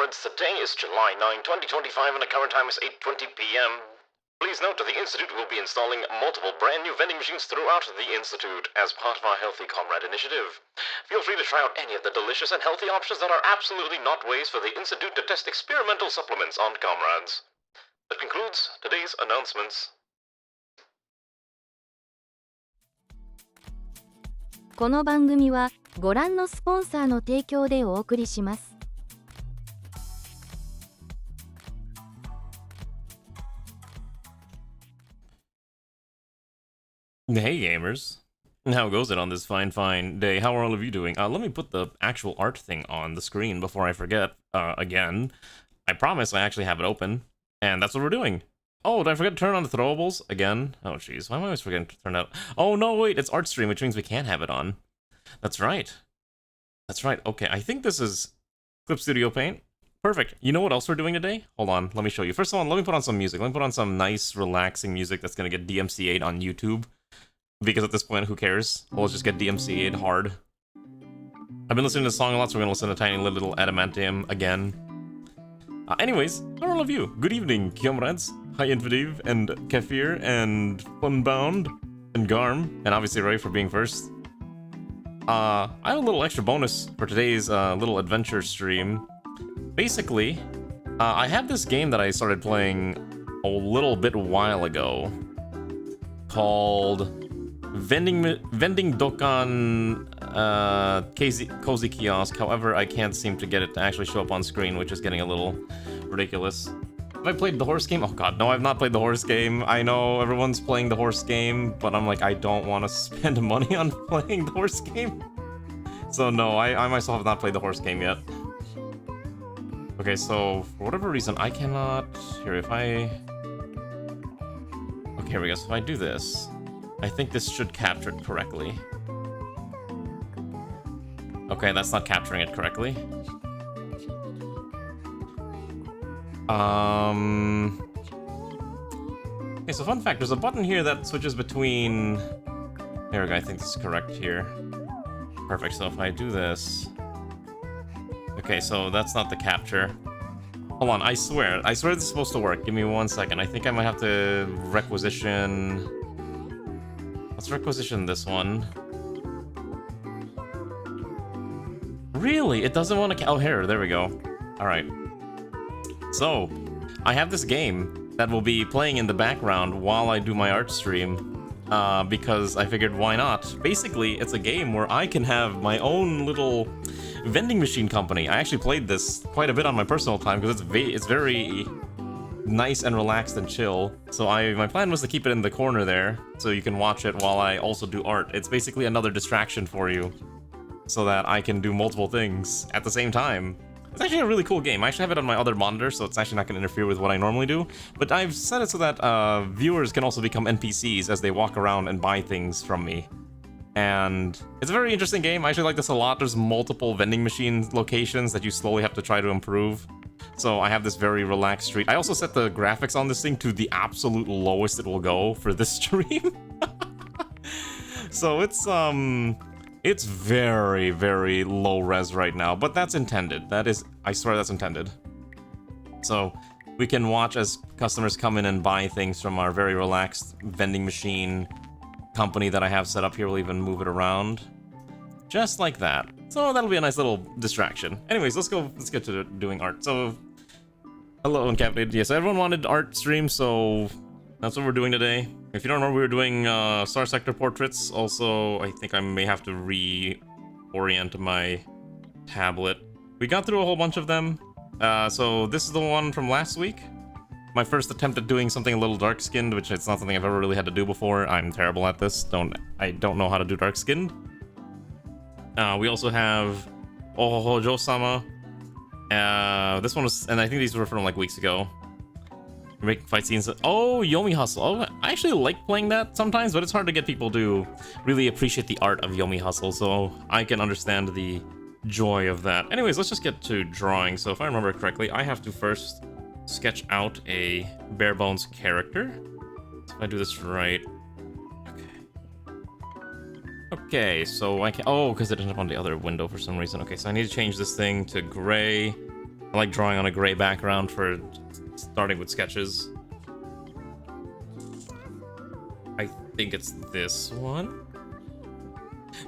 comrades, today is July 9, 2025, and the current time is 8:20 p.m. Please note that the Institute will be installing multiple brand new vending machines throughout the Institute as part of our Healthy Comrade initiative. Feel free to try out any of the delicious and healthy options that are absolutely not ways for the Institute to test experimental supplements on comrades. That concludes today's announcements. この番組はご覧のスポンサーの提供でお送りします。Hey gamers, how goes it on this fine day? How are all of you doing? Let me put the actual art thing on the screen before I forget. Again, I promise I actually have it open, and that's what we're doing. Oh, did I forget to turn on the throwables? Again? Oh jeez, why am I always forgetting to turn it out? Oh no, wait, it's art stream, which means we can't have it on. That's right. That's right, okay, I think this is Clip Studio Paint. Perfect. You know what else we're doing today? Hold on, let me show you. First of all, let me put on some music. Let me put on some nice, relaxing music that's gonna get DMCA'd on YouTube. Because at this point, who cares? We'll just get DMCA'd hard. I've been listening to this song a lot, so we're gonna listen to Tiny Little Adamantium again. Anyways, how are all of you? Good evening, comrades. Hi, Infidiv, and Kefir, and Funbound, and Garm, and obviously Ray for being first. I have a little extra bonus for today's little adventure stream. Basically, I have this game that I started playing a little bit while ago called Vending Dokkan Cozy Kiosk. However, I can't seem to get it to actually show up on screen, which is getting a little ridiculous. Have I played the horse game? Oh god, no, I've not played the horse game. I know everyone's playing the horse game, but I'm like, I don't want to spend money on playing the horse game. So no, I myself have not played the horse game yet. Okay, so for whatever reason, I cannot... Here, if I... Okay, here we go. So if I do this, I think this should capture it correctly. Okay, that's not capturing it correctly. Okay, so fun fact, there's a button here that switches between... There we go, I think this is correct here. Perfect, so if I do this... Okay, so that's not the capture. Hold on, I swear this is supposed to work. Give me 1 second. I think I might have to requisition... Let's requisition this one. Really? It doesn't want to... Oh, here, there we go. Alright. So, I have this game that will be playing in the background while I do my art stream. Because I figured, why not? Basically, it's a game where I can have my own little vending machine company. I actually played this quite a bit on my personal time because it's very nice and relaxed and chill. So my plan was to keep it in the corner there so you can watch it while I also do art. It's basically another distraction for you so that I can do multiple things at the same time. It's actually a really cool game. I actually have it on my other monitor, so it's actually not going to interfere with what I normally do. But I've set it so that viewers can also become NPCs as they walk around and buy things from me. And it's a very interesting game. I actually like this a lot. There's multiple vending machine locations that you slowly have to try to improve. So I have this very relaxed street. I also set the graphics on this thing to the absolute lowest it will go for this stream. So it's very, very low res right now, but that's intended. That is, I swear that's intended. So we can watch as customers come in and buy things from our very relaxed vending machine company that I have set up here. We'll even move it around. Just like that. So that'll be a nice little distraction. Anyways, let's get to doing art. So, hello, Uncapitated. Yes, everyone wanted art stream, so that's what we're doing today. If you don't remember, we were doing Starsector portraits. Also, I think I may have to reorient my tablet. We got through a whole bunch of them. So this is the one from last week. My first attempt at doing something a little dark-skinned, which it's not something I've ever really had to do before. I'm terrible at this. I don't know how to do dark-skinned. We also have Ohojo-sama. This one was, and I think these were from like weeks ago. Making fight scenes. Oh, Yomi Hustle. Oh, I actually like playing that sometimes, but it's hard to get people to really appreciate the art of Yomi Hustle, so I can understand the joy of that. Anyways, let's just get to drawing. So if I remember correctly, I have to first sketch out a bare bones character. So if I do this right. Okay, so I can... Oh, because it ended up on the other window for some reason. Okay, so I need to change this thing to gray. I like drawing on a gray background for starting with sketches. I think it's this one.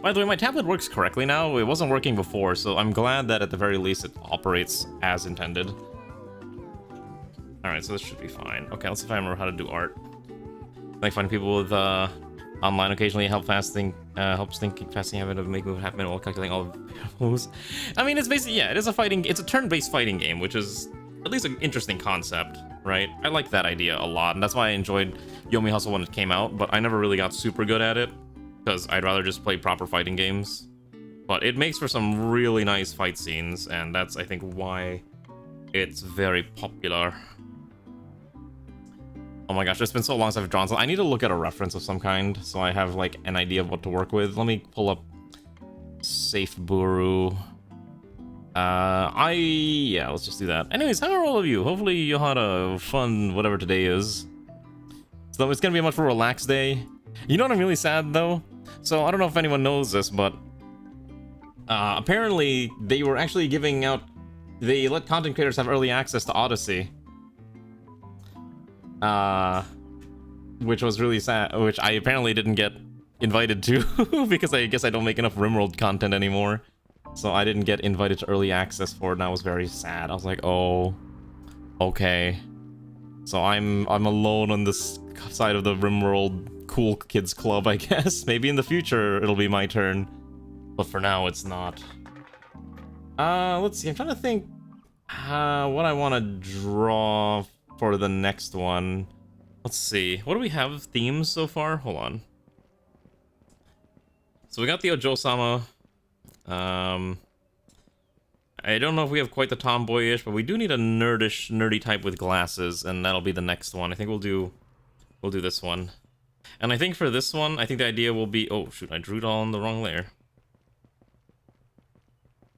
By the way, my tablet works correctly now. It wasn't working before, so I'm glad that at the very least it operates as intended. Alright, so this should be fine. Okay, let's see if I remember how to do art. Like finding people with online occasionally helps fasting habit of making it happen while calculating all of moves. I mean, it's basically, yeah, it's a turn-based fighting game, which is at least an interesting concept, right? I like that idea a lot, and that's why I enjoyed Yomi Hustle when it came out, but I never really got super good at it, because I'd rather just play proper fighting games. But it makes for some really nice fight scenes, and that's, I think, why it's very popular. Oh my gosh, it's been so long since I've drawn, so I need to look at a reference of some kind, so I have, like, an idea of what to work with. Let me pull up Safe Buru. Yeah, let's just do that. Anyways, how are all of you? Hopefully you had a fun whatever today is. So it's gonna be a much more relaxed day. You know what I'm really sad, though? So, I don't know if anyone knows this, but apparently they were actually giving out... They let content creators have early access to Odyssey. Which was really sad, which I apparently didn't get invited to, because I guess I don't make enough RimWorld content anymore. So I didn't get invited to early access for it, and I was very sad. I was like, oh, okay. So I'm alone on this side of the RimWorld cool kids club, I guess. Maybe in the future it'll be my turn, but for now it's not. Let's see, I'm trying to think what I want to draw for the next one. Let's see. What do we have themes so far? Hold on. So we got the Ojo-sama. I don't know if we have quite the tomboyish, but we do need a nerdy type with glasses, and that'll be the next one. I think we'll do this one. And I think for this one, I think the idea will be... Oh, shoot, I drew it all on the wrong layer.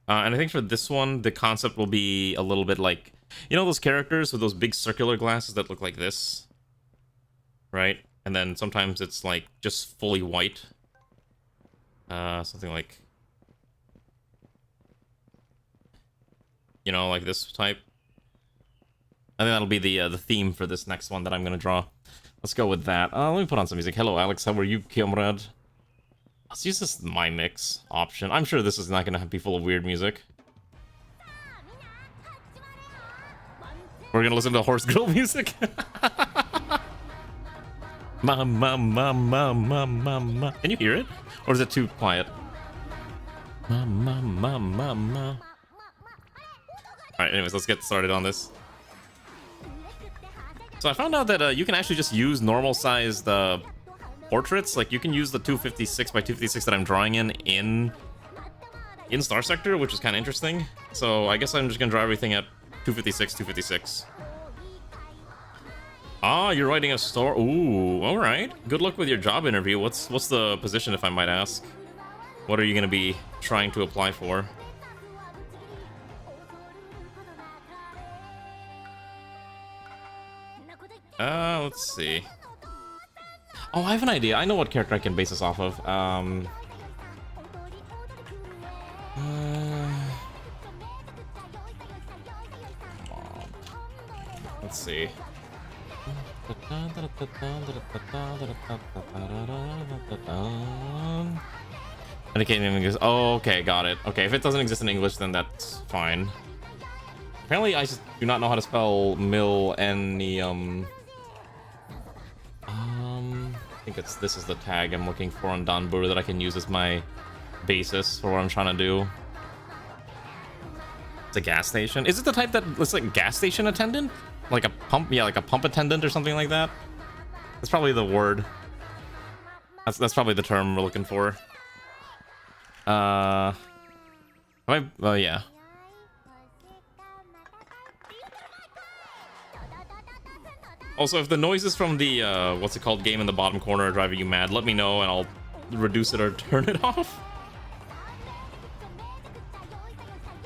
And I think for this one, the concept will be a little bit like... You know those characters with those big circular glasses that look like this? Right? And then sometimes it's like just fully white. Something like... You know, like this type. I think that'll be the theme for this next one that I'm gonna draw. Let's go with that. Let me put on some music. Hello, Alex. How are you, comrade? Let's use this My Mix option. I'm sure this is not gonna be full of weird music. We're gonna listen to horse girl music. Ma ma ma ma ma ma ma. Can you hear it? Or is it too quiet? Ma ma ma ma ma. Alright, anyways, let's get started on this. So I found out that you can actually just use normal-sized portraits. Like, you can use the 256 by 256 that I'm drawing in Starsector, which is kind of interesting. So I guess I'm just gonna draw everything at 256, 256. Ah, you're writing a story. Ooh, alright. Good luck with your job interview. What's the position, if I might ask? What are you gonna be trying to apply for? Let's see. Oh, I have an idea. I know what character I can base this off of. Let's see. And it can't even exist. Oh, okay, got it. Okay, if it doesn't exist in English, then that's fine. Apparently, I just do not know how to spell millennium. I think this is the tag I'm looking for on Danburu that I can use as my basis for what I'm trying to do. It's a gas station. Is it the type that looks like gas station attendant? Like a pump? Yeah, like a pump attendant or something like that. That's probably the word. That's probably the term we're looking for. Oh yeah. Also, if the noises from the, what's it called, game in the bottom corner are driving you mad, let me know and I'll reduce it or turn it off.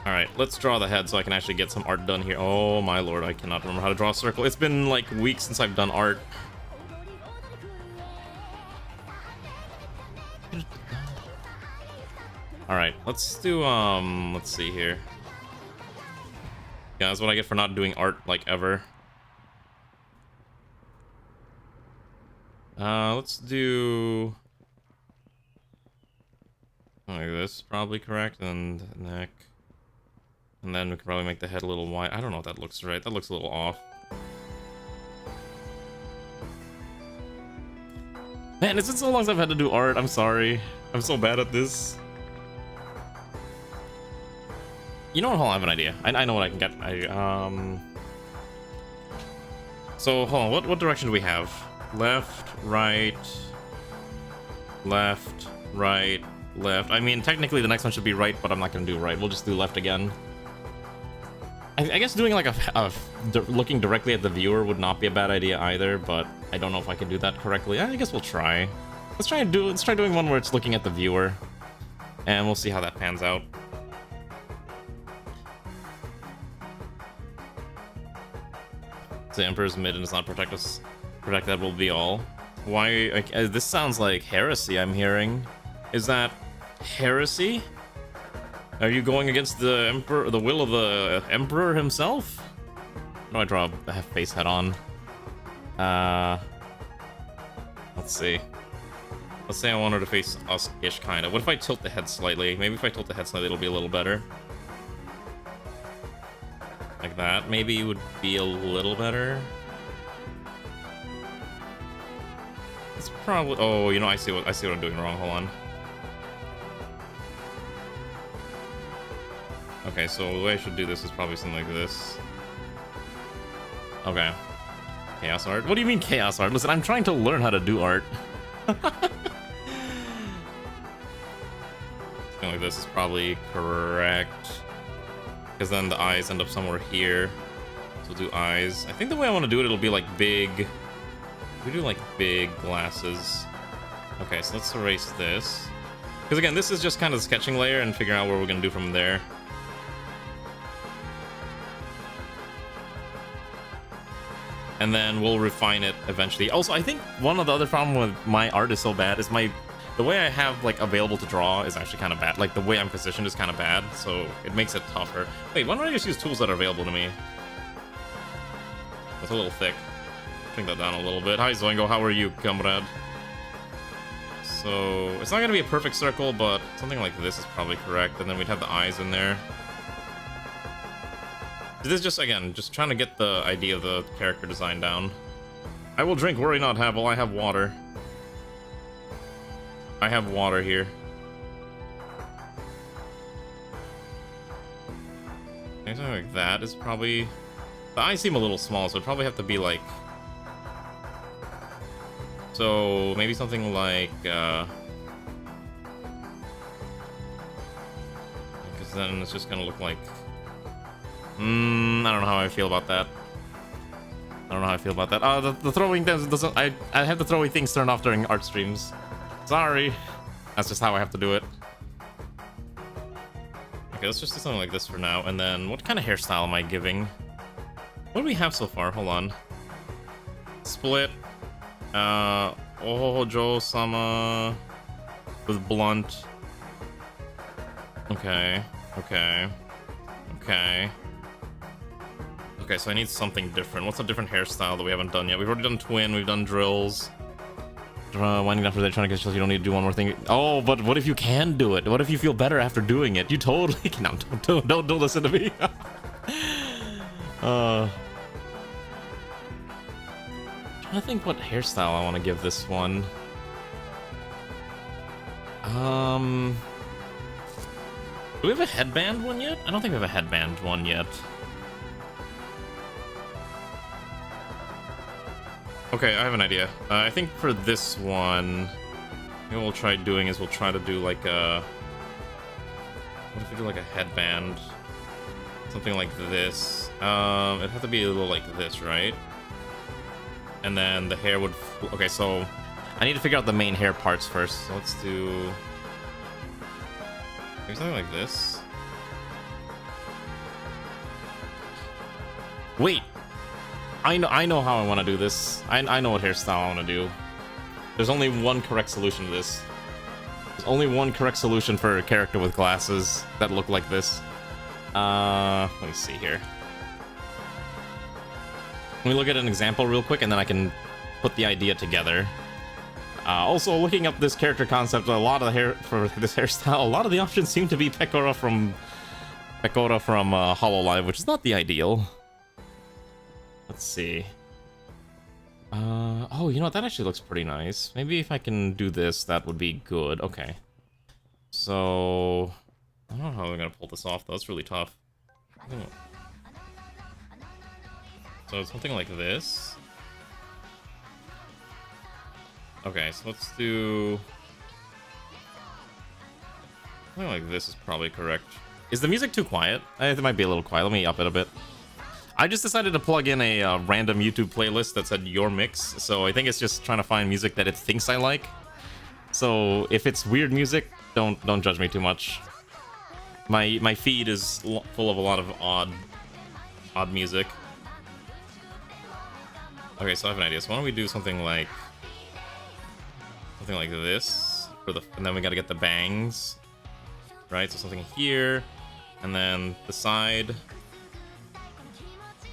Alright, let's draw the head so I can actually get some art done here. Oh my lord, I cannot remember how to draw a circle. It's been like weeks since I've done art. Alright, let's do, let's see here. Yeah, that's what I get for not doing art, like, ever. Let's do... like this, probably correct, and neck. And then we can probably make the head a little wide. I don't know if that looks right. That looks a little off. Man, it's been so long since I've had to do art. I'm sorry. I'm so bad at this. You know what? Hold on, I have an idea. I know what I can get. So, hold on. What direction do we have? Left, right, left, right, left. I mean, technically the next one should be right, but I'm not going to do right. We'll just do left again. I guess doing like looking directly at the viewer would not be a bad idea either, but I don't know if I can do that correctly. I guess we'll try. Let's try doing one where it's looking at the viewer, and we'll see how that pans out. The Emperor's mid and does not protect us. Protect that will be all. Why? This sounds like heresy. I'm hearing. Is that heresy? Are you going against the Emperor, the will of the Emperor himself? How do I draw a face head on? Let's see. Let's say I want her to face us-ish, kind of. What if I tilt the head slightly? Maybe if I tilt the head slightly, it'll be a little better. Like that, maybe it would be a little better. It's probably... oh, you know, I see what I'm doing wrong. Hold on. Okay, so the way I should do this is probably something like this. Okay. Chaos art? What do you mean chaos art? Listen, I'm trying to learn how to do art. Something like this is probably correct. Because then the eyes end up somewhere here. So we'll do eyes. I think the way I want to do it, it'll be like big... we do like big glasses. Okay, so let's erase this. Because again, this is just kind of the sketching layer and figuring out what we're going to do from there. And then we'll refine it eventually. Also, I think one of the other problem with my art is so bad is the way I have like available to draw is actually kind of bad. Like the way I'm positioned is kind of bad, so it makes it tougher. Wait, why don't I just use tools that are available to me? That's a little thick. Bring that down a little bit. Hi Zoingo, how are you, comrade? So it's not gonna be a perfect circle, but something like this is probably correct. And then we'd have the eyes in there. This is just, again, just trying to get the idea of the character design down. I will drink, worry not, Havel. I have water. I have water here. Anything like that is probably... the eyes seem a little small, so it'd probably have to be like... so, maybe something like, because then it's just gonna look like... I don't know how I feel about that. I don't know how I feel about that. The throwing doesn't... I have the throwing things turned off during art streams. Sorry. That's just how I have to do it. Okay, let's just do something like this for now. And then, what kind of hairstyle am I giving? What do we have so far? Hold on. Split. Ohojo-sama with blunt. Okay. Okay. Okay. Okay, so I need something different. What's a different hairstyle that we haven't done yet? We've already done twin, we've done drills. Winding after that, trying to get you don't need to do one more thing. Oh, but what if you can do it? What if you feel better after doing it? You totally can. No, don't listen to me. Trying to think what hairstyle I want to give this one. Do we have a headband one yet? I don't think we have a headband one yet. Okay, I have an idea. I think for this one, what we'll try doing is we'll try to do like a... what if we do like a headband? Something like this. It'd have to be a little like this, right? And then the hair would... okay, so I need to figure out the main hair parts first. So let's do... maybe something like this. Wait! I know how I want to do this. I know what hairstyle I want to do. There's only one correct solution to this. There's only one correct solution for a character with glasses that look like this. Let me see here. me look at an example real quick, and then I can put the idea together. Also, looking up this character concept, a lot of the hair for this hairstyle, a lot of the options seem to be Pecora from Hololive, which is not the ideal. Let's see. Oh, you know what? That actually looks pretty nice. Maybe if I can do this, that would be good. Okay. So, I don't know how I'm gonna pull this off, though. It's really tough. So, something like this. Okay, so let's do... something like this is probably correct. Is the music too quiet? It might be a little quiet. Let me up it a bit. I just decided to plug in a random YouTube playlist that said your mix, so I think it's just trying to find music that it thinks I like. So if it's weird music, don't judge me too much. My feed is full of a lot of odd music. Okay, so I have an idea. So why don't we do something like this for the, and then we got to get the bangs, right? So something here, and then the side.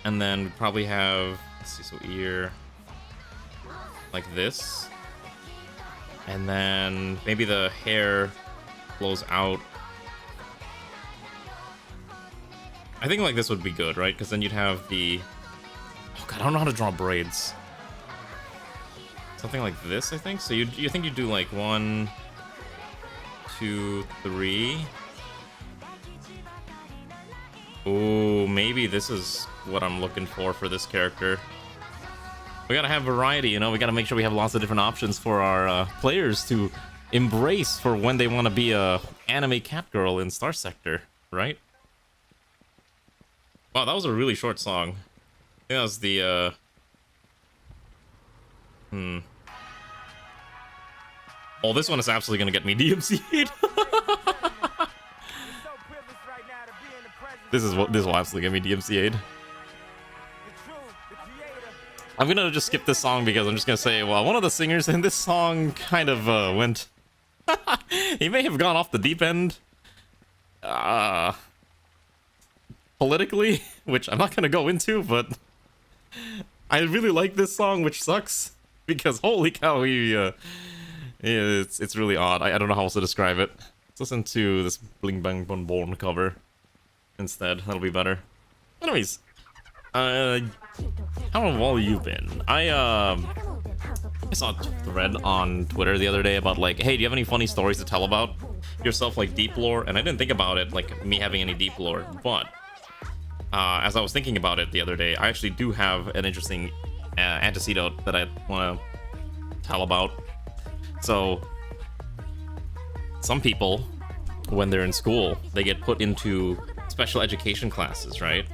And then we probably have, let's see, so ear, like this. And then maybe the hair blows out. I think like this would be good, right? Because then you'd have the, oh god, I don't know how to draw braids. Something like this, I think. So you think you'd do like 1, 2, 3. Ooh, maybe this is what I'm looking for this character. We gotta have variety, you know? We gotta make sure we have lots of different options for our players to embrace for when they want to be a anime catgirl in Starsector, right? Wow, that was a really short song. I think that was the, Oh, this one is absolutely gonna get me DMCA'd. This will absolutely get me DMCA'd. I'm gonna just skip this song because I'm just gonna say, well, one of the singers in this song kind of went... he may have gone off the deep end. Politically, which I'm not gonna go into, but... I really like this song, which sucks. Because holy cow, it's really odd. I don't know how else to describe it. Let's listen to this Bling Bang Bon Bon cover instead. That'll be better. Anyways, how have all you been? I saw a thread on Twitter the other day about like, hey, do you have any funny stories to tell about yourself, like deep lore? And I didn't think about it like me having any deep lore, but as I was thinking about it the other day, I actually do have an interesting antecedent that I want to tell about. So, some people, when they're in school, they get put into special education classes, right?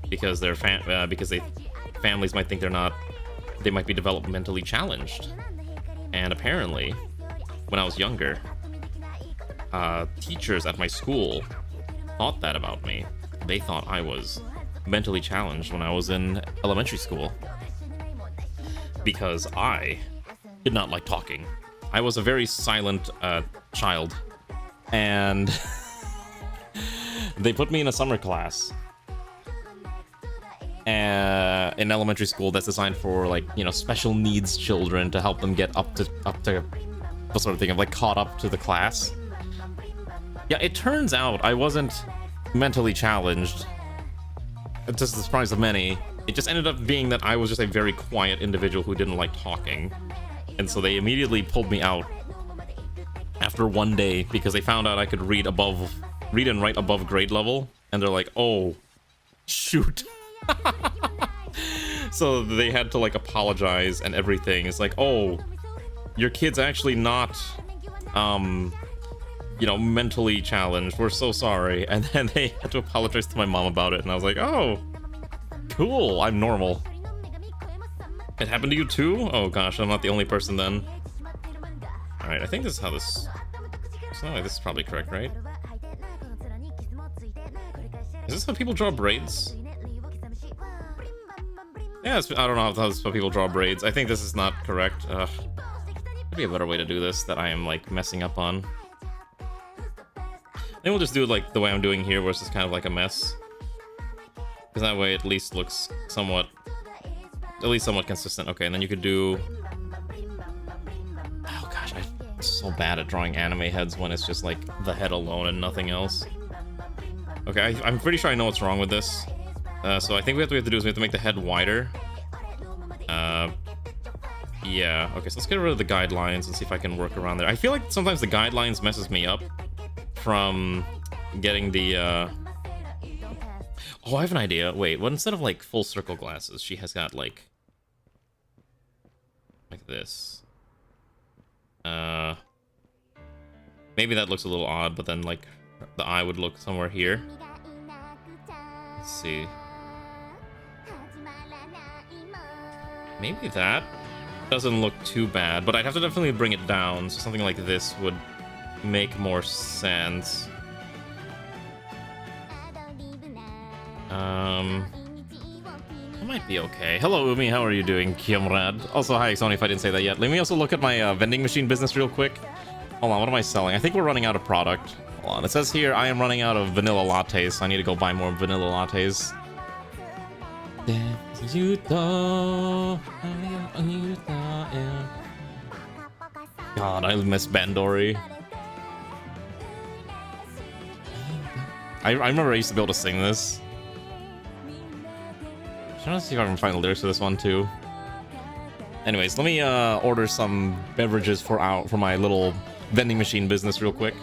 Because their families might think they might be developmentally challenged. And apparently, when I was younger, teachers at my school thought that about me. They thought I was mentally challenged when I was in elementary school. Because I did not like talking. I was a very silent child. And they put me in a summer class in elementary school that's designed for, like, you know, special needs children to help them get up to the sort of thing of like caught up to the class. Yeah, it turns out I wasn't mentally challenged, to the surprise of many. It just ended up being that I was just a very quiet individual who didn't like talking. And so they immediately pulled me out after one day because they found out I could read and write above grade level. And they're like, oh, shoot. So they had to like apologize and everything. It's like, oh, your kid's actually not, you know, mentally challenged. We're so sorry. And then they had to apologize to my mom about it. And I was like, oh, cool, I'm normal. It happened to you too? Oh gosh, I'm not the only person then. Alright, I think this is how this... So this is probably correct, right? Is this how people draw braids? Yeah, I don't know if that's how people draw braids. I think this is not correct. There'd be a better way to do this that I am, like, messing up on. Then we'll just do it, like, the way I'm doing here, where it's just kind of like a mess. Because that way it at least looks somewhat at least somewhat consistent. Okay, and then you could do... Oh gosh, I'm so bad at drawing anime heads when it's just like the head alone and nothing else. Okay, I'm pretty sure I know what's wrong with this. So I think what we have to do is we have to make the head wider. Yeah, okay, so let's get rid of the guidelines and see if I can work around there. I feel like sometimes the guidelines messes me up from getting the, Oh, I have an idea. Wait, what, instead of, like, full circle glasses, she has got, like this. Maybe that looks a little odd, but then, like, the eye would look somewhere here. Let's see. Maybe that doesn't look too bad, but I'd have to definitely bring it down, so something like this would make more sense. That might be okay. Hello, Umi, how are you doing, Kiamrad? Also, hi, Sony, if I didn't say that yet. Let me also look at my vending machine business real quick. Hold on, what am I selling? I think we're running out of product. Hold on, it says here I am running out of vanilla lattes, so I need to go buy more vanilla lattes. God, I miss Bandori. I remember I used to be able to sing this. I'm trying to see if I can find the lyrics for this one too. Anyways, let me order some beverages for my little vending machine business real quick.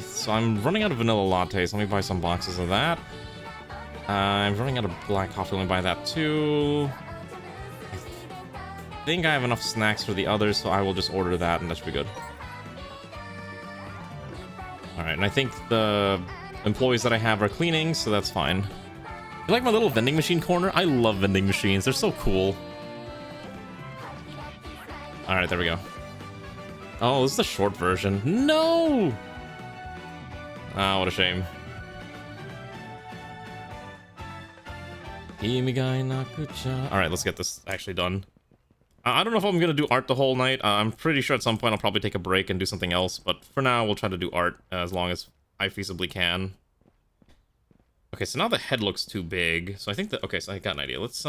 So I'm running out of vanilla lattes. Let me buy some boxes of that. I'm running out of black coffee. Let me buy that too. I think I have enough snacks for the others, so I will just order that, and that should be good. Alright, and I think the employees that I have are cleaning, so that's fine. You like my little vending machine corner? I love vending machines. They're so cool. Alright, there we go. Oh, this is the short version. No! Ah, what a shame. Alright, let's get this actually done. I don't know if I'm gonna do art the whole night. I'm pretty sure at some point I'll probably take a break and do something else, but for now we'll try to do art as long as I feasibly can. Okay, so now the head looks too big, so I think that... Okay, so I got an idea. Let's,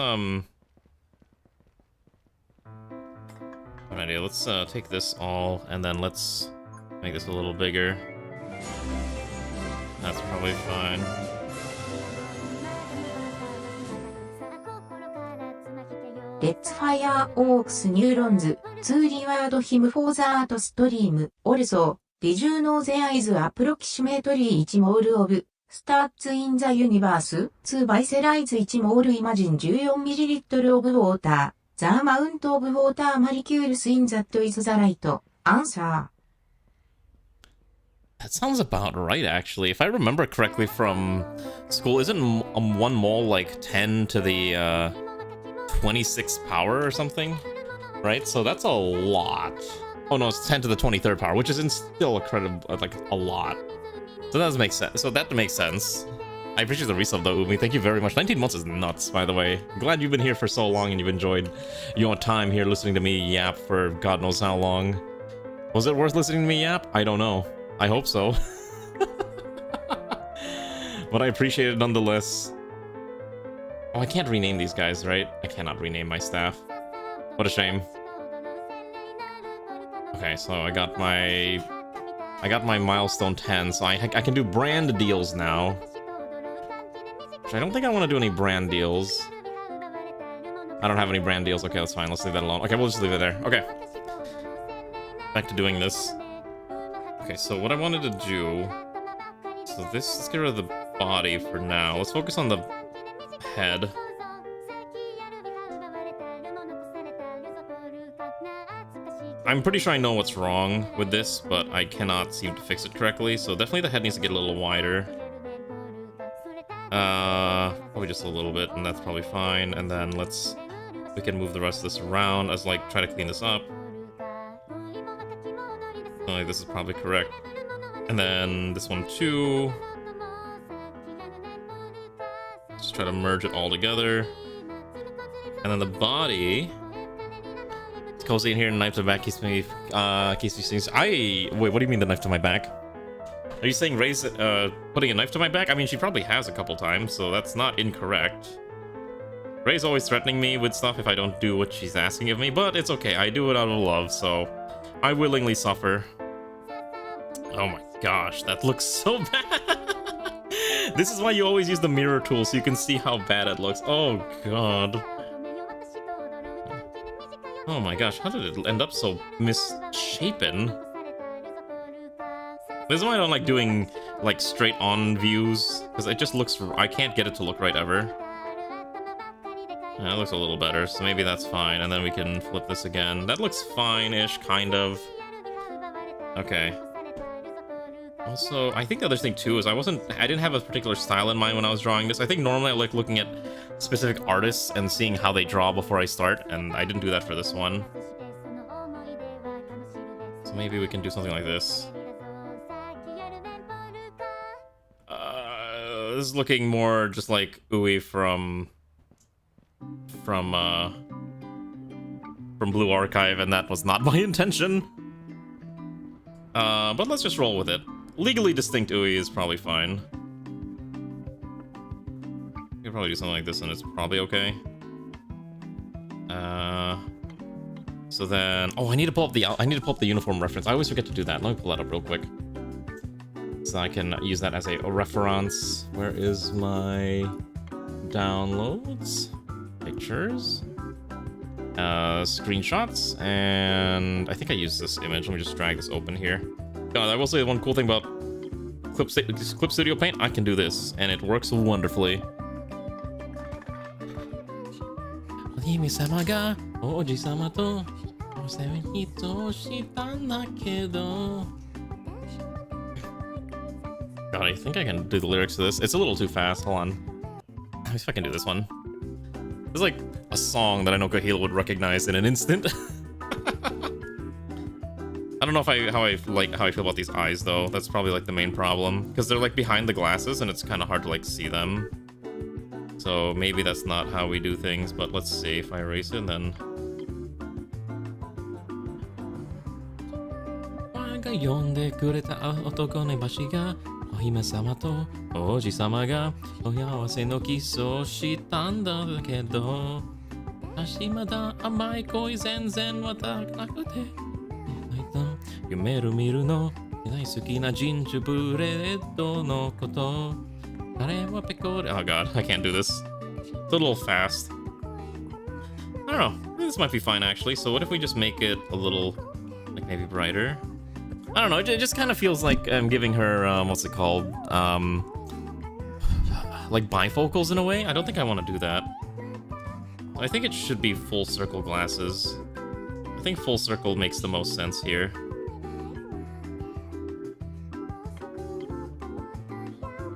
Let's take this all, and then let's make this a little bigger. That's probably fine. Let's fire Oaks neurons, 2 reward him for the art stream. Also, did you know there is approximately 1 mole of stars in the universe? 2 visualize 1 mole imagine 14 milliliter of water. The amount of water molecules in that is the right answer. That sounds about right, actually. If I remember correctly from school, isn't 1 mole like 10 to the 26th power or something? Right? So that's a lot. Oh no, it's 10 to the 23rd power, which is still like a lot. So that does make sense. So that makes sense. I appreciate the resub though, Umi. Thank you very much. 19 months is nuts, by the way. Glad you've been here for so long and you've enjoyed your time here listening to me yap for God knows how long. Was it worth listening to me yap? I don't know. I hope so. But I appreciate it nonetheless. Oh, I can't rename these guys, right? I cannot rename my staff. What a shame. Okay, so I got my milestone 10, so I can do brand deals now. I don't think I want to do any brand deals. I don't have any brand deals. Okay, that's fine. Let's leave that alone. Okay, we'll just leave it there. Okay. Back to doing this. Okay, so what I wanted to do... So this... Let's get rid of the body for now. Let's focus on the head. I'm pretty sure I know what's wrong with this, but I cannot seem to fix it correctly. So definitely the head needs to get a little wider. Probably just a little bit, and that's probably fine. And then we can move the rest of this around as like try to clean this up. Like this is probably correct. And then this one too. Just try to merge it all together. And then the body. It's cozy in here, knife to back keeps me things. Wait, what do you mean the knife to my back? Are you saying putting a knife to my back? I mean, she probably has a couple times, so that's not incorrect. Ray's always threatening me with stuff if I don't do what she's asking of me, but it's okay. I do it out of love, so I willingly suffer. Oh my gosh, that looks so bad. This is why you always use the mirror tool, so you can see how bad it looks. Oh god. Oh my gosh, how did it end up so misshapen? This is why I don't like doing, like, straight-on views, because it just looks... I can't get it to look right ever. Yeah, that looks a little better, so maybe that's fine, and then we can flip this again. That looks fine-ish, kind of. Okay. Also, I think the other thing, too, is I didn't have a particular style in mind when I was drawing this. I think normally I like looking at specific artists and seeing how they draw before I start, and I didn't do that for this one. So maybe we can do something like this. This is looking more just like Ui from Blue Archive, and that was not my intention. But let's just roll with it. Legally distinct Ui is probably fine. You could probably do something like this and it's probably okay. So then, oh, I need to pull up the uniform reference. I always forget to do that. Let me pull that up real quick, so I can use that as a reference. Where is my downloads? Pictures, screenshots, and I think I used this image. Let me just drag this open here. I will say one cool thing about Clip Studio Paint, I can do this, and it works wonderfully. God, I think I can do the lyrics to this. It's a little too fast. Hold on. Let me see if I can do this one. This is like a song that I know Kahila would recognize in an instant. I don't know how I feel about these eyes though. That's probably like the main problem, because they're like behind the glasses and it's kind of hard to like see them. So maybe that's not how we do things, but let's see. If I erase it, then oh god, I can't do this. It's a little fast. I don't know. This might be fine actually. So what if we just make it a little, like, maybe brighter? I don't know. It just kind of feels like I'm giving her what's it called? Like bifocals in a way. I don't think I want to do that. I think it should be full circle glasses. I think full circle makes the most sense here.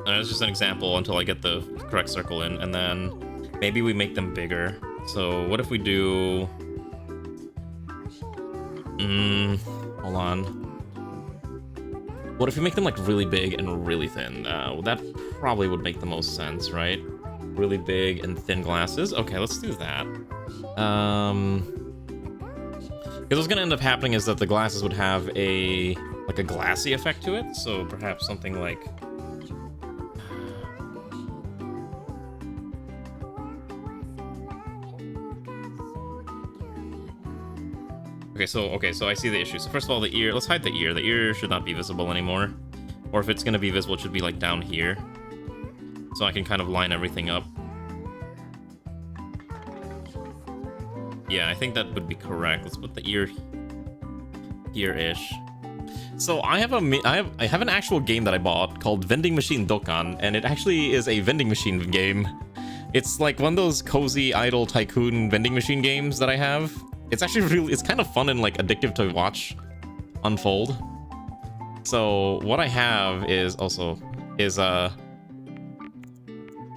It's just an example until I get the correct circle in, and then maybe we make them bigger. So what if we do... hold on. What if we make them like really big and really thin? That probably would make the most sense, right? Really big and thin glasses. Okay, let's do that. Because what's gonna end up happening is that the glasses would have a glassy effect to it. So perhaps something like... Okay, so I see the issue. So first of all, the ear, let's hide the ear. The ear should not be visible anymore. Or if it's gonna be visible, it should be like down here. So I can kind of line everything up. Yeah, I think that would be correct. Let's put the ear here-ish. So I have an actual game that I bought called Vending Machine Dokkan, and it actually is a vending machine game. It's like one of those cozy idle tycoon vending machine games that I have. It's actually it's kind of fun and like addictive to watch unfold. So what I have is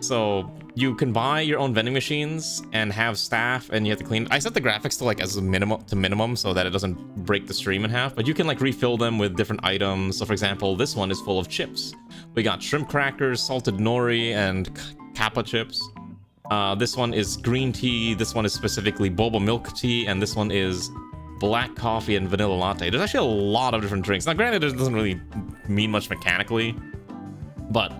so you can buy your own vending machines and have staff, and you have to clean. I set the graphics to like as a minimum so that it doesn't break the stream in half, but you can like refill them with different items. So for example, this one is full of chips. We got shrimp crackers, salted nori, and kappa chips. This one is green tea, this one is specifically boba milk tea, and this one is black coffee and vanilla latte. There's actually a lot of different drinks. Now granted, it doesn't really mean much mechanically, but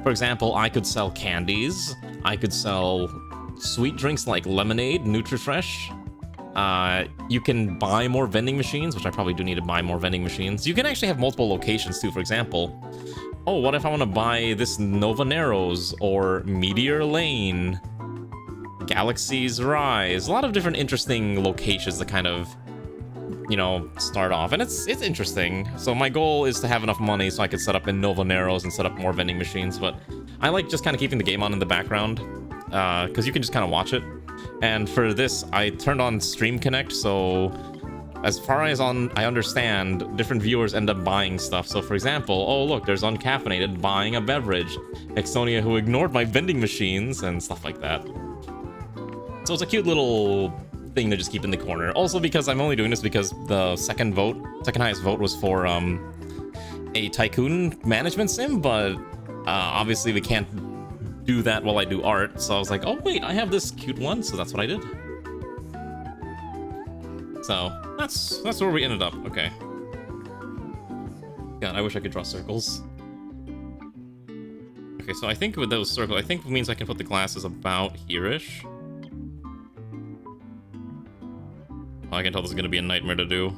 for example, I could sell candies, I could sell sweet drinks like lemonade, Nutrifresh. You can buy more vending machines, which I probably do need to buy more vending machines. You can actually have multiple locations too. For example, oh, what if I want to buy this Nova Narrows or Meteor Lane, Galaxy's Rise? A lot of different interesting locations to kind of, you know, start off, and it's interesting. So my goal is to have enough money so I could set up in Nova Narrows and set up more vending machines, but I like just kind of keeping the game on in the background, because you can just kind of watch it. And for this, I turned on Stream Connect, so as far as I understand, different viewers end up buying stuff. So for example, oh look, there's Uncaffeinated buying a beverage, Exonia who ignored my vending machines, and stuff like that. So it's a cute little thing to just keep in the corner. Also because I'm only doing this because the second highest vote was for a tycoon management sim, but obviously we can't do that while I do art, so I was like, oh wait, I have this cute one, so that's what I did. So that's where we ended up. Okay. God, I wish I could draw circles. Okay, so I think with those circles, I think it means I can put the glasses about here-ish. I can tell this is going to be a nightmare to do.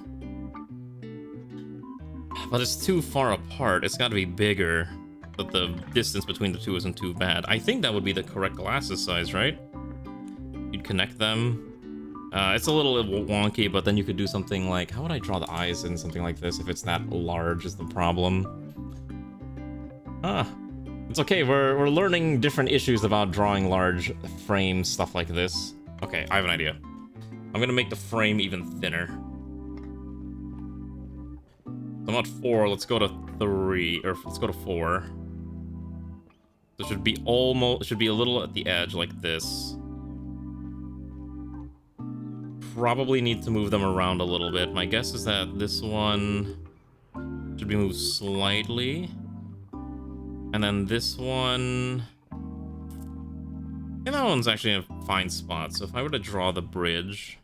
But it's too far apart. It's got to be bigger. But the distance between the two isn't too bad. I think that would be the correct glasses size, right? You'd connect them. It's a little wonky, but then you could do something like... How would I draw the eyes in something like this if it's that large is the problem? It's okay. We're learning different issues about drawing large frames, stuff like this. Okay, I have an idea. I'm gonna make the frame even thinner. I'm at 4, let's go to 3, or let's go to 4. So it should be a little at the edge like this. Probably need to move them around a little bit. My guess is that this one should be moved slightly. And then this one... And that one's actually in a fine spot, so if I were to draw the bridge...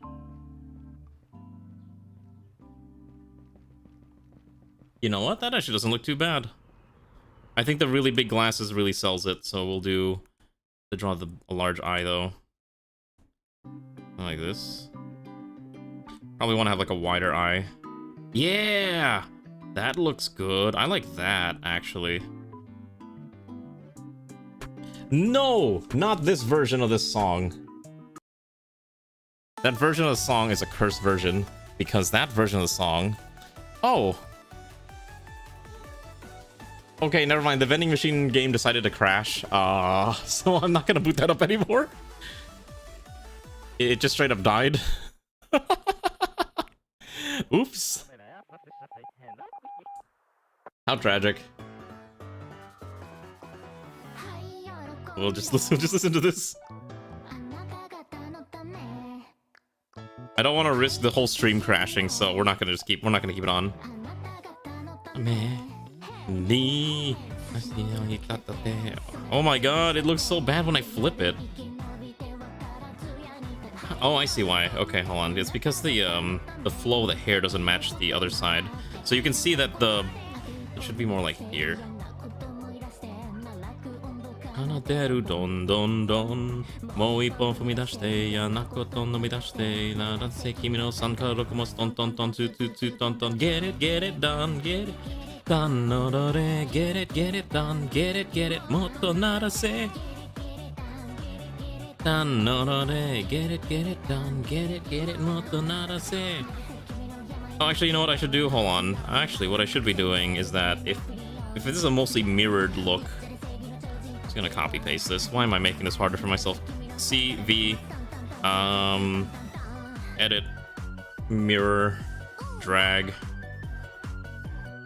You know what? That actually doesn't look too bad. I think the really big glasses really sells it, so we'll do... To draw a large eye, though. Like this. Probably want to have, like, a wider eye. Yeah! That looks good. I like that, actually. No! Not this version of this song. That version of the song is a cursed version, because that version of the song... Oh! Okay, never mind. The vending machine game decided to crash. So I'm not gonna boot that up anymore. It just straight up died. Oops. How tragic. We'll just listen to this. I don't want to risk the whole stream crashing, so we're not gonna keep it on. Oh my god, it looks so bad when I flip it. Oh, I see why. Okay, hold on. It's because the flow of the hair doesn't match the other side. So you can see that it should be more like here. Get it done, get it. Get it done, get it, motto narase. Get it done, get it, motto narase. Oh, actually, you know what I should do? Hold on. Actually, what I should be doing is that if this is a mostly mirrored look, I'm just gonna copy paste this. Why am I making this harder for myself? CV, edit, mirror, drag.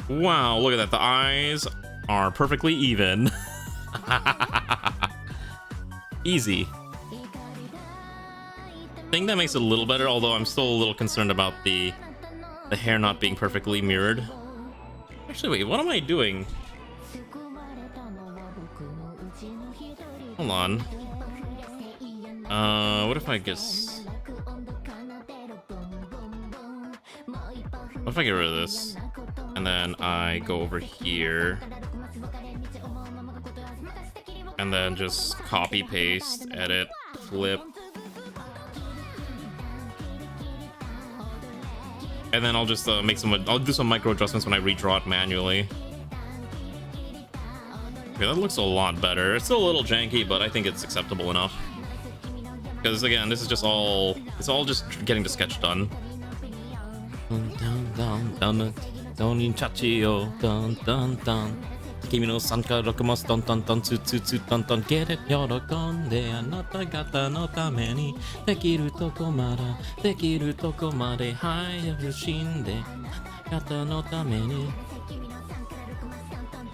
Wow, look at that. The eyes are perfectly even. Easy. I think that makes it a little better, although I'm still a little concerned about the hair not being perfectly mirrored. Actually, wait, what am I doing? Hold on. What if I guess... What if I get rid of this? And then I go over here. And then just copy, paste, edit, flip. And then I'll just I'll do some micro adjustments when I redraw it manually. Okay, that looks a lot better. It's still a little janky, but I think it's acceptable enough. Because again, this is just it's all just getting the sketch done. Kimi no sanka rokumasu don don don tsu don don get it yorokonde anata gata no tameni dekiru toko made hayaru shinde gata no tameni.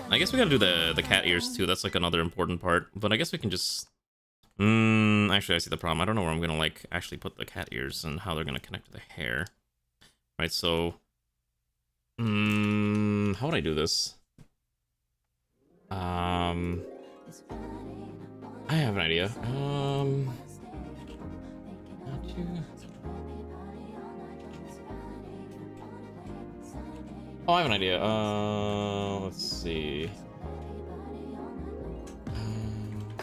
I guess we gotta do the cat ears too. That's like another important part. But I guess we can just actually I see the problem. I don't know where I'm gonna like actually put the cat ears and how they're gonna connect to the hair. Right, so how would I do this? I have an idea. Oh, I have an idea. Let's see.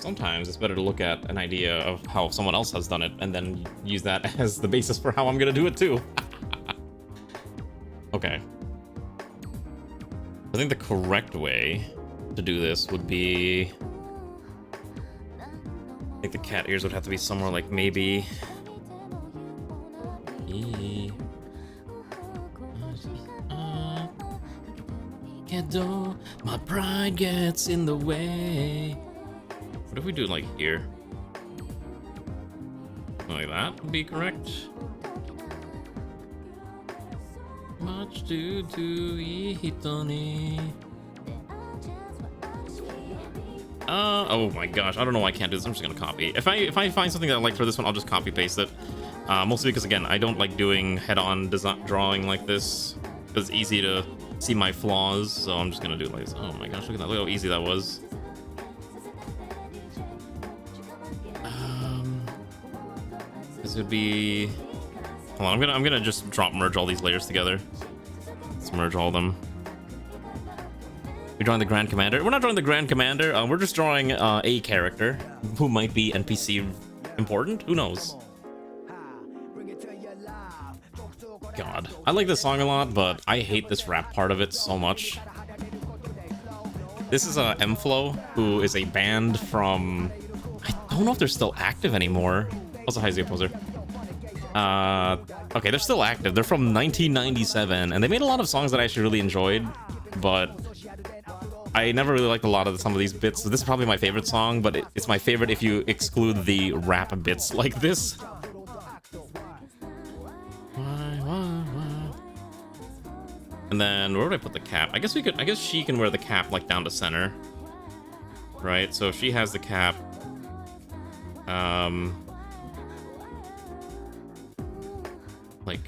Sometimes it's better to look at an idea of how someone else has done it and then use that as the basis for how I'm gonna do it too. Okay. I think the correct way to do this would be... I think the cat ears would have to be somewhere like maybe... My pride gets in the way. What if we do it like here? Like that would be correct. Much to do hitoni. Oh my gosh, I don't know why I can't do this. I'm just gonna copy. If I find something that I like for this one, I'll just copy paste it. Mostly because again, I don't like doing head-on drawing like this. It's easy to see my flaws, so I'm just gonna do it like this. Oh my gosh, look at that! Look how easy that was. This would be. Hold on, I'm gonna just merge all these layers together. Let's merge all of them. We're drawing the Grand Commander. We're not drawing the Grand Commander. We're just drawing a character who might be NPC important. Who knows? God, I like this song a lot, but I hate this rap part of it so much. This is M-Flow, who is a band from... I don't know if they're still active anymore. Also, hi, Poser. Okay, they're still active. They're from 1997, and they made a lot of songs that I actually really enjoyed, but I never really liked a lot of some of these bits. So this is probably my favorite song, but it's my favorite if you exclude the rap bits like this. And then where would I put the cap? I guess she can wear the cap like down to center. Right? So if she has the cap. Like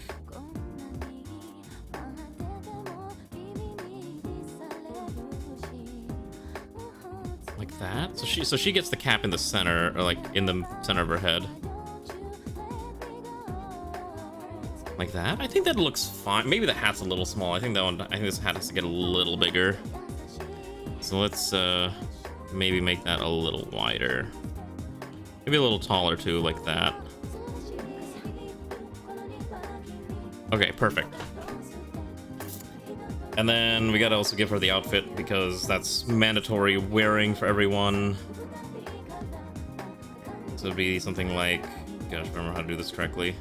that. So she gets the cap in the center, or like in the center of her head. Like that? I think that looks fine. Maybe the hat's a little small. I think this hat has to get a little bigger. So let's maybe make that a little wider. Maybe a little taller too, like that. Okay, perfect. And then we gotta also give her the outfit because that's mandatory wearing for everyone. So it'd be something like, gosh, remember how to do this correctly.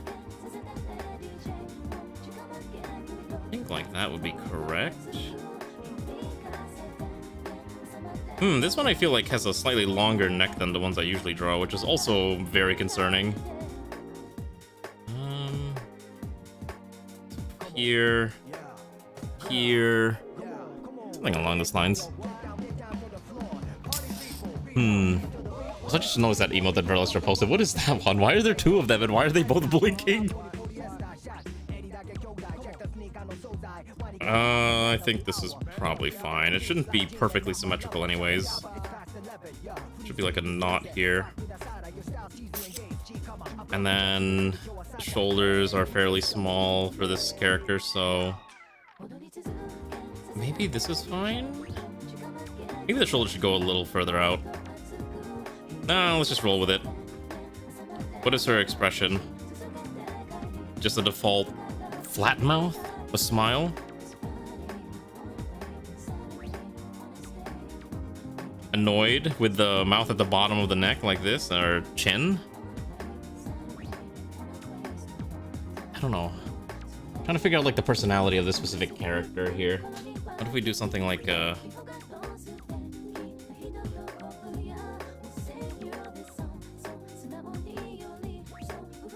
I think like that would be correct. This one I feel like has a slightly longer neck than the ones I usually draw, which is also very concerning. Here, something along those lines. I just noticed that emote that Verlister posted. What is that one? Why are there two of them, and why are they both blinking? I think this is probably fine. It shouldn't be perfectly symmetrical anyways. Should be like a knot here. And then the shoulders are fairly small for this character, so maybe this is fine? Maybe the shoulders should go a little further out. No, let's just roll with it. What is her expression? Just a default flat mouth? A smile? Annoyed with the mouth at the bottom of the neck like this, or chin? I don't know. I'm trying to figure out like the personality of this specific character here. What if we do something like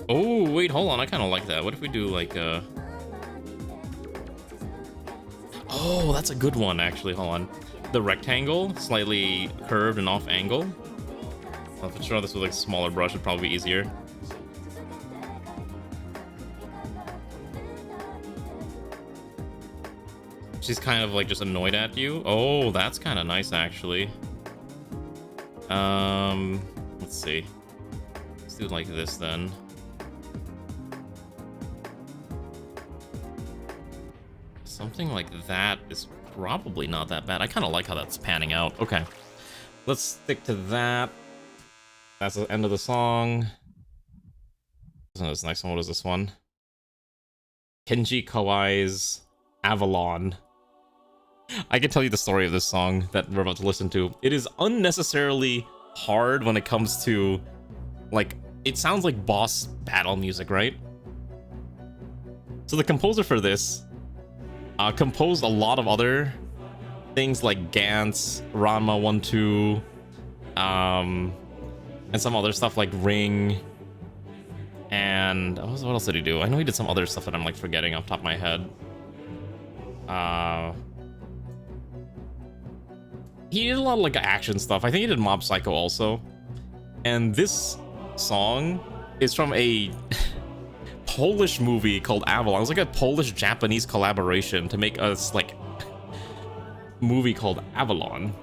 oh, wait, hold on. I kind of like that. What if we do like oh, that's a good one actually. Hold on. The rectangle, slightly curved and off angle. If I draw this with like a smaller brush, it'd probably be easier. She's kind of like just annoyed at you. Oh, that's kind of nice actually. Let's see. Let's do it like this then. Something like that is probably not that bad. I kind of like how that's panning out. Okay, let's stick to that. That's the end of the song. This next one, what is this one? Kenji Kawai's Avalon. I can tell you the story of this song that we're about to listen to. It is unnecessarily hard when it comes to, like, it sounds like boss battle music, right? So the composer for this composed a lot of other things like Gantz, Ranma 1-2, and some other stuff like Ring. And what else did he do? I know he did some other stuff that I'm like forgetting off the top of my head. He did a lot of like action stuff. I think he did Mob Psycho also. And this song is from a Polish movie called Avalon. It was like a Polish-Japanese collaboration to make us like movie called Avalon.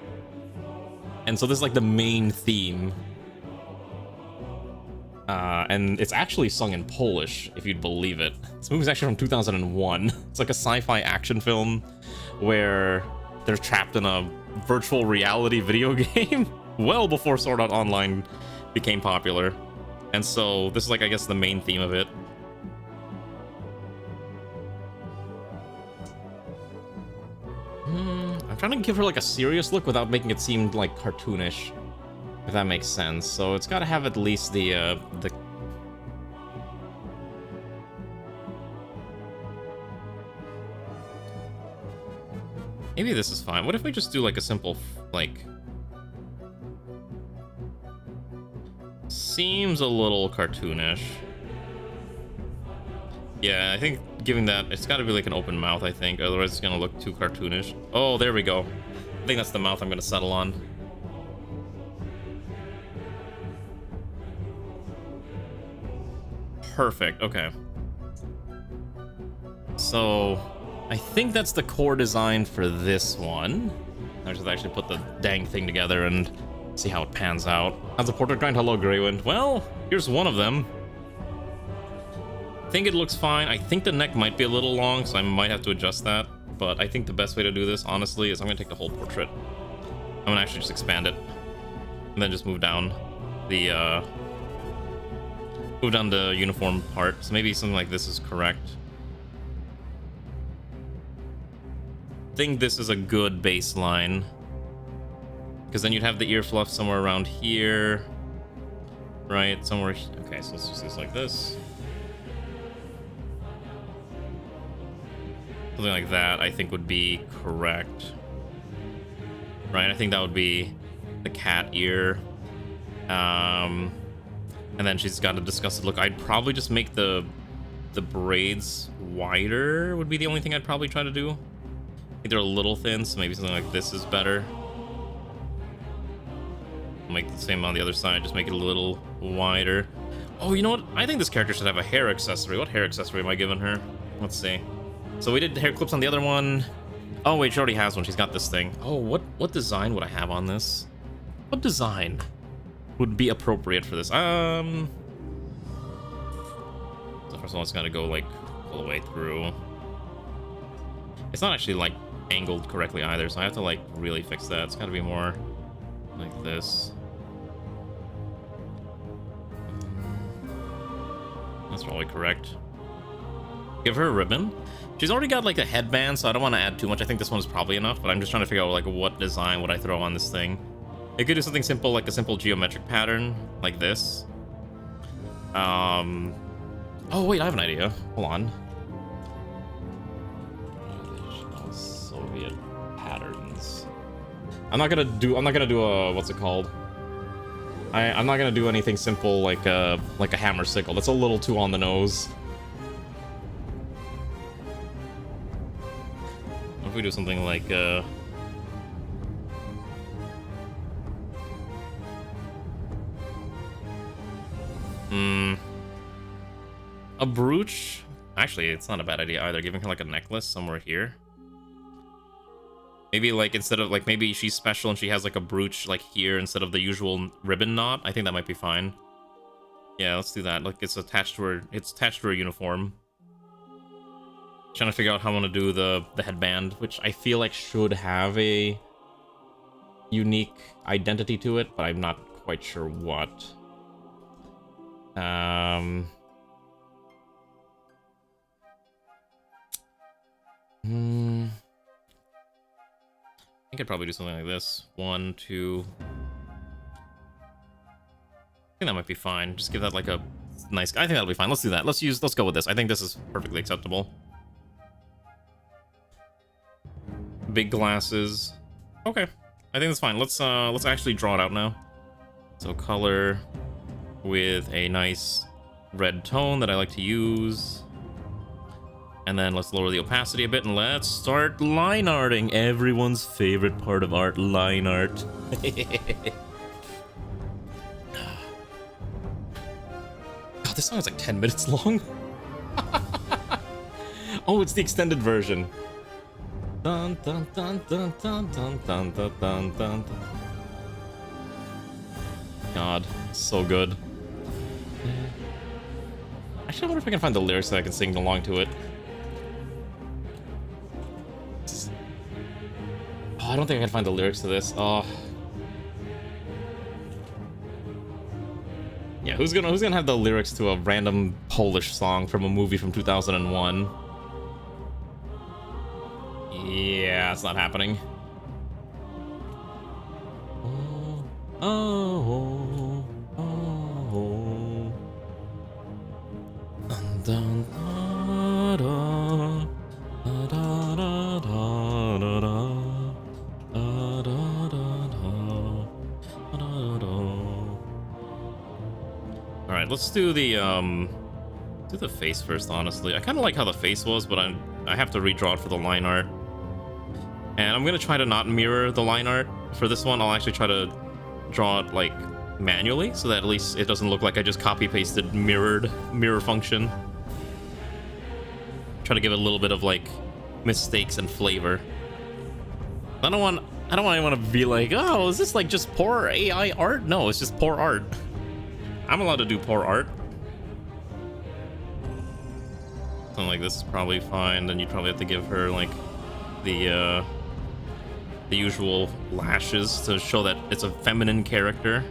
And so this is like the main theme. And it's actually sung in Polish, if you'd believe it. This movie's actually from 2001. It's like a sci-fi action film where they're trapped in a virtual reality video game well before Sword Art Online became popular. And so this is like, I guess, the main theme of it. I'm trying to give her like a serious look without making it seem like cartoonish, if that makes sense. So it's got to have at least the maybe this is fine. What if we just do like a simple like, seems a little cartoonish. Yeah, I think giving that, it's got to be like an open mouth, I think. Otherwise, it's going to look too cartoonish. Oh, there we go. I think that's the mouth I'm going to settle on. Perfect. Okay. So, I think that's the core design for this one. I should actually put the dang thing together and see how it pans out. How's the portrait going? Hello, Greywind. Well, here's one of them. I think it looks fine. I think the neck might be a little long, so I might have to adjust that. But I think the best way to do this, honestly, is I'm going to take the whole portrait. I'm going to actually just expand it. And then just move down the uniform part. So maybe something like this is correct. I think this is a good baseline. Because then you'd have the ear fluff somewhere around here. Right? Somewhere... Okay, so let's just do this like this. Something like that, I think, would be correct. Right, I think that would be the cat ear. And then she's got a disgusted look. I'd probably just make the braids wider would be the only thing I'd probably try to do. I think they're a little thin, so maybe something like this is better. I'll make the same on the other side, just make it a little wider. Oh, you know what? I think this character should have a hair accessory. What hair accessory am I giving her? Let's see. So we did hair clips on the other one. Oh wait, she already has one. She's got this thing. Oh, what design would I have on this? What design would be appropriate for this? So first of all, it's got to go like all the way through. It's not actually like angled correctly either, so I have to like really fix that. It's got to be more like this. That's probably correct. Give her a ribbon. She's already got like a headband, so I don't want to add too much. I think this one's probably enough, but I'm just trying to figure out like what design would I throw on this thing. It could do something simple, like a simple geometric pattern, like this. Oh wait, I have an idea. Hold on. Soviet patterns. I'm not gonna do a what's it called? I'm not gonna do anything simple like a hammer sickle. That's a little too on the nose. What if we do something like a brooch? Actually, it's not a bad idea either. Giving her like a necklace somewhere here. Maybe like instead of like maybe she's special and she has like a brooch like here instead of the usual ribbon knot. I think that might be fine. Yeah, let's do that. Like it's attached to her uniform. Trying to figure out how I want to do the headband, which I feel like should have a unique identity to it, but I'm not quite sure what. I think I'd probably do something like this. 1, 2. I think that might be fine. Just give that like a nice. I think that'll be fine. Let's do that. Let's go with this. I think this is perfectly acceptable. Big glasses. Okay, I think that's fine. Let's actually draw it out now. So color with a nice red tone that I like to use. And then let's lower the opacity a bit and let's start line arting. Everyone's favorite part of art, line art. God, this song is like 10 minutes long. Oh, it's the extended version. Dun, dun, dun, dun, dun, dun, dun, dun, dun, dun. God, so good. Actually, I wonder if I can find the lyrics so I can sing along to it. Oh, I don't think I can find the lyrics to this. Oh. Yeah, who's gonna have the lyrics to a random Polish song from a movie from 2001? Yeah, it's not happening. Oh, oh, oh, oh. Dun, dun, da, da, da, da, da, da, da, da. All right, let's do the face first. Honestly, I kind of like how the face was, but I have to redraw it for the line art, and I'm gonna try to not mirror the line art for this one. I'll actually try to draw it like manually, so that at least it doesn't look like I just copy pasted mirror function. Try to give it a little bit of like mistakes and flavor. I don't want anyone to be like, oh, is this like just poor AI art? No, it's just poor art. I'm allowed to do poor art. Something like this is probably fine. Then you'd probably have to give her like the usual lashes to show that it's a feminine character.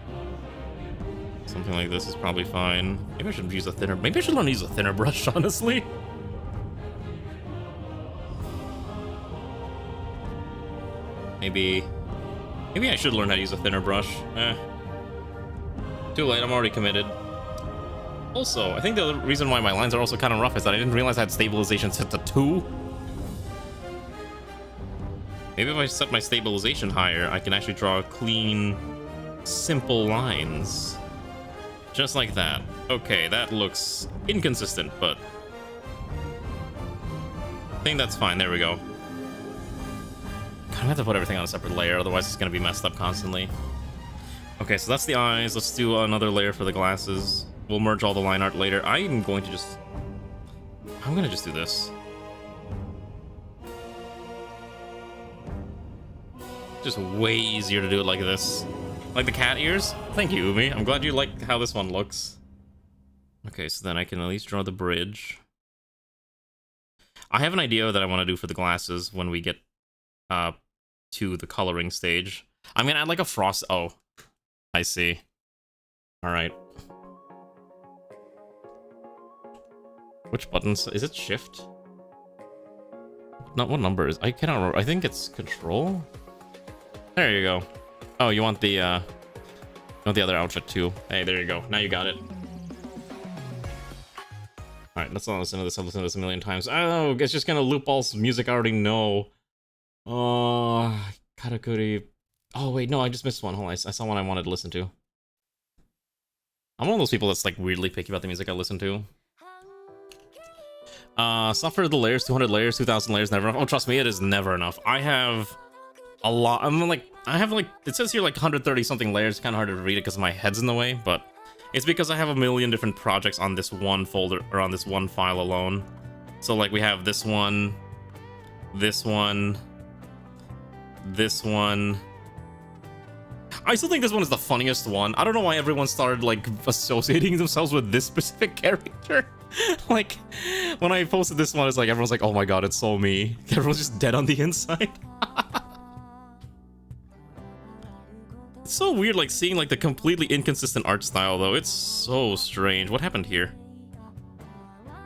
Something like this is probably fine. Maybe I should use a thinner. Maybe I should learn to use a thinner brush, honestly. Maybe I should learn how to use a thinner brush. Too late, I'm already committed. Also, I think the reason why my lines are also kind of rough is that I didn't realize I had stabilization set to 2. Maybe if I set my stabilization higher, I can actually draw clean, simple lines. Just like that. Okay, that looks inconsistent, but I think that's fine. There we go. I have to put everything on a separate layer, otherwise it's going to be messed up constantly. Okay, so that's the eyes. Let's do another layer for the glasses. We'll merge all the line art later. I'm going to just do this. Just way easier to do it like this. Like the cat ears? Thank you, Umi. I'm glad you like how this one looks. Okay, so then I can at least draw the bridge. I have an idea that I want to do for the glasses when we get to the coloring stage. I'm gonna add like a frost. Oh, I see. All right. Which buttons? Is it shift? Not what number is? I cannot remember. I think it's control. There you go. Oh, you want the other outfit too. Hey, there you go. Now you got it. Alright, let's not listen to this. I've listened to this a million times. Oh, it's just gonna loop all music I already know. Oh, Karakuri. Oh, wait, no, I just missed one. Hold on, I saw one I wanted to listen to. I'm one of those people that's like weirdly picky about the music I listen to. Software the layers, 200 layers, 2,000 layers, never enough. Oh, trust me, it is never enough. I have a lot. I have like, it says here like 130 something layers. Kind of hard to read it because my head's in the way, but it's because I have a million different projects on this one folder or on this one file alone. So like we have this one, this one, this one. I still think this one is the funniest one. I don't know why everyone started like associating themselves with this specific character. Like when I posted this one, it's like everyone's like, oh my god, it's so me. Everyone's just dead on the inside. It's so weird like seeing like the completely inconsistent art style though. It's so strange. What happened here?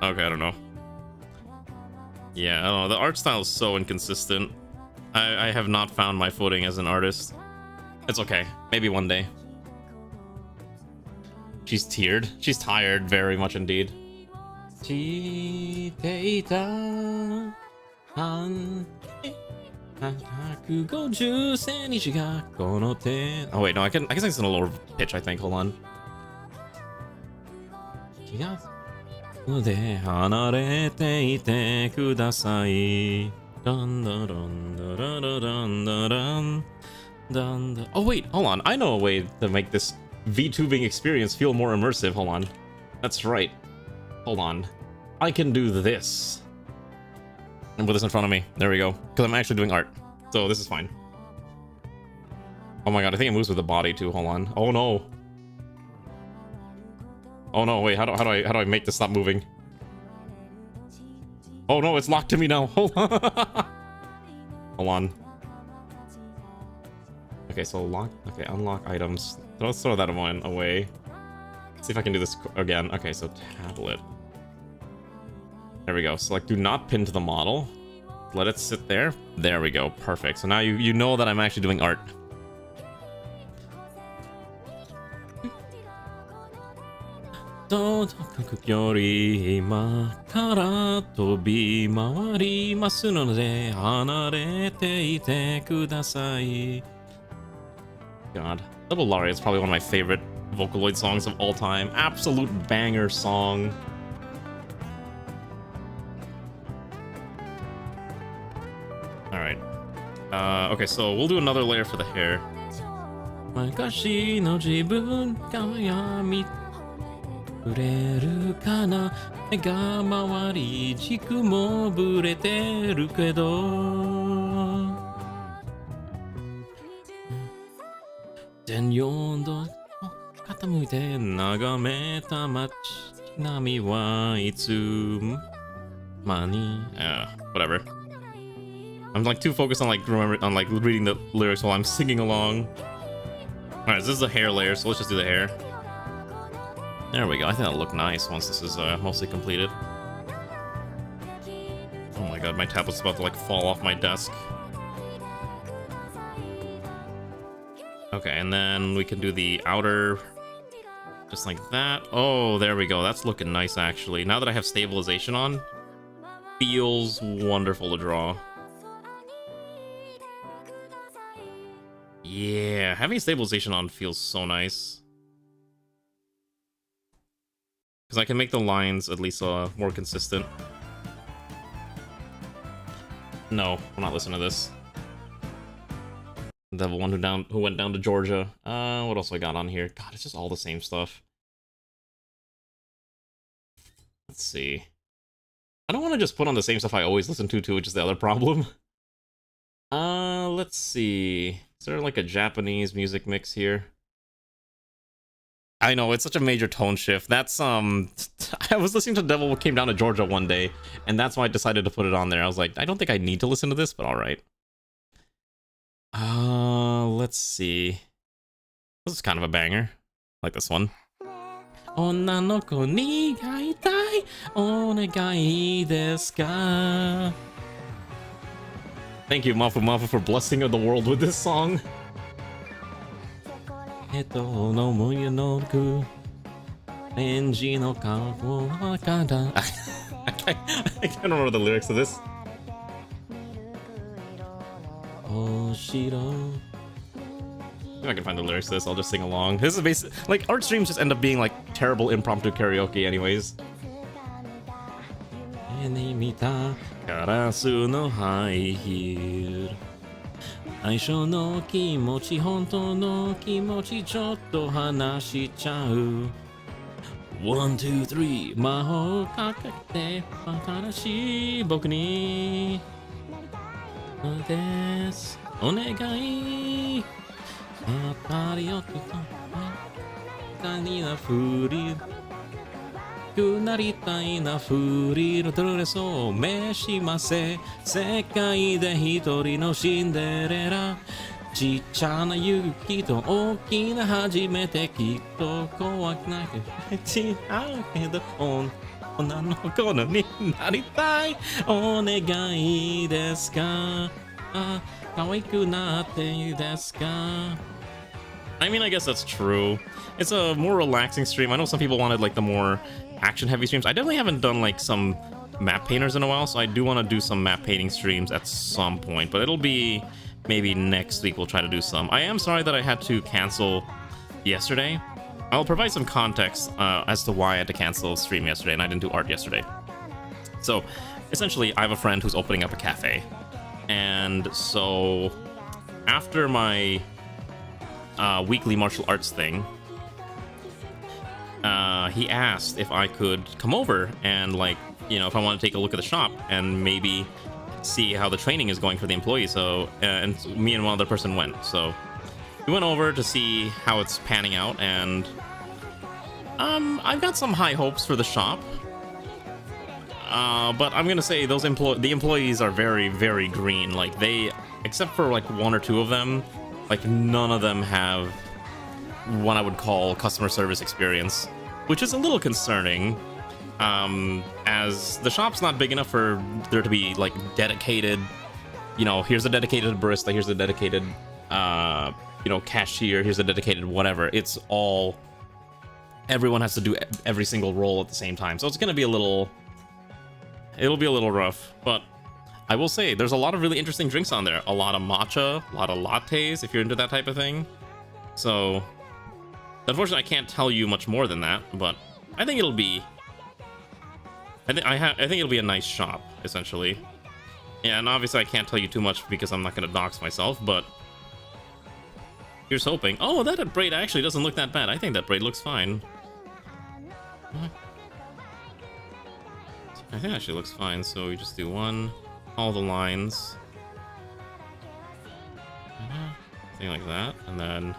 Okay, I don't know. Yeah, I don't know. The art style is so inconsistent. I have not found my footing as an artist. It's okay. Maybe one day. She's teared. She's tired very much indeed. Oh wait, no, I can sing this in a lower pitch, I think. Hold on. Oh wait, hold on. I know a way to make this VTubing experience feel more immersive. Hold on. That's right. Hold on. I can do this. And put this in front of me. There we go. Because I'm actually doing art. So this is fine. Oh my god, I think it moves with the body too. Hold on. Oh no. Oh no, wait, how do I make this stop moving? Oh no, it's locked to me now. Hold on. Hold on. Okay, so lock. Okay, unlock items. Let's throw that one away. See if I can do this again. Okay, so tablet. There we go. So like, do not pin to the model. Let it sit there. There we go. Perfect. So now you know that I'm actually doing art. God. Double Laureate is probably one of my favorite Vocaloid songs of all time. Absolute banger song. Alright. Okay, so we'll do another layer for the hair. Whatever. I'm like too focused on like reading the lyrics while I'm singing along. Alright, so this is a hair layer, so let's just do the hair. There we go. I think that'll look nice once this is mostly completed. Oh my god, my tablet's about to like fall off my desk. Okay, and then we can do the outer just like that. Oh, there we go. That's looking nice actually. Now that I have stabilization on, feels wonderful to draw. Yeah, having stabilization on feels so nice. Because I can make the lines at least more consistent. No, I'm not listening to this. The one who went down to Georgia. What else I got on here? God, it's just all the same stuff. Let's see. I don't want to just put on the same stuff I always listen to, which is the other problem. Let's see. Is there like a Japanese music mix here? I know, it's such a major tone shift. That's, I was listening to Devil Came Down to Georgia one day, and that's why I decided to put it on there. I was like, I don't think I need to listen to this, but alright. Let's see. This is kind of a banger. Like this one. 女の子に会いたい Onegai desu ka? Thank you, Mafu Mafu, for blessing the world with this song. Eto no muyo no ku Enji no kawo wakada. I can't remember the lyrics of this. Oshiro. If I can find the lyrics to this, I'll just sing along. This is basically like art streams just end up being like terrible impromptu karaoke, anyways. Enimita karasu no high heel. Aisho no kimochi, honto no kimochi, chotto hanashichau. 1, 2, 3, 魔法かけて新しい僕にです。お願い。当たりよくとたになふりくなりたいなふりのドレスを召しませ。世界で一人のシンデレラ。ちっちゃな勇気と大きな初めてきっと怖くなく違うけど女の子になりたいお願いですか可愛くなっていいですか I mean, I guess that's true. It's a more relaxing stream. I know some people wanted like the more action heavy streams. I definitely haven't done like some map painters in a while, so I do want to do some map painting streams at some point, but it'll be maybe next week we'll try to do some. I am sorry that I had to cancel yesterday. I'll provide some context as to why I had to cancel stream yesterday and I didn't do art yesterday. So, essentially, I have a friend who's opening up a cafe. And so, after my weekly martial arts thing, he asked if I could come over and, like, you know, if I want to take a look at the shop and maybe see how the training is going for the employees. So and me and one other person went, so we went over to see how it's panning out, and I've got some high hopes for the shop, but I'm gonna say the employees are very, very green. Like, they, except for like 1 or 2 of them, like none of them have what I would call customer service experience, which is a little concerning. As the shop's not big enough for there to be like dedicated, you know, here's a dedicated barista, here's a dedicated, you know, cashier, here's a dedicated whatever. It's all, everyone has to do every single role at the same time. So it's gonna be it'll be a little rough, but I will say there's a lot of really interesting drinks on there. A lot of matcha, a lot of lattes if you're into that type of thing. So, unfortunately, I can't tell you much more than that, but I think it'll be I think it'll be a nice shop, essentially. Yeah, and obviously I can't tell you too much because I'm not going to dox myself, but here's hoping. Oh, that braid actually doesn't look that bad. I think that braid looks fine. I think it actually looks fine, so we just do all the lines. Something like that, and then...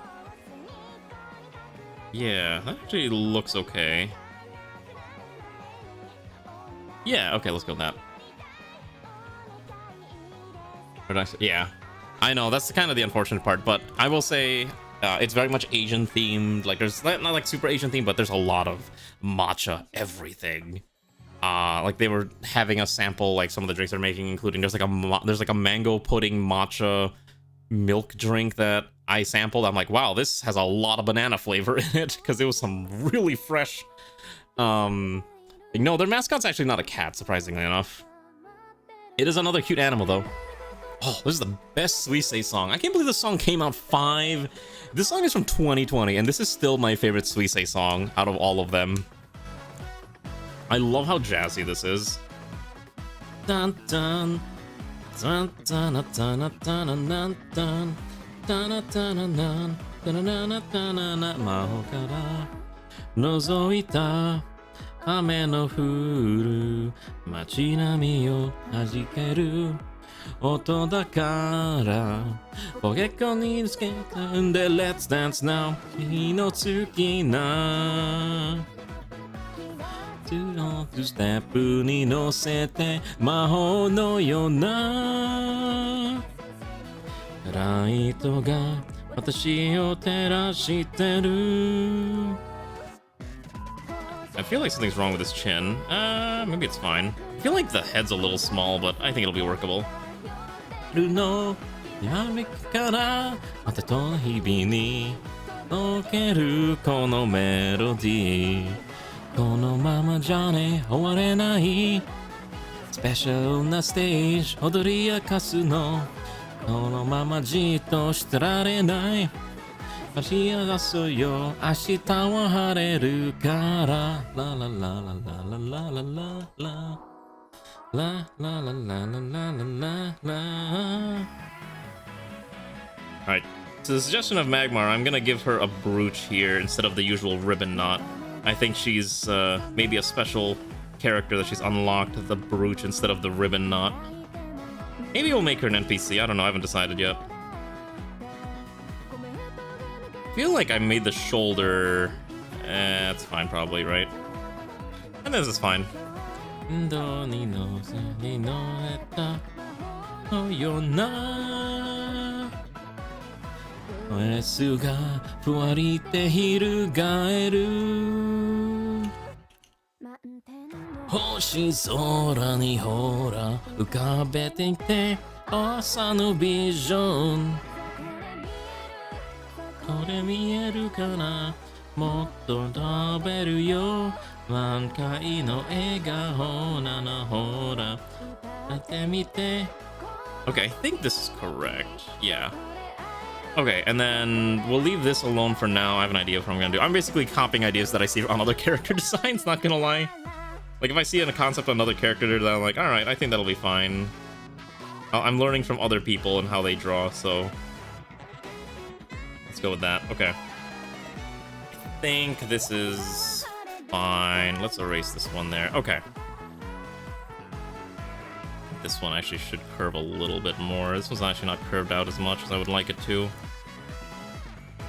yeah, that actually looks okay. Yeah, okay, let's go with that. Yeah, I know, that's kind of the unfortunate part, but I will say it's very much Asian themed. Like, there's not like super Asian themed, but there's a lot of matcha everything. Like, they were having us sample like some of the drinks they're making, including there's like a mango pudding matcha milk drink that I sampled. I'm like, wow, this has a lot of banana flavor in it, because it was some really fresh. No, their mascot's actually not a cat, surprisingly enough. It is another cute animal, though. Oh, this is the best Suisei song. I can't believe this song came out This song is from 2020, and this is still my favorite Suisei song out of all of them. I love how jazzy this is. Dun dun dun dun dun dun dun dun dun dun dun dun dun Maho kara nozoita 雨の降る街並みを弾ける音だからポケットにつけたんで Let's dance now 君の好きな2ステップに乗せて魔法のようなライトが私を照らしてる I feel like something's wrong with his chin. Maybe it's fine. I feel like the head's a little small, but I think it'll be workable. No, kara mata to hibi ni okeru kono melody. Kono mama ja ne owarenai. Special na stage odoriyakasu no. Kono mama jitto shite rarenai. 走り出すよ明日は晴れるからララララララララララララララ Alright, so the suggestion of Magmar, I'm gonna give her a brooch here instead of the usual ribbon knot. I think she's maybe a special character that she's unlocked the brooch instead of the ribbon knot. Maybe we'll make her an NPC, I don't know, I haven't decided yet. I feel like I made the shoulder. It's fine, probably, right? And this is fine. Hoshi sora ni hora ukabete ite asa no vision. これ見えるかなもっと食べるよ満開の笑顔なのほらやってみて Okay, I think this is correct. Yeah. Okay, and then we'll leave this alone for now. I have an idea of what I'm gonna do. I'm basically copying ideas that I see on other character designs, not gonna lie. Like, if I see a concept on another character design, I'm like, alright, I think that'll be fine. I'm learning from other people and how they draw, so... Let's go with that. Okay. I think this is fine. Let's erase this one there. Okay. This one actually should curve a little bit more. This one's actually not curved out as much as I would like it to.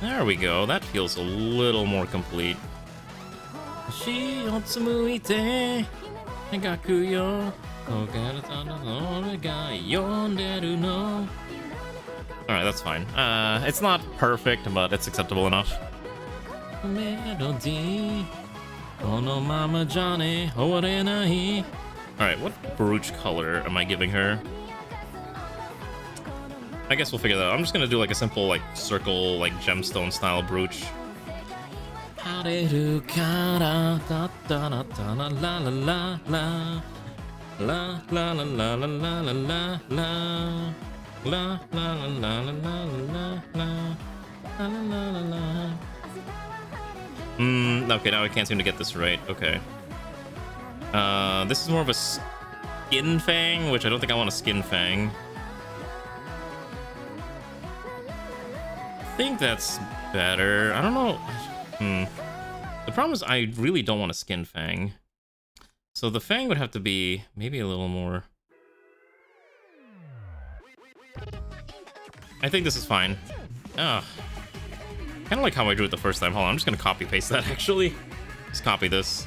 There we go. That feels a little more complete. Alright, that's fine. It's not perfect, but it's acceptable enough. Alright, what brooch color am I giving her? I guess we'll figure that out. I'm just gonna do like a simple, like, circle, like, gemstone style brooch. La la la la la la la la la la. Okay, now I can't seem to get this right. Okay. This is more of a skin fang, which I don't think I want a skin fang. I think that's better. I don't know. The problem is I really don't want a skin fang. So the fang would have to be maybe a little more... I think this is fine. Kind of like how I drew it the first time. Hold on, I'm just gonna copy paste that actually. Just copy this.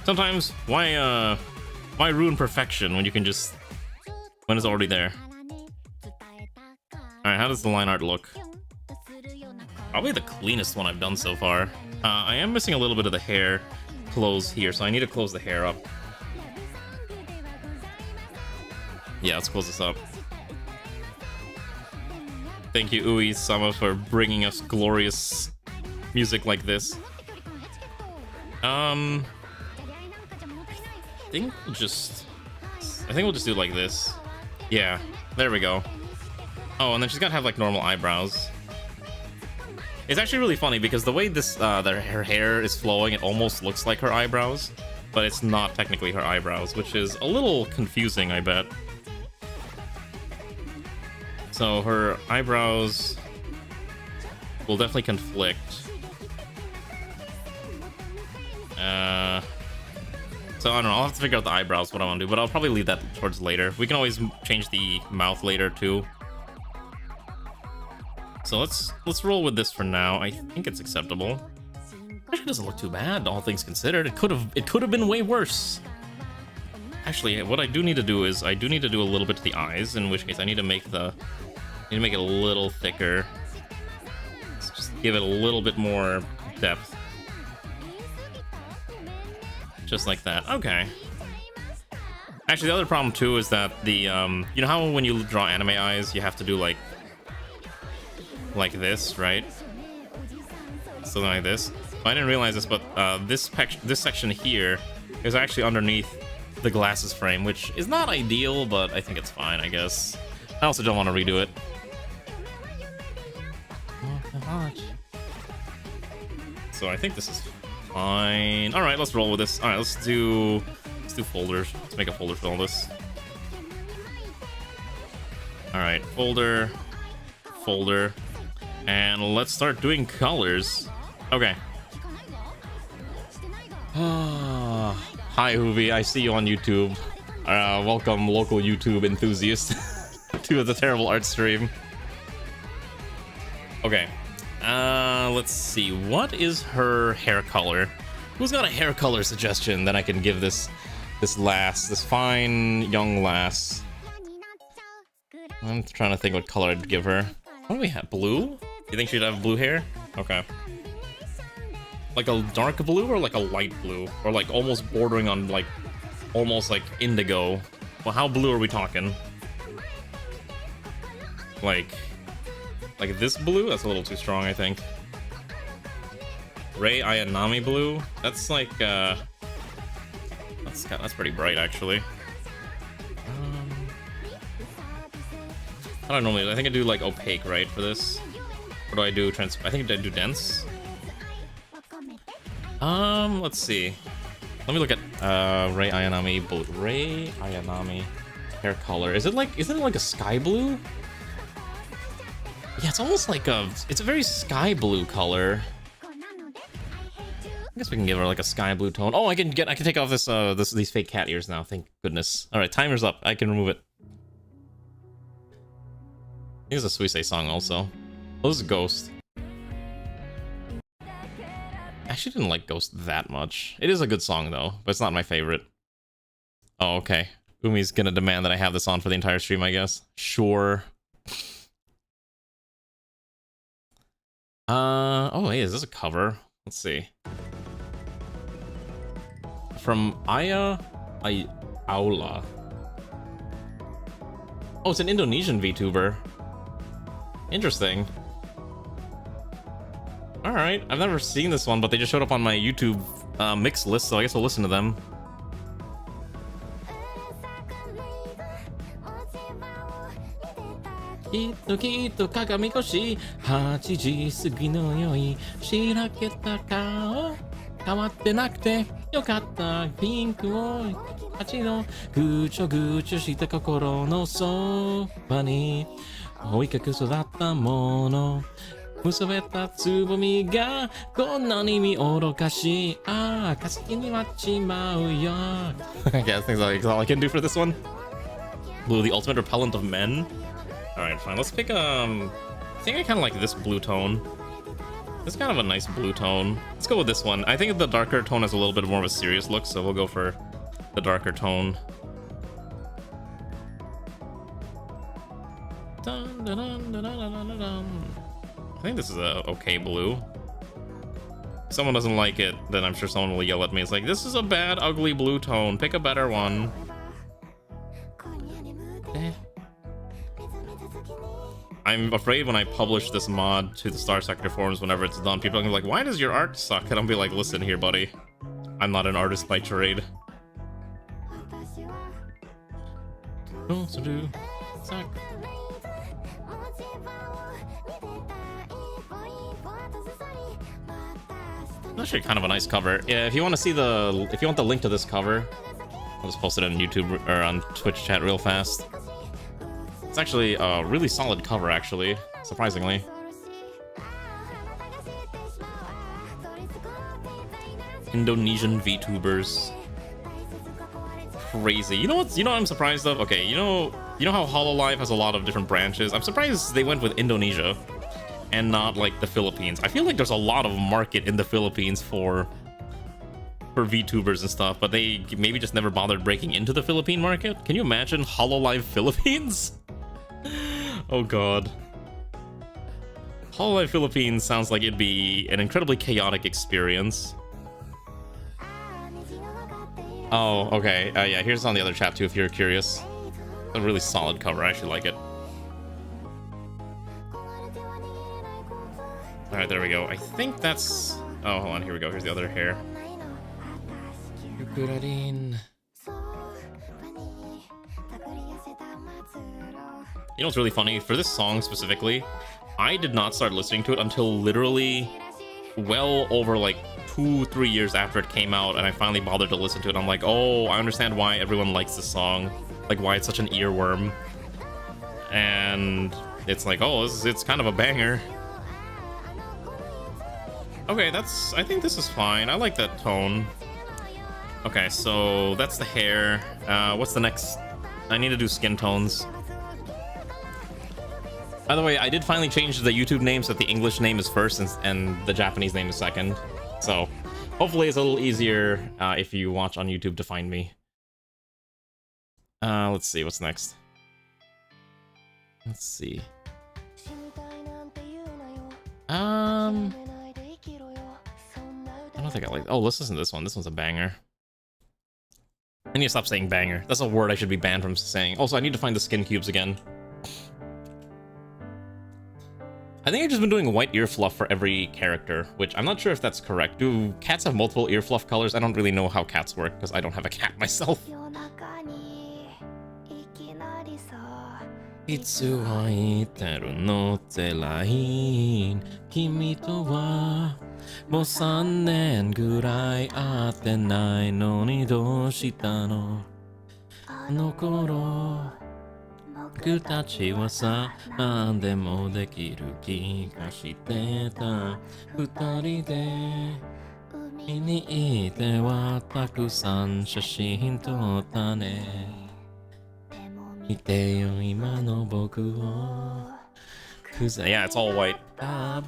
Sometimes, why ruin perfection when you can just... when it's already there? Alright, how does the line art look? Probably the cleanest one I've done so far. I am missing a little bit of the hair close here, so I need to close the hair up. Yeah, let's close this up. Thank you, Ui-sama, for bringing us glorious music like this. I think we'll just do it like this. Yeah, there we go. Oh, and then she's gotta have like normal eyebrows. It's actually really funny because the way this her hair is flowing, it almost looks like her eyebrows, but it's not technically her eyebrows, which is a little confusing, I bet. So her eyebrows will definitely conflict. So I don't know, I'll have to figure out the eyebrows, what I want to do, but I'll probably leave that towards later. We can always change the mouth later too. So let's roll with this for now. I think it's acceptable. Actually, it doesn't look too bad, all things considered. It could have been way worse. Actually, what I do need to do is I do need to do a little bit to the eyes, in which case I need to make it a little thicker. Let's just give it a little bit more depth. Just like that. Okay. Actually, the other problem too is that the you know how when you draw anime eyes, you have to do like this, right? Something like this. I didn't realize this, but this section here is actually underneath the glasses frame, which is not ideal, but I think it's fine, I guess. I also don't want to redo it. So I think this is fine. All right, let's roll with this. All right, let's do folders. Let's make a folder for all this. All right, folder, and let's start doing colors. Okay. Hi, Hoovy. I see you on YouTube. Welcome, local YouTube enthusiast, to the terrible art stream. Okay. Let's see. What is her hair color? Who's got a hair color suggestion that I can give this fine young lass? I'm trying to think what color I'd give her. What do we have? Blue? You think she'd have blue hair? Okay. Like a dark blue or like a light blue? Or like almost bordering on like, almost like indigo. Well, how blue are we talking? Like this blue? That's a little too strong, I think. Rei Ayanami blue? That's like, that's pretty bright, actually. I don't know, I think I do like opaque, right, for this? Or do I do I think I do dense? Let's see. Let me look at Rei Ayanami blue. Rei Ayanami hair color. Isn't it like a sky blue? Yeah, it's almost like it's a very sky blue color. I guess we can give her like a sky blue tone. Oh, I can take off these fake cat ears now. Thank goodness. All right, timer's up. I can remove it. I think it's a Suisei song also. Oh, this is Ghost. I actually didn't like Ghost that much. It is a good song though, but it's not my favorite. Oh, okay. Umi's gonna demand that I have this on for the entire stream, I guess. Sure. Oh, hey, is this a cover? Let's see. From Aula. Oh, it's an Indonesian VTuber. Interesting. Alright, I've never seen this one, but they just showed up on my YouTube mix list, so I guess we'll listen to them. Kito kito kagami koshi 8時過ぎのよいしらけた顔変わってなくてよかったピンクを8のぐちょぐちょした心のそばに追いかけ育ったもの結べたつぼみがこんなに見愚かしああ化石に割っちまうよ I guess that's all I can do for this one. Blue, the ultimate repellent of men. Alright, fine. Let's pick, I think I kind of like this blue tone. It's kind of a nice blue tone. Let's go with this one. I think the darker tone has a little bit more of a serious look, so we'll go for the darker tone. Dun, dun, dun, dun, dun, dun, dun. I think this is a okay blue. If someone doesn't like it, then I'm sure someone will yell at me. It's like, this is a bad, ugly blue tone. Pick a better one. I'm afraid when I publish this mod to the Starsector forums whenever it's done, people are gonna be like, why does your art suck? And I'll be like, listen here, buddy. I'm not an artist by trade. Actually kind of a nice cover. Yeah, if you want to see if you want the link to this cover, I'll just post it on YouTube or on Twitch chat real fast. It's actually a really solid cover, actually, surprisingly. Indonesian VTubers. Crazy. You know what I'm surprised of? Okay, you know how Hololive has a lot of different branches? I'm surprised they went with Indonesia and not like the Philippines. I feel like there's a lot of market in the Philippines for VTubers and stuff, but they maybe just never bothered breaking into the Philippine market. Can you imagine Hololive Philippines? Oh god. Hololive Philippines sounds like it'd be an incredibly chaotic experience. Oh, okay. Yeah, here's on the other chat too if you're curious. A really solid cover. I actually like it. Alright, there we go. I think that's... Oh, hold on. Here we go. Here's the other hair. You know what's really funny? For this song specifically, I did not start listening to it until literally well over like 2-3 years after it came out, and I finally bothered to listen to it. I'm like, oh, I understand why everyone likes this song, like why it's such an earworm. And it's like, oh, it's kind of a banger. Okay, I think this is fine. I like that tone. Okay, so that's the hair. What's the next? I need to do skin tones. By the way, I did finally change the YouTube name so that the English name is first and the Japanese name is second. So hopefully it's a little easier if you watch on YouTube to find me. Let's see, what's next? Let's see. I don't think I like... Oh, let's listen to this one. This one's a banger. I need to stop saying banger. That's a word I should be banned from saying. Also, I need to find the skin cubes again. I think I've just been doing white ear fluff for every character, which I'm not sure if that's correct. Do cats have multiple ear fluff colors? I don't really know how cats work, because I don't have a cat myself. いつ入ってるのってライン君とはもう3年ぐらい会ってないのにどうしたのあの頃僕たちはさ何でもできる気がしてた二人で海にいてはたくさん写真撮ったね見てよ今の僕を Yeah, it's all white. I'm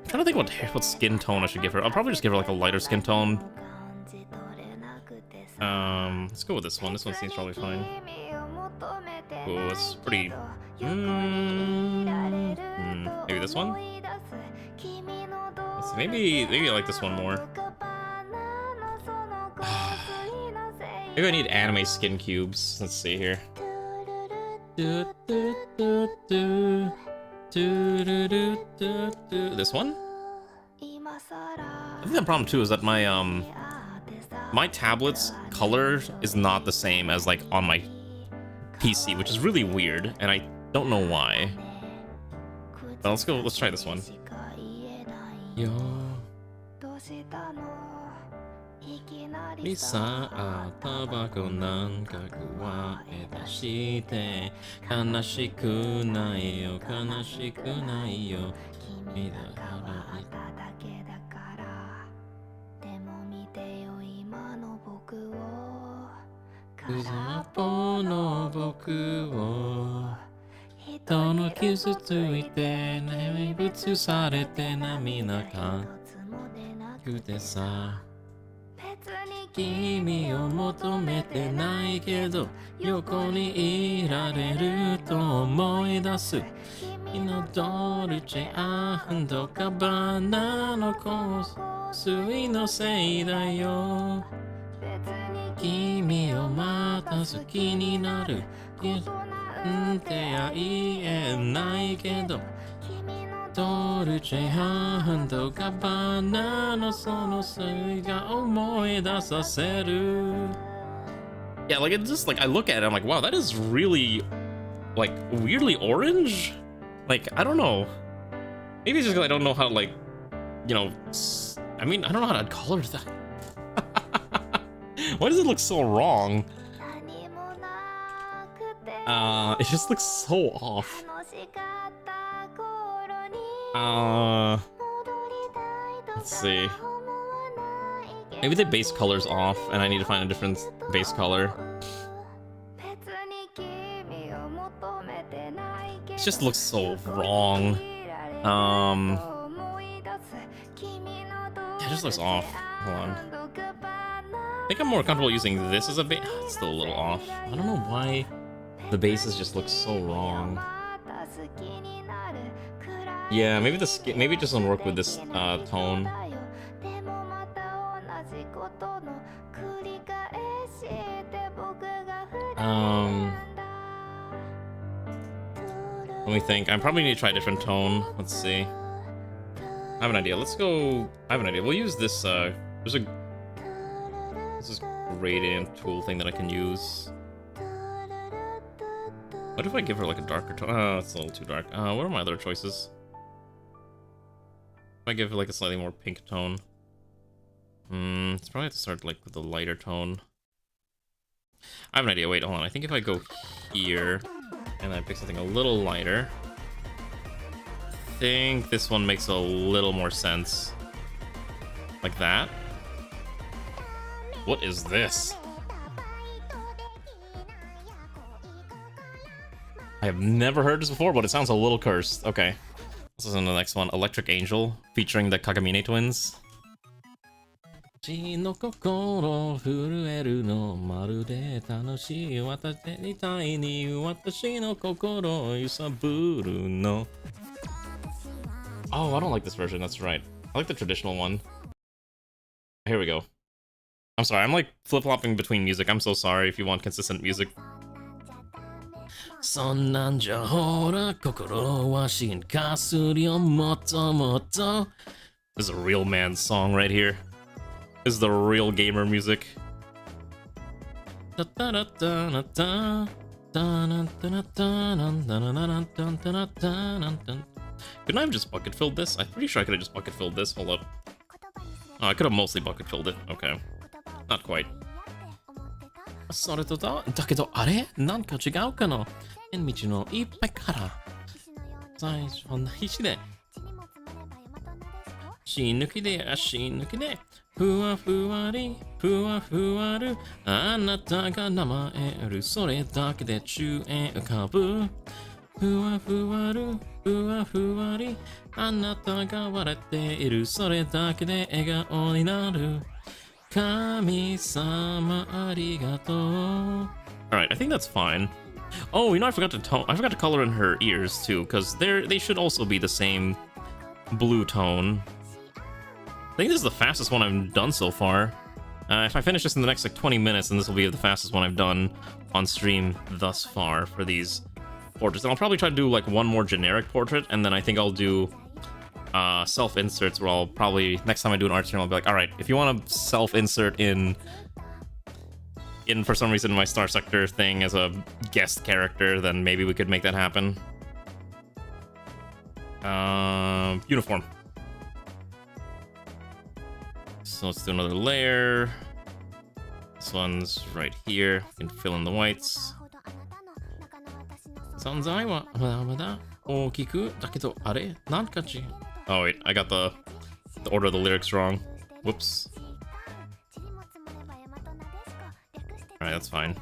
trying to think what skin tone I should give her. I'll probably just give her like a lighter skin tone. Let's go with this one. This one seems probably fine. Oh, it's pretty... Maybe this one? Let's see, maybe I like this one more. Maybe I need anime skin cubes. Let's see here. This one? I think the problem too is that my tablet's color is not the same as like on my PC, which is really weird, and I don't know why. But let's try this one. Yo. リサタバコなんか加え出して悲しくないよ悲しくないよ君だからいただけだからでも見てよ今の僕を空っぽの僕を人の傷ついて念仏されて涙かくてさ君を求めてないけど横にいられると思い出す君のドルチェガバナの香水のせいだよ君をまた好きになるなんて言えないけどドルチェガバナのそのせいが思い出させる Yeah, like it's just like I look at it I'm like wow that is really like weirdly orange like I don't know maybe it's just because I don't know how to like you know I mean I don't know how to color that why does it look so wrong it just looks so off let's see. Maybe the base color's off, and I need to find a different base color. It just looks so wrong. It just looks off. Hold on. I think I'm more comfortable using this as a base. It's still a little off. I don't know why the bases just look so wrong. Yeah, maybe it just doesn't work with this tone. Let me think. I probably need to try a different tone. Let's see. I have an idea. Let's go. I have an idea. We'll use this. There's this gradient tool thing that I can use. What if I give her like a darker tone? Oh, it's a little too dark. What are my other choices? If I give her like a slightly more pink tone. It's probably have to start like with a lighter tone. I have an idea. Wait, hold on. I think if I go here and I pick something a little lighter, I think this one makes a little more sense. Like that. What is this? I have never heard this before, but it sounds a little cursed. Okay. This is the next one. Electric Angel, featuring the Kagamine twins. She no kokoro furueru no marude tanoshii watashi mitai ni watashi no kokoro yusaburu no. Oh, I don't like this version, that's right. I like the traditional one. Here we go. I'm sorry, I'm like flip-flopping between music. I'm so sorry if you want consistent music. Sonnanja hora kokoro wa shinkasuru yo moto moto. This is a real man's song right here. This is the real gamer music. Couldn't I have just bucket filled this? I'm pretty sure I could have just bucket filled this. Hold up. Oh, I could have mostly bucket filled it. Okay. Not quite. それとだけどあれなんか違うかな縁道のいっぱいから最初の必死で死抜きで足抜きでふわふわりふわふわるあなたが名前るそれだけで宙へ浮かぶふわふわるふわふわりあなたが笑っているそれだけで笑顔になる Alright, I think that's fine. Oh, you know, I forgot to color in her ears too, because they should also be the same blue tone. I think this is the fastest one I've done so far. If I finish this in the next like 20 minutes, then this will be the fastest one I've done on stream thus far for these portraits. And I'll probably try to do like one more generic portrait, and then I think I'll do self-inserts where I'll probably, next time I do an art stream, I'll be like, alright, if you want to self-insert in for some reason my Starsector thing as a guest character, then maybe we could make that happen. Uniform. So let's do another layer. This one's right here. We can fill in the whites. Sanzai wa mada okiku dakedo are nankachi. Oh wait, I got the order of the lyrics wrong. Whoops. Alright, that's fine.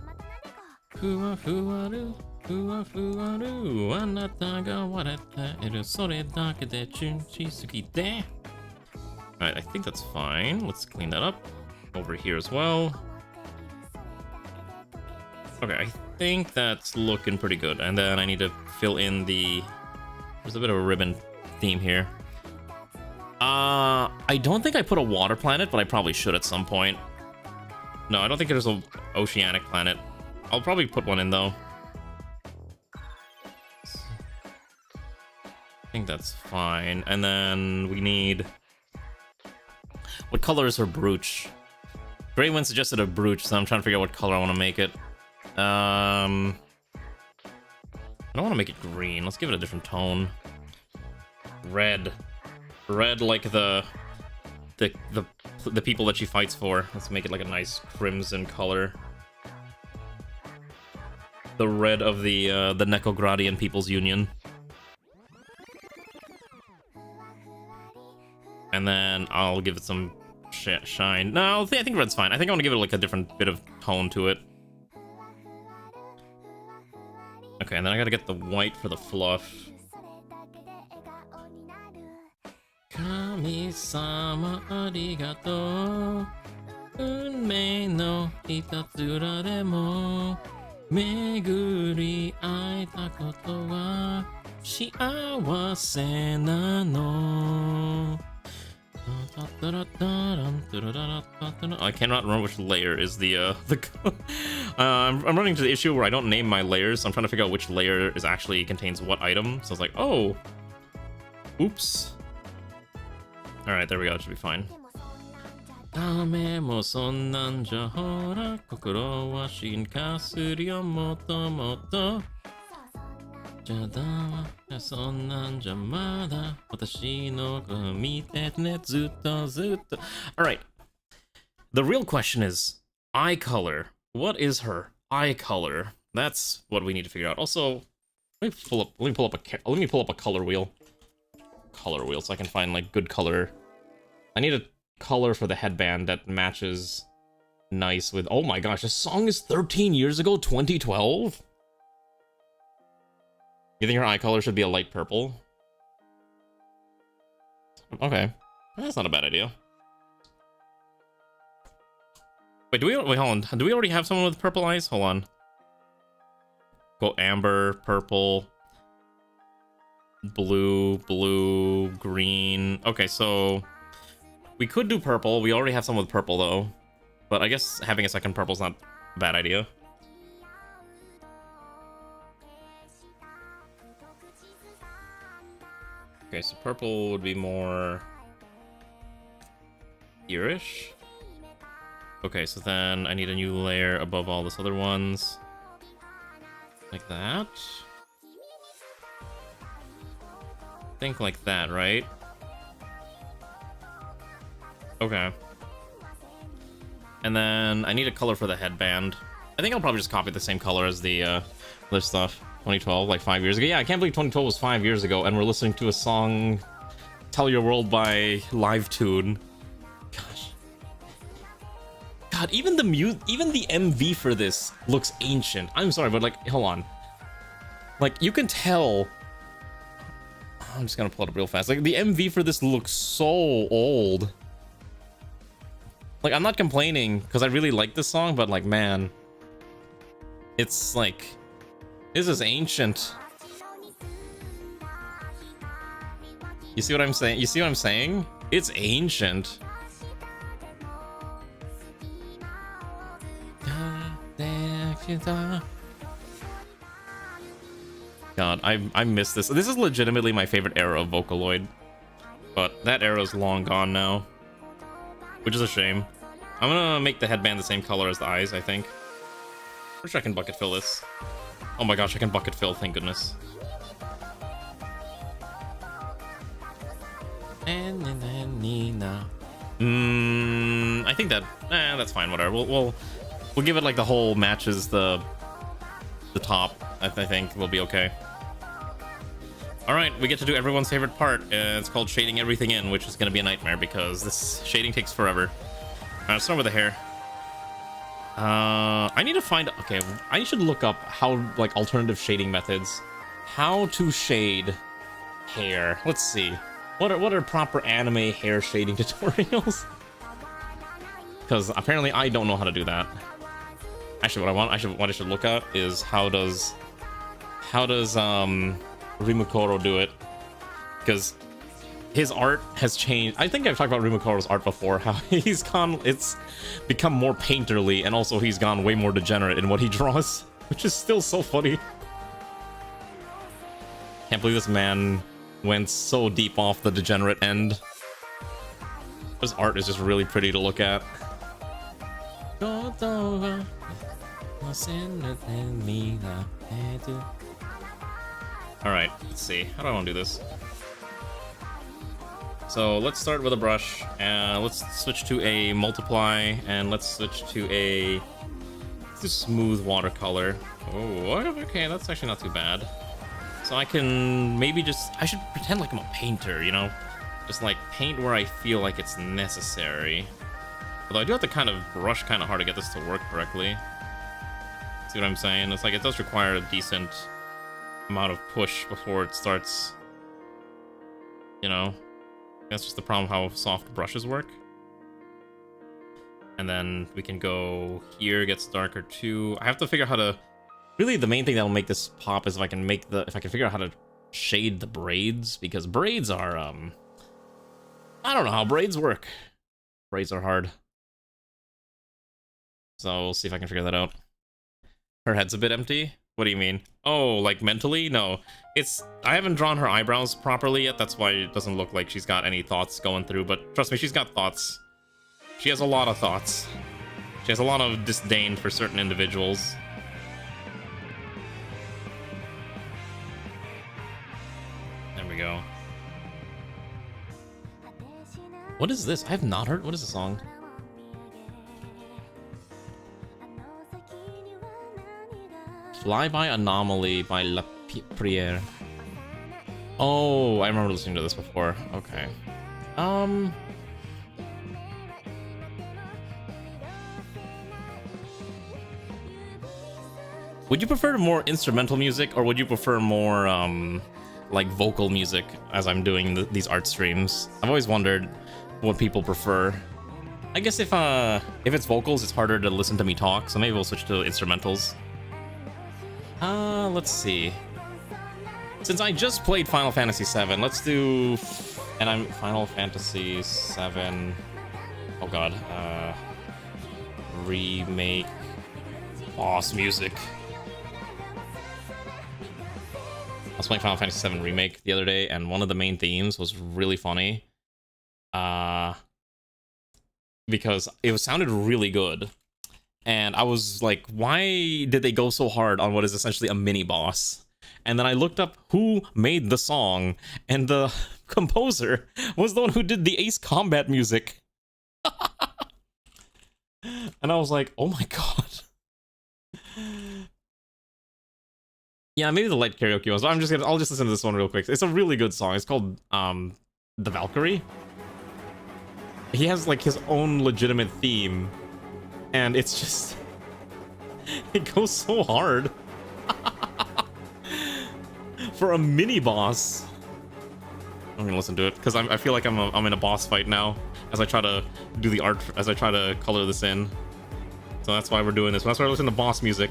Alright, I think that's fine. Let's clean that up. Over here as well. Okay, I think that's looking pretty good. And then I need to fill in the... There's a bit of a ribbon theme here. I don't think I put a water planet, but I probably should at some point. No, I don't think there's an oceanic planet. I'll probably put one in, though. I think that's fine. And then we need... What color is her brooch? Greywind suggested a brooch, so I'm trying to figure out what color I want to make it. I don't want to make it green. Let's give it a different tone. Red. Red like the people that she fights for. Let's make it like a nice crimson color. The red of the Nekogradian People's Union. And then I'll give it some shine. No, I think red's fine. I think I want to give it like a different bit of tone to it. Okay, and then I gotta get the white for the fluff. Kami-sama arigato. Unmei no itatsura demo meguri aita koto wa shiawase nano. I cannot remember which layer is the I'm running into the issue where I don't name my layers, so I'm trying to figure out which layer is actually contains what item. So it's like, oh, oops. All right, there we go. It should be fine. Alright. The real question is eye color. What is her eye color? That's what we need to figure out. Also, let me pull up a color wheel. Color wheel so I can find like good color. I need a color for the headband that matches nice with. Oh my gosh, this song is 13 years ago, 2012? You think her eye color should be a light purple? Okay. That's not a bad idea. Wait, hold on. Do we already have someone with purple eyes? Hold on. Go amber, purple, blue, green. Okay, so we could do purple. We already have someone with purple though. But I guess having a second purple is not a bad idea. Okay, so purple would be more here-ish. Okay, so then I need a new layer above all this other ones. Like that. Think like that, right? Okay. And then I need a color for the headband. I think I'll probably just copy the same color as the list stuff. 2012, like 5 years ago. Yeah, I can't believe 2012 was 5 years ago, and we're listening to a song, Tell Your World by Live Tune. Gosh. God, even the MV for this looks ancient. I'm sorry, but like, hold on. Like, you can tell. I'm just gonna pull it up real fast. Like, the MV for this looks so old. Like, I'm not complaining, because I really like this song, but like, man. It's like... This is ancient. You see what I'm saying? You see what I'm saying? It's ancient. God, I miss this. This is legitimately my favorite era of Vocaloid. But that era is long gone now. Which is a shame. I'm gonna make the headband the same color as the eyes, I think. Pretty sure I can bucket fill this. Oh my gosh, I can bucket fill, thank goodness. I think that that's fine, whatever. We'll give it like the whole matches the top. I think we'll be okay. Alright, we get to do everyone's favorite part. It's called shading everything in, which is gonna be a nightmare because this shading takes forever. Alright, let's start with the hair. I need to find... Okay, I should look up how, like, alternative shading methods. How to shade hair. Let's see. What are proper anime hair shading tutorials? Because apparently I don't know how to do that. Actually, what I should look at is how does Rimukoro do it? Because his art has changed. I think I've talked about Rimukoro's art before, how it's become more painterly, and also he's gone way more degenerate in what he draws, which is still so funny. Can't believe this man went so deep off the degenerate end. His art is just really pretty to look at. Alright, let's see. How do I want to do this? So let's start with a brush, and let's switch to a multiply, and let's switch to a smooth watercolor. Oh, okay, that's actually not too bad. So I can maybe I should pretend like I'm a painter, you know? Just like paint where I feel like it's necessary. Although I do have to kind of brush kind of hard to get this to work correctly. See what I'm saying? It's like it does require a decent amount of push before it starts, you know? That's just the problem how soft brushes work. And then we can go here, gets darker too. I have to figure out how to... Really, the main thing that'll make this pop is if I can figure out how to shade the braids, because braids are, I don't know how braids work. Braids are hard. So we'll see if I can figure that out. Her head's a bit empty? What do you mean? Oh, like mentally? No. I haven't drawn her eyebrows properly yet, that's why it doesn't look like she's got any thoughts going through, but trust me, she's got thoughts. She has a lot of thoughts. She has a lot of disdain for certain individuals. There we go. What is this? I have not heard. What is the song? Flyby Anomaly by La Prière. Oh, I remember listening to this before. Okay. Would you prefer more instrumental music, or would you prefer more, like vocal music as I'm doing these art streams? I've always wondered what people prefer. I guess if it's vocals, it's harder to listen to me talk, so maybe we'll switch to instrumentals. Let's see. Since I just played Final Fantasy VII, let's do... And I'm Final Fantasy VII... Oh god, remake... Boss music. I was playing Final Fantasy VII Remake the other day, and one of the main themes was really funny. Because it sounded really good. And I was like, why did they go so hard on what is essentially a mini-boss? And then I looked up who made the song, and the composer was the one who did the Ace Combat music. And I was like, oh my god. Yeah, maybe the light karaoke ones. I'll just listen to this one real quick. It's a really good song. It's called The Valkyrie. He has like his own legitimate theme, and it's just it goes so hard for a mini boss. I'm gonna listen to it because I feel like I'm in a boss fight now as I try to do the art, as I try to color this in. So that's why we're doing this. That's why I listen to boss music.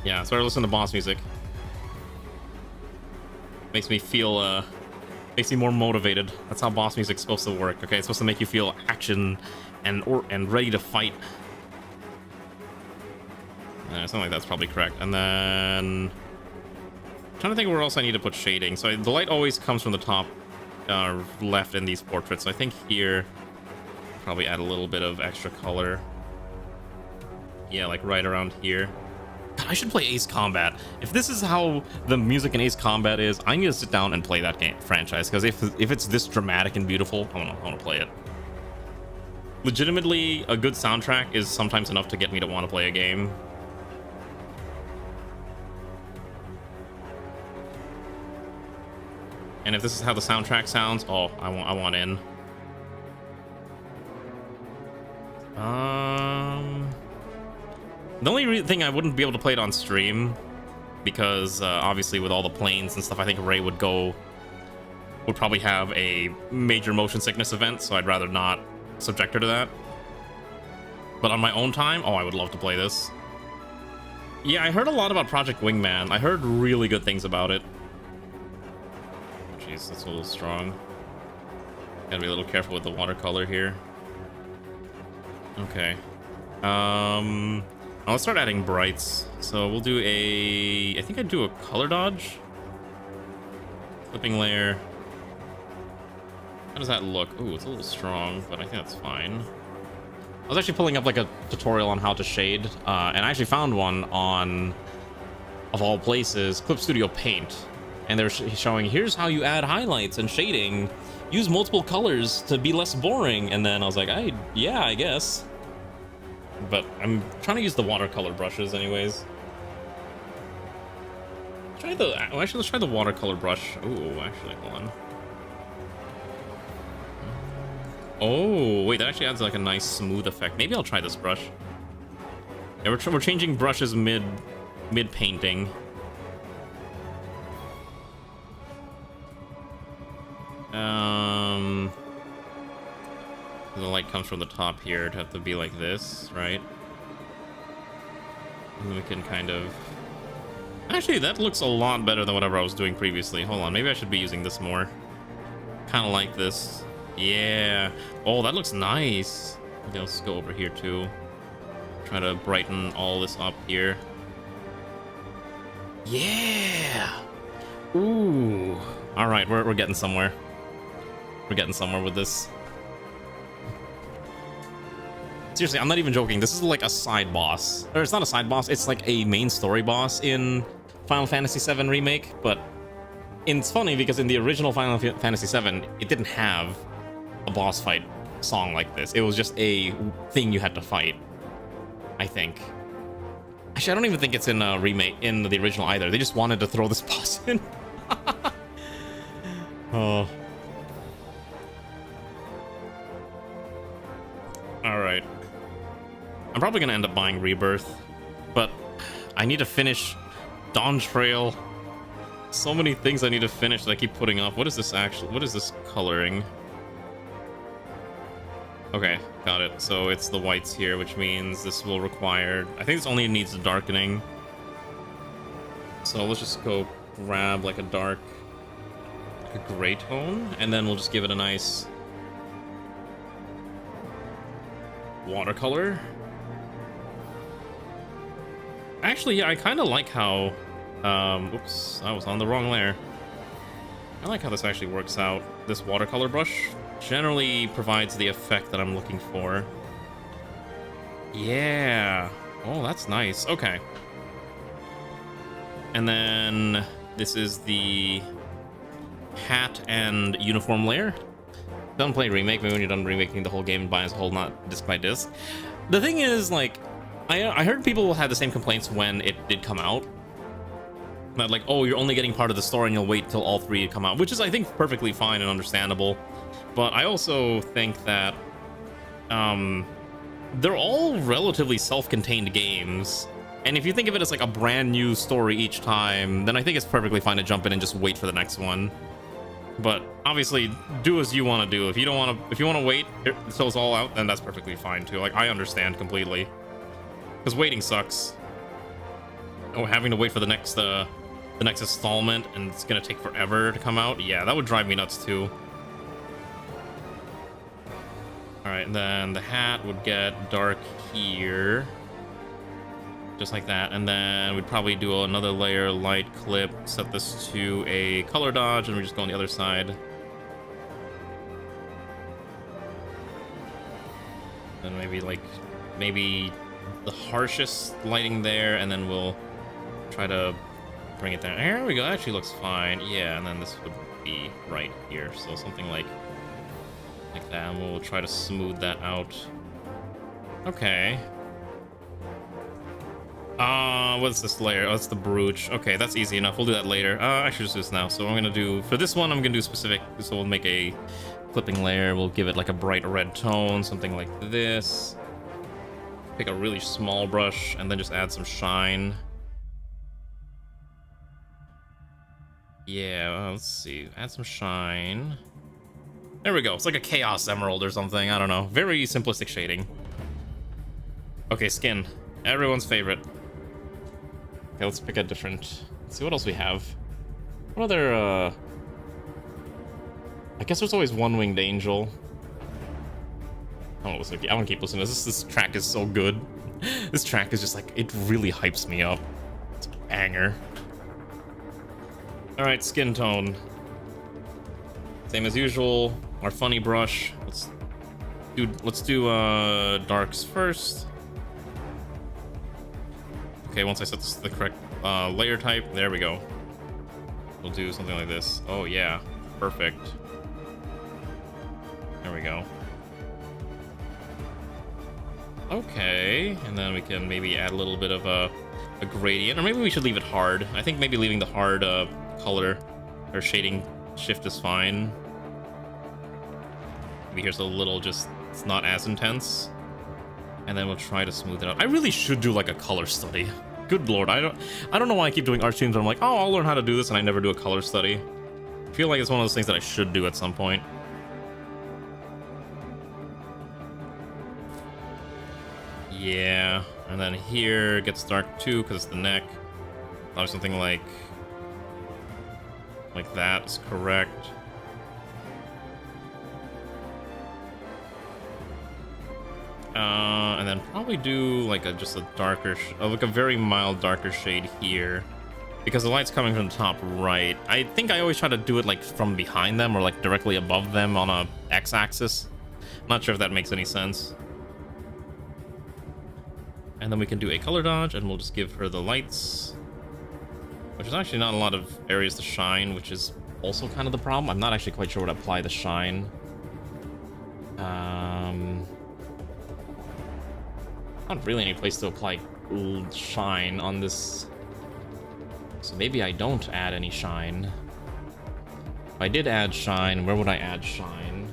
Yeah, that's why I listen to boss music. Makes me feel makes me more motivated. That's how boss music's supposed to work. Okay, it's supposed to make you feel action and ready to fight. Something like that's probably correct. And then I'm trying to think where else I need to put shading. So the light always comes from the top left in these portraits. So I think here probably add a little bit of extra color. Yeah, like right around here. God, I should play Ace Combat. If this is how the music in Ace Combat is, I need to sit down and play that game franchise, because if it's this dramatic and beautiful, I want to play it. Legitimately, a good soundtrack is sometimes enough to get me to want to play a game. And if this is how the soundtrack sounds, oh, I want in. The only thing I wouldn't be able to play it on stream, because obviously with all the planes and stuff, I think Ray would probably have a major motion sickness event, so I'd rather not subject her to that. But on my own time, oh, I would love to play this. Yeah, I heard a lot about Project Wingman. I heard really good things about it. Jeez, that's a little strong. Gotta be a little careful with the watercolor here. Okay. Let's start adding brights. So we'll do I think I'd do a color dodge. Clipping layer. How does that look? Ooh, it's a little strong, but I think that's fine. I was actually pulling up like a tutorial on how to shade, and I actually found one on, of all places, Clip Studio Paint. And they're showing, here's how you add highlights and shading. Use multiple colors to be less boring. And then I was like, yeah, I guess. But I'm trying to use the watercolor brushes anyways. Let's try the watercolor brush. Oh, actually, hold on. Oh, wait, that actually adds like a nice smooth effect. Maybe I'll try this brush. Yeah, we're changing brushes mid painting. The light comes from the top here. It'd have to be like this, right? And then we can kind of Actually, that looks a lot better than whatever I was doing previously. Hold on, maybe I should be using this more. Kind of like this. Yeah. Oh, that looks nice. Okay, let's go over here too. Try to brighten all this up here. Yeah. Ooh. All right, we're getting somewhere. We're getting somewhere with this. Seriously, I'm not even joking. This is like a side boss. Or it's not a side boss, it's like a main story boss in Final Fantasy VII Remake. But it's funny because in the original Final Fantasy VII, it didn't have a boss fight song like this. It was just a thing you had to fight, I think. Actually, I don't even think it's in a remake, in the original either. They just wanted to throw this boss in. Oh. Alright. I'm probably gonna end up buying Rebirth, but I need to finish Dawn Trail. So many things I need to finish that I keep putting off. What is this actually? What is this coloring? Okay, got it. So it's the whites here, which means this will require... I think this only needs a darkening. So let's just go grab like a dark... a gray tone, and then we'll just give it a nice... watercolor. Actually, yeah, I kind of like how... oops, I was on the wrong layer. I like how this actually works out. This watercolor brush generally provides the effect that I'm looking for. Yeah. Oh, that's nice. Okay. And then this is the hat and uniform layer. Don't play remake. Maybe when you're done remaking the whole game, buy as a whole, not disc by disc. The thing is, like, I heard people had the same complaints when it did come out. That like, oh, you're only getting part of the story and you'll wait till all three come out, which is, I think, perfectly fine and understandable. But I also think that they're all relatively self-contained games. And if you think of it as like a brand new story each time, then I think it's perfectly fine to jump in and just wait for the next one. But obviously, do as you want to do. If you don't want to, if you want to wait until it's all out, then that's perfectly fine too. Like, I understand completely, because waiting sucks. Oh, having to wait for the next installment, and it's gonna take forever to come out. Yeah, that would drive me nuts too. All right, and then the hat would get dark here, just like that, and then we'd probably do another layer, light clip, set this to a color dodge, and we just go on the other side. And maybe the harshest lighting there, and then we'll try to bring it down. There we go. That actually looks fine. Yeah, and then this would be right here, so something like that, and we'll try to smooth that out. Okay. What's this layer? Oh, it's the brooch. Okay, that's easy enough. We'll do that later. I should just do this now. So I'm gonna do, for this one, I'm gonna do specific, so we'll make a clipping layer. We'll give it like a bright red tone, something like this. Pick a really small brush, and then just add some shine. Yeah, let's see. Add some shine. There we go. It's like a Chaos Emerald or something. I don't know. Very simplistic shading. Okay, skin. Everyone's favorite. Okay, let's pick a different... Let's see what else we have. What other, I guess there's always One-Winged Angel. I want to keep listening to this. This track is so good. This track is just like... It really hypes me up. It's a banger. Alright, skin tone. Same as usual. Our funny brush. Let's do darks first. Okay, once I set this to the correct layer type, there we go. We'll do something like this. Oh yeah, perfect. There we go. Okay, and then we can maybe add a little bit of a gradient, or maybe we should leave it hard. I think maybe leaving the hard color or shading shift is fine. Maybe here's a little, just, it's not as intense. And then we'll try to smooth it out. I really should do like a color study. Good lord, I don't know why I keep doing art streams. I'm like, oh, I'll learn how to do this, and I never do a color study. I feel like it's one of those things that I should do at some point. Yeah, and then here it gets dark too because it's the neck. Probably something like that is correct. And then probably do like just a darker, like a very mild darker shade here, because the light's coming from the top right. I think I always try to do it like from behind them or like directly above them on a x-axis. Not sure if that makes any sense. And then we can do a color dodge, and we'll just give her the lights, which is actually not a lot of areas to shine, which is also kind of the problem. I'm not actually quite sure what to apply the shine. Not really any place to apply shine on this, so maybe I don't add any shine. If I did add shine, where would I add shine?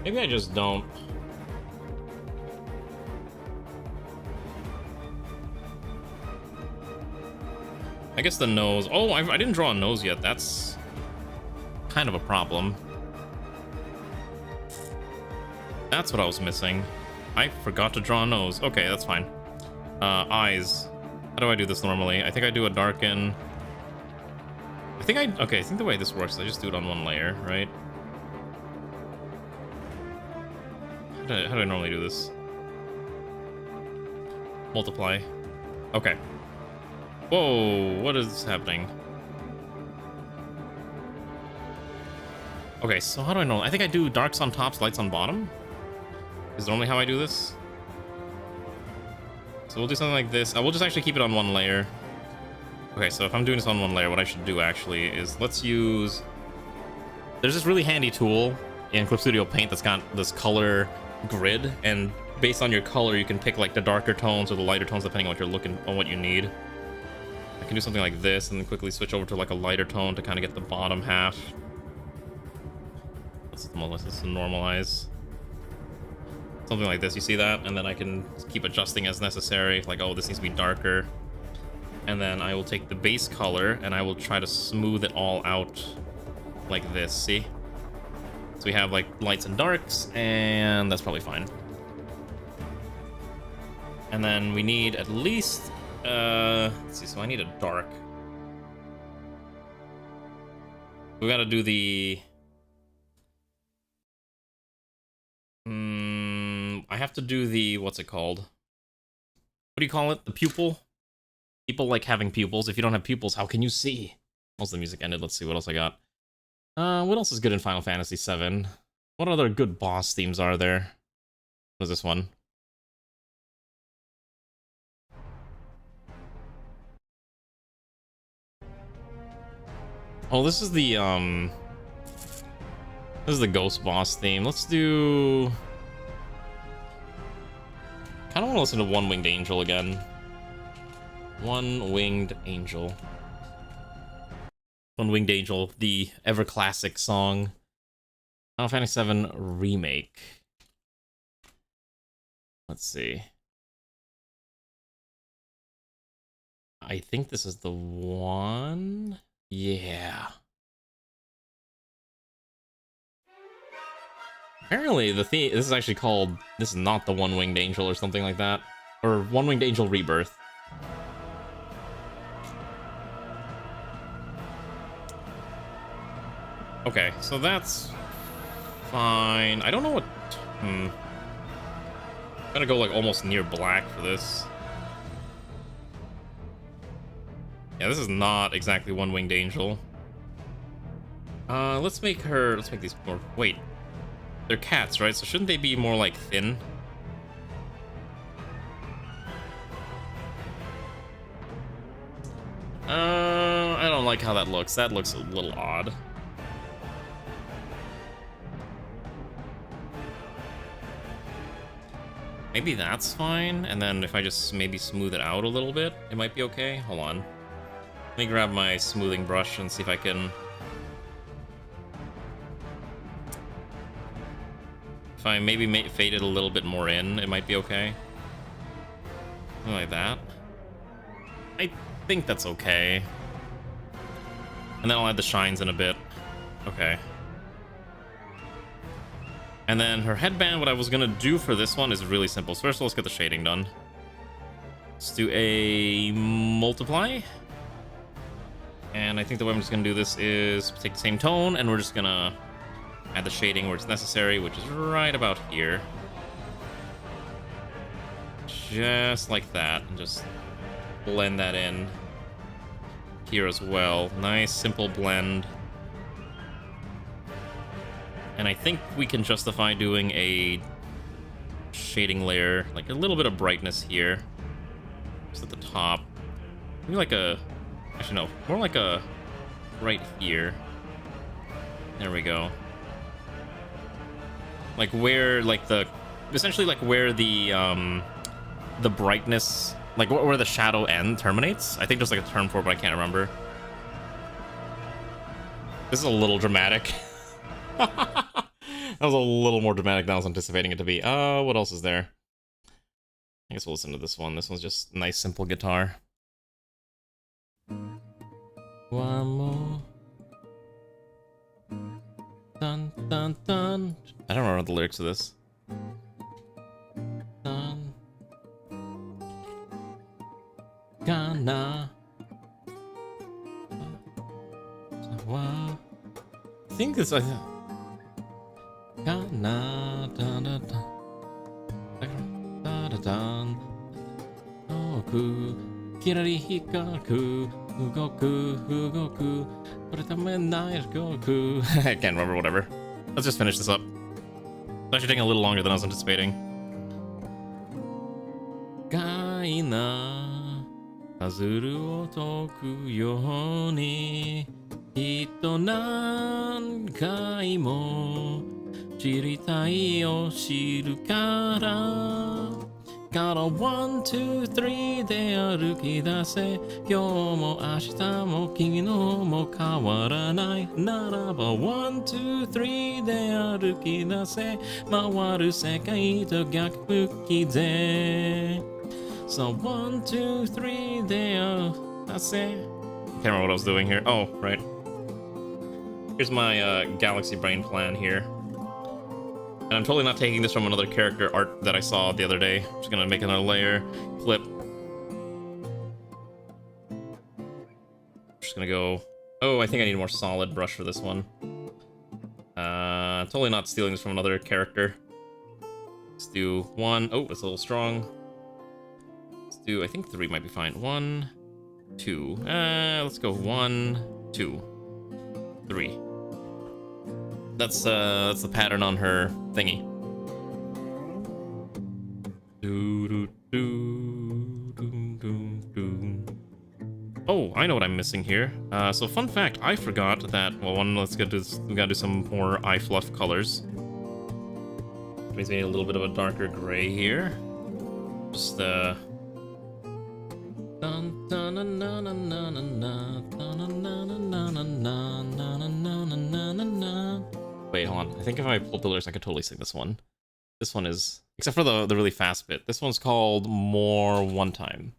Maybe I just don't. I guess the nose. Oh, I didn't draw a nose yet. That's kind of a problem. That's what I was missing. I forgot to draw a nose. Okay, that's fine. Eyes. How do I do this normally? I think I do a darken. Okay, I think the way this works is I just do it on one layer, right? How do I normally do this? Multiply. Okay. Whoa, what is happening? Okay, so how do I know? I think I do darks on tops, lights on bottom. Is normally how I do this. So we'll do something like this. We'll just actually keep it on one layer. Okay, so if I'm doing this on one layer, what I should do actually is let's use... There's this really handy tool in Clip Studio Paint that's got this color grid, and based on your color, you can pick like the darker tones or the lighter tones depending on what you're looking on, what you need. I can do something like this and then quickly switch over to like a lighter tone to kind of get the bottom half. Let's normalize. Something like this, you see that? And then I can keep adjusting as necessary, like, oh, this needs to be darker. And then I will take the base color and I will try to smooth it all out like this, see? So we have like lights and darks, and that's probably fine. And then we need at least, let's see, so I need a dark. We gotta do the... I have to do the, what's it called? What do you call it? The pupil? People like having pupils. If you don't have pupils, how can you see? Most of the music ended. Let's see what else I got. What else is good in Final Fantasy VII? What other good boss themes are there? What is this one? Oh, this is the ghost boss theme. Let's do... I kind of want to listen to One Winged Angel again. One Winged Angel. One Winged Angel, the ever classic song. Final Fantasy VII Remake. Let's see. I think this is the one. Yeah. Apparently, the theme, this is actually called, this is not the One Winged Angel or something like that. Or One Winged Angel Rebirth. Okay, so that's fine. I don't know what, I'm gonna go like almost near black for this. Yeah, this is not exactly One Winged Angel. Let's make these more, wait. They're cats, right? So shouldn't they be more, like, thin? I don't like how that looks. That looks a little odd. Maybe that's fine, and then if I just maybe smooth it out a little bit, it might be okay. Hold on. Let me grab my smoothing brush and see if I can... If I maybe fade it a little bit more in, it might be okay. Something like that. I think that's okay. And then I'll add the shines in a bit. Okay. And then her headband, what I was gonna do for this one is really simple. So first of all, let's get the shading done. Let's do a multiply. And I think the way I'm just gonna do this is take the same tone, and we're just gonna add the shading where it's necessary, which is right about here. Just like that, and just blend that in here as well. Nice, simple blend. And I think we can justify doing a shading layer, like a little bit of brightness here, just at the top. Maybe like a, actually no, more like a right here. There we go. Like where, like the, essentially like where the brightness, like where the shadow end terminates. I think there's like a term for it, but I can't remember. This is a little dramatic. That was a little more dramatic than I was anticipating it to be. What else is there? I guess we'll listen to this one. This one's just nice, simple guitar. One more. Dun, dun, dun. I don't remember the lyrics of this. Dun. Gana. Wow. I think it's like. Gana. Dun, dun, dun. Dun, dun, dun. Oku. Kirari hikaku. Ugoku. Ugoku. Goku. I can't remember, whatever. Let's just finish this up. It's actually taking a little longer than I was anticipating. Gaina Kazuru otoku yo ni Hito nankai mo Chiritai o shiru kara Kara 1, 2, 3 で歩き出せ今日も明日も昨日も変わらないならば 1, 2, 3で歩き出せ回る世界と逆向きで So 1, 2, 3で歩き出せ Can't remember what I was doing here. Oh, right. Here's my Galaxy Brain plan here. And I'm totally not taking this from another character art that I saw the other day. Just gonna make another layer, clip. Just gonna go... Oh, I think I need a more solid brush for this one. Totally not stealing this from another character. Let's do 1. Oh, it's a little strong. Let's do, I think 3 might be fine. 1, 2. Let's go 1, 2, 3. That's the pattern on her thingy. Oh, I know what I'm missing here. So fun fact, I forgot that. Well, let's get to this. We gotta do some more eye fluff colors. Which means we need a little bit of a darker gray here. Just Wait, hold on. I think if I pull up the lyrics, I could totally sing this one. This one is, except for the really fast bit. This one's called More One Time.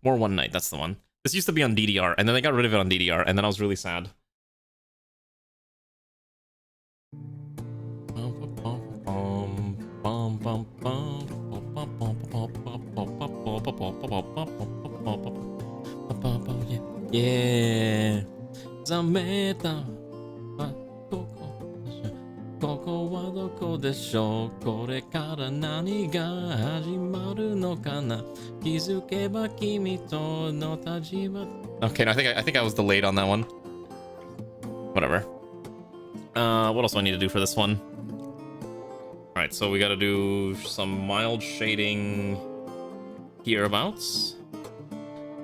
More One Night, that's the one. This used to be on DDR, and then they got rid of it on DDR, and then I was really sad. Yeah. ここはどこでしょうこれから何が始まるのかな気づけば君との立場 Okay, no, I think I was delayed on that one. Whatever. What else do I need to do for this one? Alright, so we gotta do some mild shading hereabouts.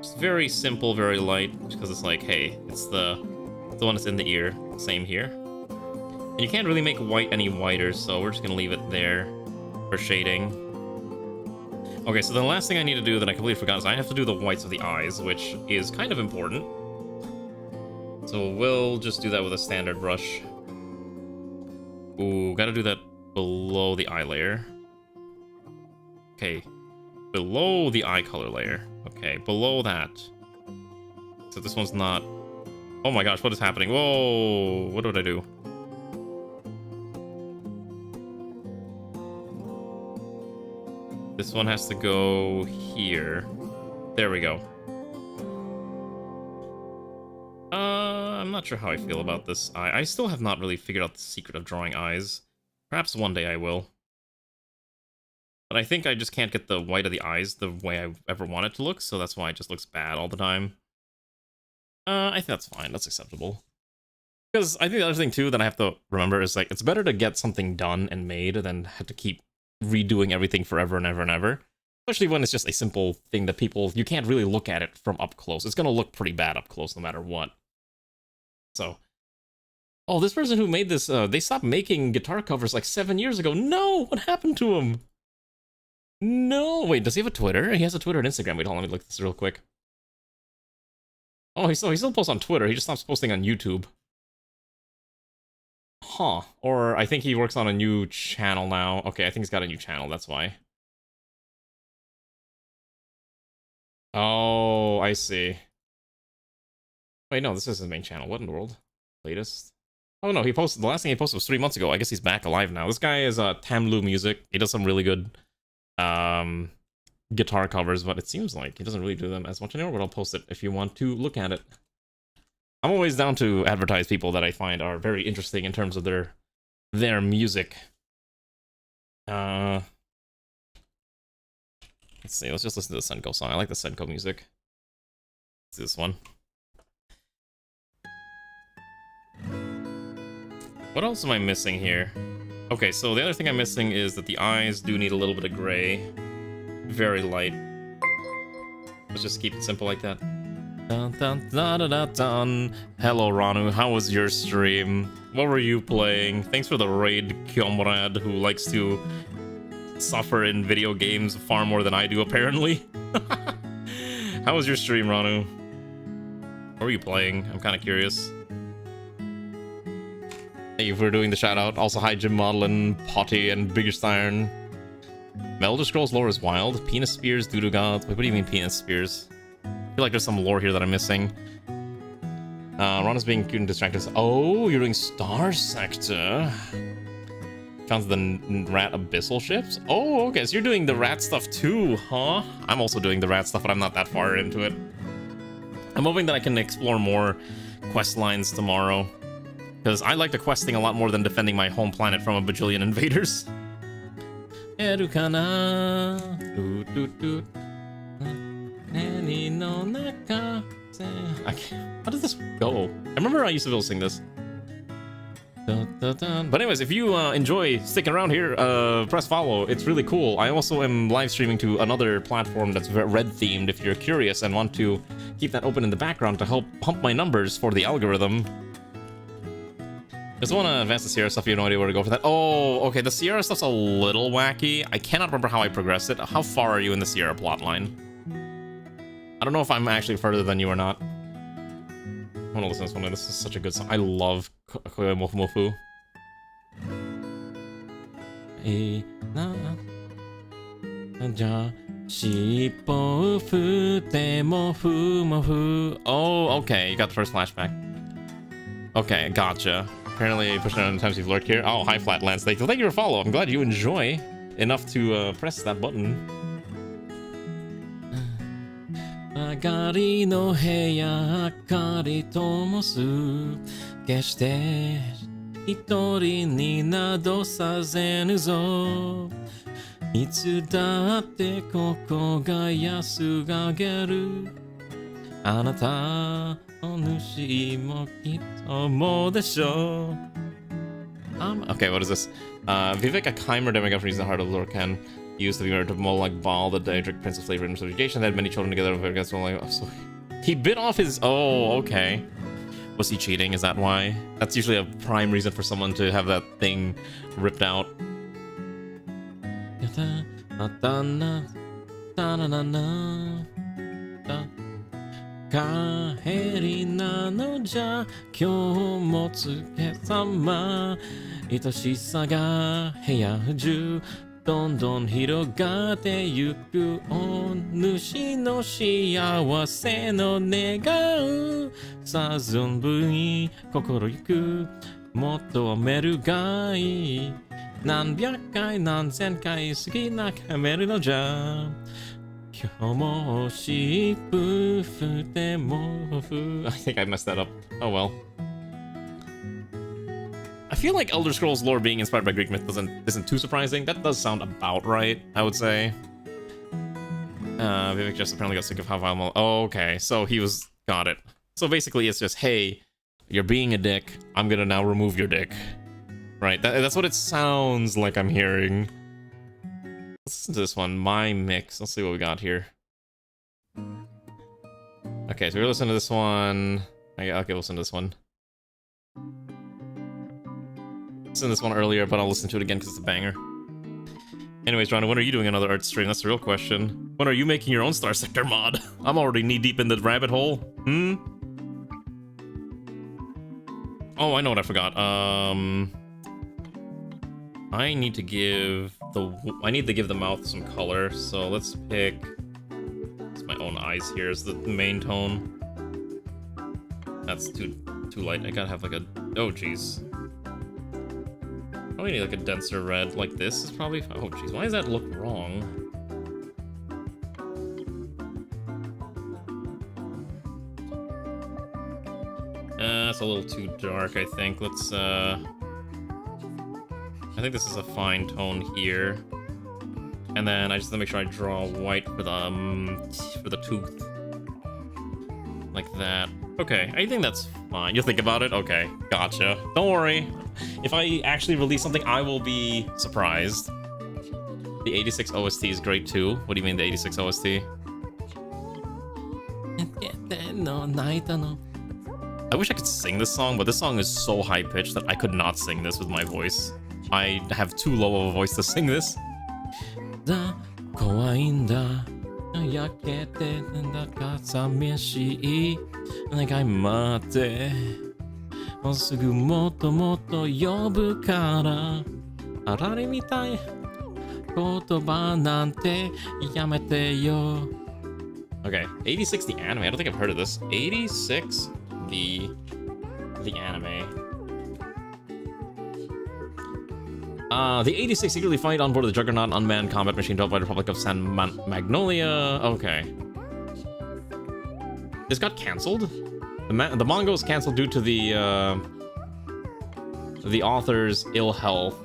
Just very simple, very light, because it's like, hey, it's the one that's in the ear. Same here. And you can't really make white any whiter, so we're just gonna leave it there for shading. Okay, so the last thing I need to do that I completely forgot is I have to do the whites of the eyes, which is kind of important. So we'll just do that with a standard brush. Ooh, gotta do that below the eye layer. Okay, below the eye color layer. Okay, below that. So this one's not... Oh my gosh, what is happening? Whoa, what did I do? This one has to go here. There we go. I'm not sure how I feel about this eye. I still have not really figured out the secret of drawing eyes. Perhaps one day I will. But I think I just can't get the white of the eyes the way I ever want it to look, so that's why it just looks bad all the time. I think that's fine. That's acceptable. Because I think the other thing, too, that I have to remember is, like, it's better to get something done and made than have to keep redoing everything forever and ever and ever. Especially when it's just a simple thing that people... You can't really look at it from up close. It's going to look pretty bad up close no matter what. So... Oh, this person who made this, they stopped making guitar covers like 7 years ago. No! What happened to him? No! Wait, does he have a Twitter? He has a Twitter and Instagram. Wait, hold on, let me look at this real quick. Oh, he still posts on Twitter. He just stops posting on YouTube. Huh. Or I think he works on a new channel now. Okay, I think he's got a new channel, that's why. Oh, I see. Wait, no, this is his main channel. What in the world? Latest? Oh no, the last thing he posted was 3 months ago. I guess he's back alive now. This guy is Tamlu Music. He does some really good guitar covers, but it seems like he doesn't really do them as much anymore, but I'll post it if you want to look at it. I'm always down to advertise people that I find are very interesting in terms of their music. Let's see, let's just listen to the Senko song. I like the Senko music. Let's do this one. What else am I missing here? Okay, so the other thing I'm missing is that the eyes do need a little bit of gray. Very light. Let's just keep it simple like that. Dun, dun, dun, dun, dun, dun. Hello, Ranu. How was your stream? What were you playing? Thanks for the raid, comrade, who likes to suffer in video games far more than I do, apparently. How was your stream, Ranu? What were you playing? I'm kind of curious. Thank you for doing the shout out. Also, hi, Jim Modelin, Potty, and Biggest Iron. Elder Scrolls lore is wild. Penis spears, doodoo gods. Wait, what do you mean penis spears? I feel like there's some lore here that I'm missing. Ron is being cute and distracted. Oh, you're doing Starsector. Found the rat abyssal ships? Oh, okay, so you're doing the rat stuff too, huh? I'm also doing the rat stuff, but I'm not that far into it. I'm hoping that I can explore more quest lines tomorrow. Because I like the questing a lot more than defending my home planet from a bajillion invaders. Erukana. How does this go? I remember I used to be able to sing this. But anyways, if you enjoy sticking around here, press follow. It's really cool. I also am live streaming to another platform that's red themed if you're curious and want to keep that open in the background to help pump my numbers for the algorithm. Just want to advance the Sierra stuff. You have no idea where to go for that. Oh, okay. The Sierra stuff's a little wacky. I cannot remember how I progressed it. How far are you in the Sierra plotline? I don't know if I'm actually further than you or not. I want to listen to this one. This is such a good song. I love Koyo Mofu Mofu. Oh, okay. You got the first flashback. Okay, gotcha. Apparently, I pushed it on the times you've lurked here. Oh, hi, Flatlands. Thank you for follow. I'm glad you enjoy enough to press that button. Agari no heya akari tomosu keshite hitori ni nado sazenu zo itsu datte koko ga yasugageru anata okay, what is this? Vivek, a chimer demigod from the heart of Lorcan, used to be married to Molag Bal, the Daedric prince of slavery and subjugation. They had many children together against Molag. Oh, so he bit off his. Oh, okay. Was he cheating? Is that why? That's usually a prime reason for someone to have that thing ripped out. Kaheri nano ja kyou mo tsuke-sama itoshisa ga heya ju dondon hirogate yuku o nushi no shiawase no negau sa zonbu ni kokoro yuku motto ameru ga ii nanbyakai nansen kai suki na kameru no ja I think I messed that up. Oh well. I feel like Elder Scrolls lore being inspired by Greek myth isn't too surprising. That does sound about right, I would say. Vivek just apparently got sick of how vile. Oh, okay, so he was... Got it. So basically it's just, hey, you're being a dick. I'm gonna now remove your dick. Right, that's what it sounds like I'm hearing. Let's listen to this one, My Mix. Let's see what we got here. Okay, so we're listening to this one. Okay, listen to this one. Listened to this one earlier, but I'll listen to it again because it's a banger. Anyways, John, when are you doing another art stream? That's the real question. When are you making your own Starsector mod? I'm already knee-deep in the rabbit hole. Oh, I know what I forgot. I need to give the mouth some color, so let's pick... It's my own eyes here as the main tone. That's too light. I gotta have like a... Oh, jeez. Probably need like a denser red, like this is probably... Oh, jeez, why does that look wrong? That's a little too dark, I think. Let's, I think this is a fine tone here. And then I just have to make sure I draw white for the tooth. Like that. Okay, I think that's fine. You'll think about it? Okay, gotcha. Don't worry. If I actually release something, I will be surprised. The 86 OST is great too. What do you mean the 86 OST? I wish I could sing this song, but this song is so high-pitched that I could not sing this with my voice. I have too low of a voice to sing this. Okay, 86 the anime. I don't think I've heard of this. 86 the anime. The 86 secretly fight on board the Juggernaut unmanned combat machine built by the Republic of San Magnolia. Okay. This got cancelled? The manga was cancelled due to the author's ill health.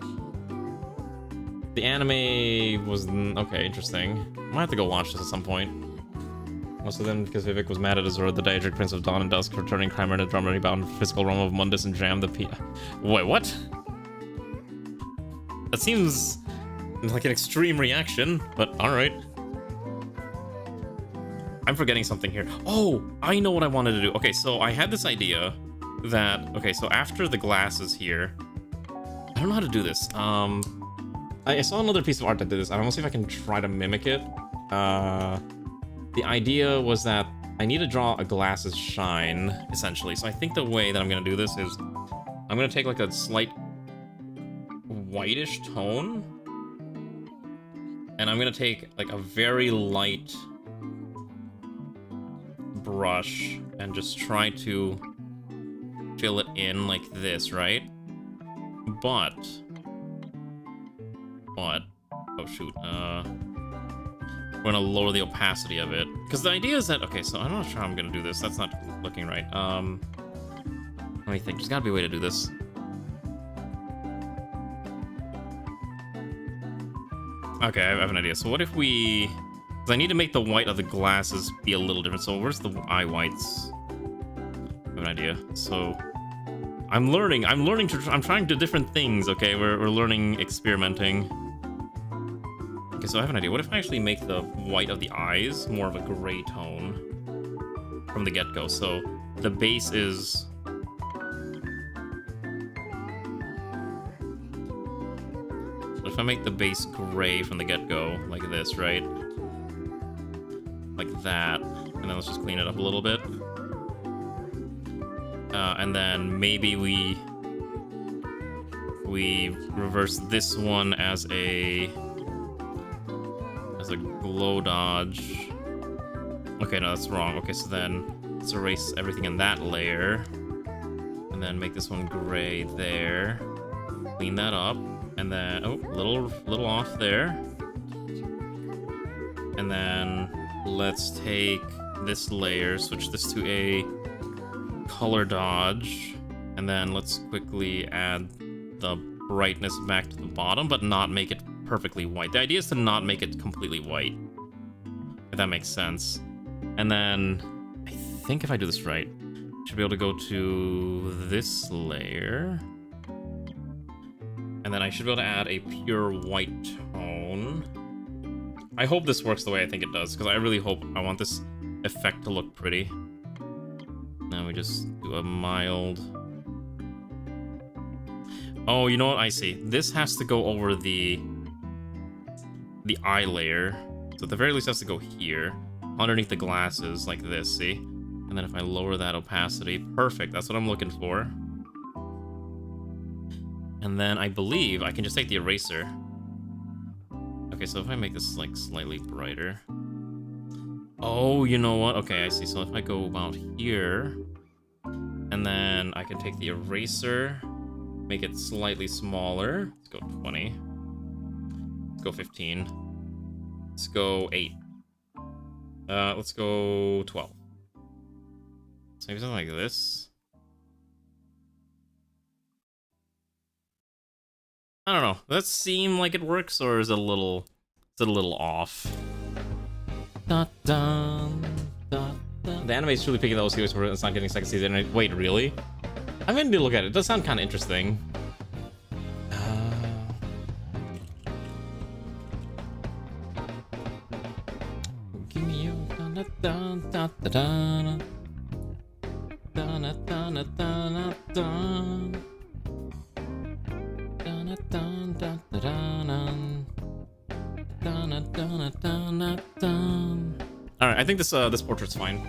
The anime was... Okay, interesting. I might have to go watch this at some point. Also then, because Vivek was mad at Azura, the Diedric Prince of Dawn and Dusk, returning Kramer in a drummer bound physical realm of Mundus and Jam the Wait, what? That seems like an extreme reaction, but alright. I'm forgetting something here. Oh, I know what I wanted to do. Okay, so I had this idea that... Okay, so after the glasses here... I don't know how to do this. I saw another piece of art that did this. I want to see if I can try to mimic it. The idea was that I need to draw a glasses shine, essentially. So I think the way that I'm going to do this is... I'm going to take like a slight whitish tone. And I'm going to take like a very light brush and just try to fill it in like this, right? But... Oh shoot, we're gonna lower the opacity of it. Because the idea is that... Okay, so I'm not sure how I'm gonna do this. That's not looking right. Let me think. There's gotta be a way to do this. Okay, I have an idea. So what if we... Because I need to make the white of the glasses be a little different. So where's the eye whites? I have an idea. So... I'm trying to do different things, okay? We're learning, experimenting. Okay, so I have an idea. What if I actually make the white of the eyes more of a gray tone from the get-go? So the base is... What if I make the base gray from the get-go, like this, right? Like that. And then let's just clean it up a little bit. And then maybe we reverse this one as a glow dodge. Okay, no, that's wrong. Okay, so then let's erase everything in that layer, and then make this one gray there. Clean that up, and then little off there, and then let's take this layer, switch this to a color dodge, and then let's quickly add the brightness back to the bottom, but not make it perfectly white. The idea is to not make it completely white, if that makes sense. And then I think if I do this right, I should be able to go to this layer, and then I should be able to add a pure white tone. I hope this works the way I think it does, because I really hope I want this effect to look pretty. Now we just do a mild... Oh, you know what? I see. This has to go over the eye layer. So at the very least it has to go here, underneath the glasses, like this, see? And then if I lower that opacity, perfect, that's what I'm looking for. And then I believe I can just take the eraser. Okay, so if I make this, like, slightly brighter... Oh, you know what? Okay, I see. So if I go about here, and then I can take the eraser, make it slightly smaller. Let's go 20. Let's go 15. Let's go 8. Let's go 12. So maybe something like this. I don't know. Does that seem like it works, or is it a little off? Dun, dun, dun, dun. The anime is truly picking those heroes where it's not getting second season. Wait, really? I'm gonna look at it. It does sound kind of interesting. Give me you. Dun, dun, dun, dun, dun, dun, dun, dun, dun, dun, dun. Dun, dun, dun, dun, dun. Alright, I think this portrait's fine.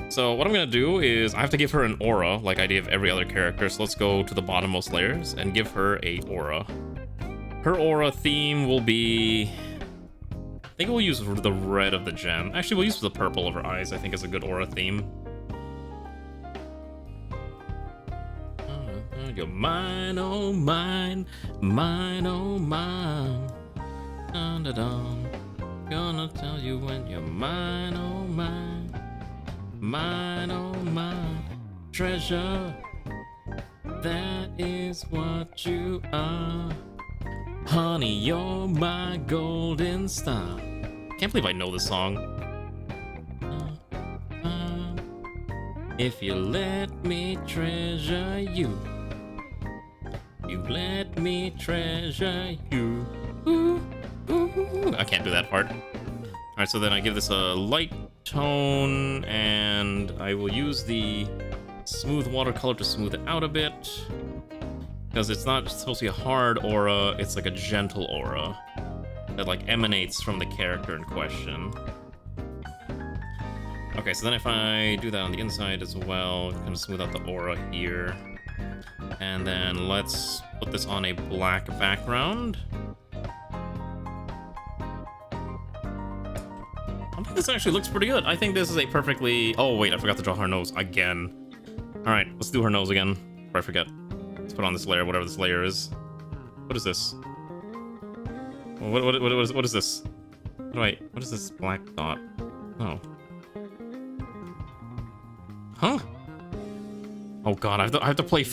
So what I'm gonna do is I have to give her an aura, like I did of every other character. So let's go to the bottommost layers and give her a aura. Her aura theme will be... I think we'll use the red of the gem. Actually, we'll use the purple of her eyes, I think is a good aura theme. You're mine, oh mine, mine, oh mine. Dun, dun, dun. Gonna tell you when you're mine, oh mine, mine, oh mine. Treasure, that is what you are. Honey, you're my golden star. Can't believe I know this song. If you let me treasure you, you let me treasure you. Ooh, ooh. I can't do that part. Alright, so then I give this a light tone, and I will use the smooth watercolor to smooth it out a bit. Because it's not supposed to be a hard aura, it's like a gentle aura that like emanates from the character in question. Okay, so then if I do that on the inside as well, kind of smooth out the aura here. And then let's put this on a black background. I think this actually looks pretty good. I think this is a perfectly... Oh, wait, I forgot to draw her nose again. Alright, let's do her nose again, before I forget. Let's put on this layer, whatever this layer is. What is this? What is this? What is this black dot? Oh. Huh? Oh god, I have to play...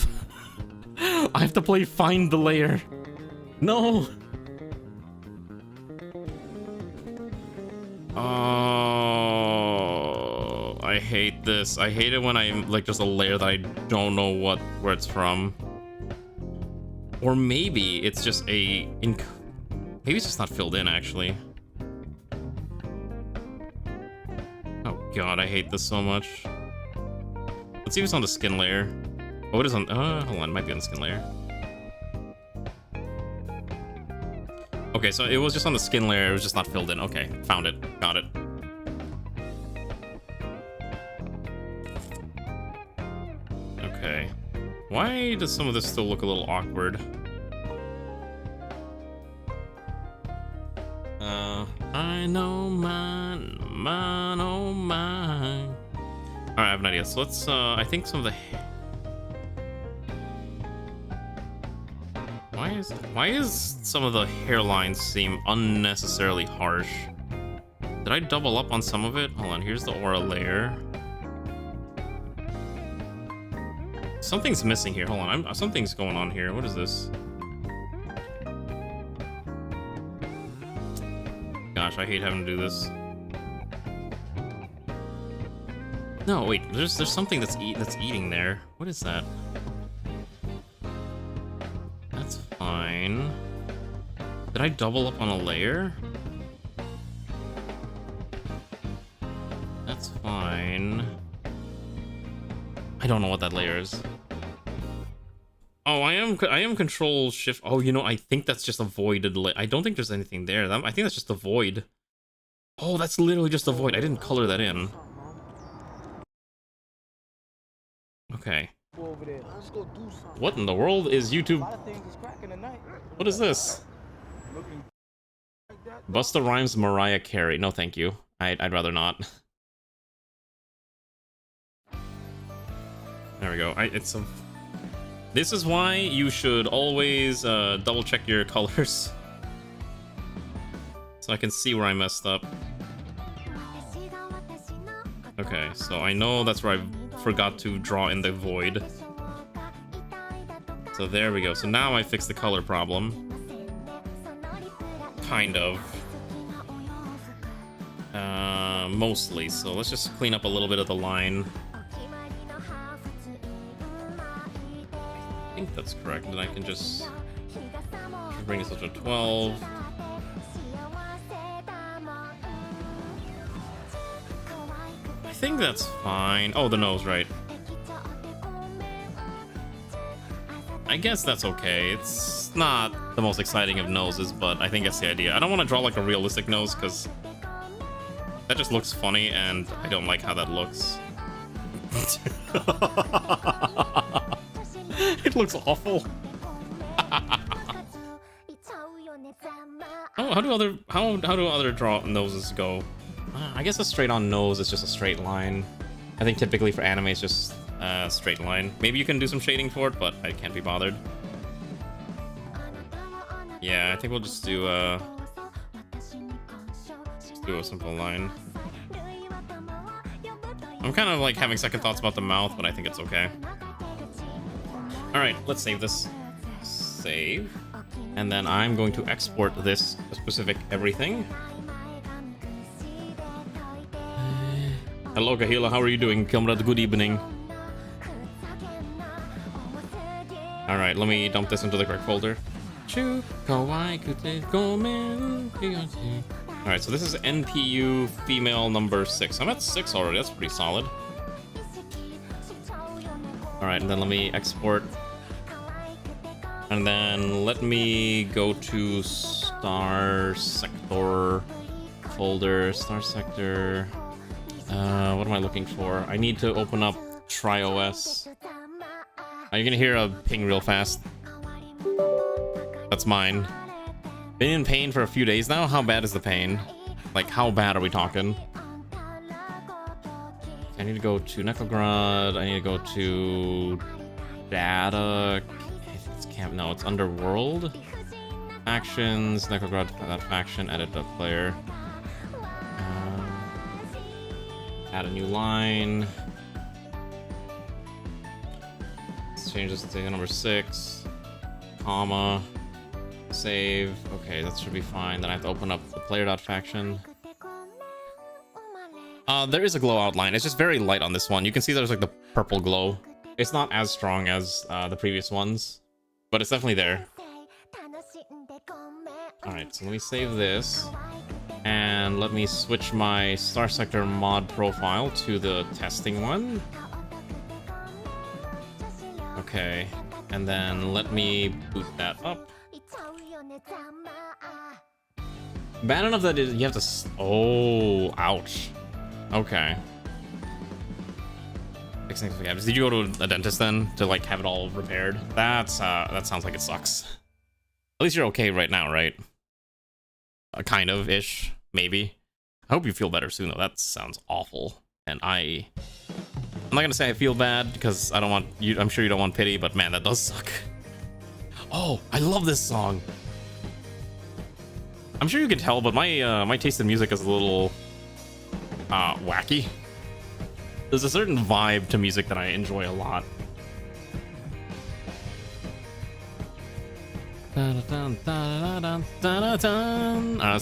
I have to play Find the Layer. No! Oh, I hate this. I hate it when I'm like just a layer that I don't know where it's from. Or maybe it's just maybe it's just not filled in actually. Oh god, I hate this so much. Let's see if it's on the skin layer. Oh, it is on... hold on, it might be on the skin layer. Okay, so it was just on the skin layer, it was just not filled in. Okay, found it. Got it. Okay. Why does some of this still look a little awkward? I know mine, mine, oh mine. Alright, I have an idea. So let's, I think some of the... Why is some of the hairlines seem unnecessarily harsh? Did I double up on some of it? Hold on, here's the aura layer. Something's missing here. Hold on, something's going on here. What is this? Gosh, I hate having to do this. No, wait. There's something that's eating there. What is that? That's fine. Did I double up on a layer? That's fine. I don't know what that layer is. Oh, I am control shift. Oh, you know, I think that's just a voided layer. I don't think there's anything there. I think that's just a void. Oh, that's literally just a void. I didn't color that in. Okay. What in the world is YouTube? What is this? Busta Rhymes Mariah Carey. No, thank you. I'd rather not. There we go. This is why you should always double check your colors. So I can see where I messed up. Okay, so I know that's where I forgot to draw in the void. So there we go. So now I fixed the color problem. Kind of. Mostly. So let's just clean up a little bit of the line. I think that's correct. Then I can just bring this up to 12. I think that's fine. Oh, the nose, right. I guess that's okay. It's not the most exciting of noses, but I think that's the idea. I don't want to draw like a realistic nose because that just looks funny and I don't like how that looks. It looks awful. Oh, how do other draw noses go? I guess a straight on nose is just a straight line. I think typically for anime it's just a straight line. Maybe you can do some shading for it, but I can't be bothered. Yeah, I think we'll just do a simple line. I'm kind of like having second thoughts about the mouth, but I think it's okay. Alright, let's save this. Save. And then I'm going to export this specific everything. Hello, Kahila, how are you doing? Comrade, good evening. Alright, let me dump this into the correct folder. Alright, so this is NPU female number 6. I'm at 6 already, that's pretty solid. Alright, and then let me export. And then let me go to Starsector folder. Starsector. What am I looking for? I need to open up TriOS. Are you gonna hear a ping real fast? That's mine. Been in pain for a few days now? How bad is the pain? Like, how bad are we talking? I need to go to Necrograd. I need to go to data. It's camp. No, it's Underworld. Actions. Necrograd. That faction. Edit that player. Add a new line. Let's change this to number 6. Comma. Save. Okay, that should be fine. Then I have to open up the player.faction. There is a glow outline. It's just very light on this one. You can see there's like the purple glow. It's not as strong as the previous ones, but it's definitely there. Alright, so let me save this. And let me switch my Starsector mod profile to the testing one. Okay, and then let me boot that up. Bad enough that you have to... Oh, ouch. Okay. Did you go to a dentist then to like have it all repaired? That sounds like it sucks. At least you're okay right now, right? Kind of ish, maybe. I hope you feel better soon though. That sounds awful. And I'm not gonna say I feel bad because I don't want you. I'm sure you don't want pity, but man, that does suck. Oh, I love this song. I'm sure you can tell, but my taste in music is a little wacky. There's a certain vibe to music that I enjoy a lot. Let's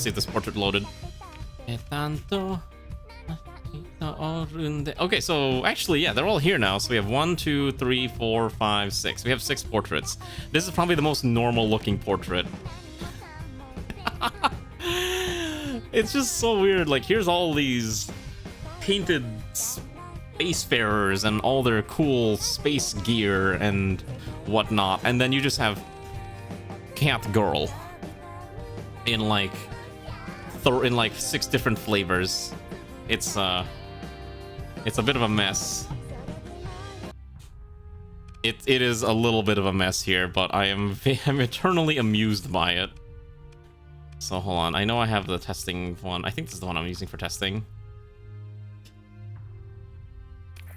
see if this portrait loaded. Okay, so actually, yeah, they're all here now. So we have 1, 2, 3, 4, 5, 6. We have 6 portraits. This is probably the most normal looking portrait. It's just so weird. Like, here's all these painted spacefarers and all their cool space gear and whatnot, and then you just have catgirl in like 6 different flavors. It's a bit of a mess. It is a little bit of a mess here, but I'm eternally amused by it. So hold on, I know I have the testing one. I think this is the one I'm using for testing.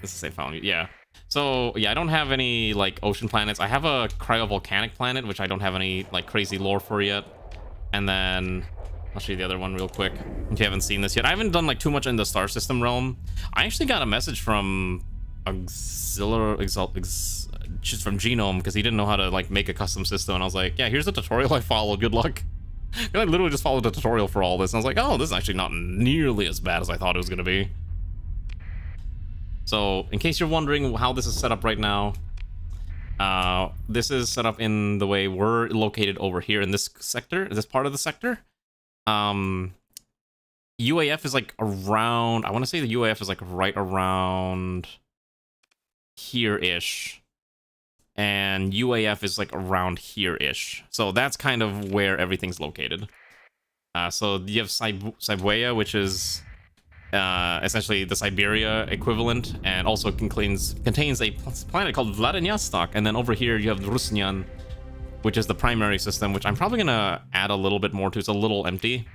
This is a found, yeah. So yeah, I don't have any like ocean planets. I have a cryovolcanic planet, which I don't have any like crazy lore for yet. And then I'll show you the other one real quick if you haven't seen this yet. I haven't done like too much in the star system realm. I actually got a message from just from Genome, because he didn't know how to like make a custom system, and I was like, yeah, here's the tutorial I followed, good luck. I literally just followed the tutorial for all this, and I was like, oh, this is actually not nearly as bad as I thought it was gonna be. So in case you're wondering how this is set up right now, this is set up in the way we're located over here in this sector, this part of the sector. UAF is like around, I want to say the UAF is like right around here-ish. And UAF is like around here-ish. So that's kind of where everything's located. So you have Siberia, which is essentially the Siberia equivalent, and also contains a planet called Vladivostok. And then over here you have Rusnyan, which is the primary system, which I'm probably gonna add a little bit more to. It's a little empty,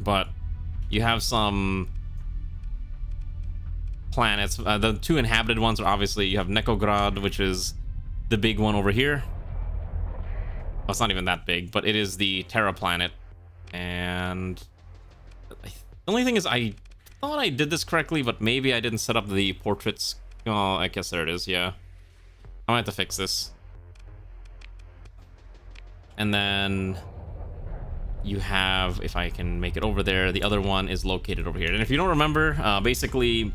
but you have some planets. The 2 inhabited ones are obviously, you have Nekograd, which is the big one over here. Well, it's not even that big, but it is the Terra planet. And the only thing is, I thought I did this correctly, but maybe I didn't set up the portraits. Oh, I guess there it is, yeah. I might have to fix this. And then you have, if I can make it over there, the other one is located over here. And if you don't remember, basically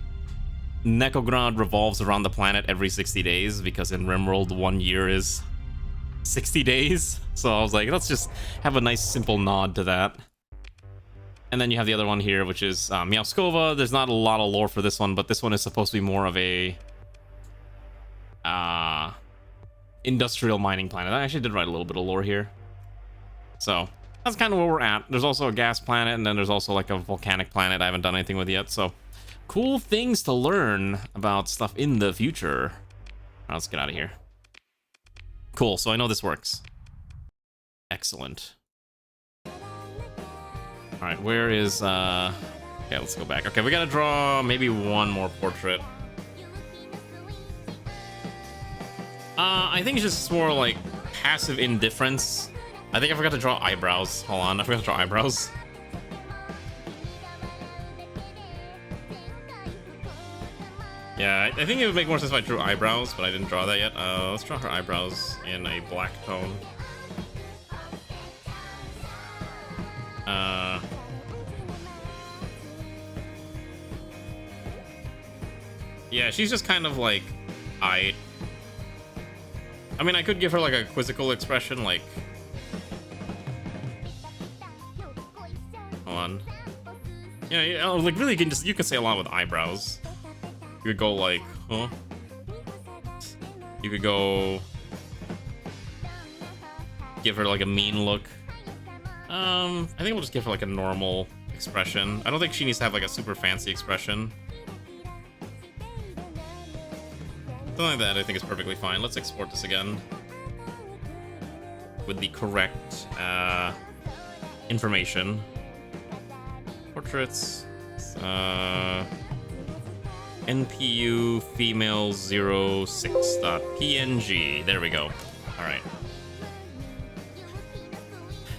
Nekograd revolves around the planet every 60 days, because in RimWorld 1 year is 60 days. So I was like, let's just have a nice simple nod to that. And then you have the other one here, which is Miauskova. There's not a lot of lore for this one, but this one is supposed to be more of a industrial mining planet. I actually did write a little bit of lore here. So that's kind of where we're at. There's also a gas planet, and then there's also like a volcanic planet I haven't done anything with yet. So cool things to learn about stuff in the future. All right, let's get out of here. Cool, so I know this works. Excellent. All right, where is yeah, let's go back. Okay, we gotta draw maybe one more portrait. I think it's just more like passive indifference. I think I forgot to draw eyebrows. Hold on, I forgot to draw eyebrows. Yeah, I think it would make more sense if I drew eyebrows, but I didn't draw that yet. Let's draw her eyebrows in a black tone. Yeah, she's just kind of like, I mean, I could give her like a quizzical expression, like, hold on. Yeah, like really, you can say a lot with eyebrows. You could go like, huh? You could go give her like a mean look. I think we'll just give her like a normal expression. I don't think she needs to have like a super fancy expression. Something like that I think is perfectly fine. Let's export this again with the correct information. Portraits. NPU female 06.png. There we go. Alright.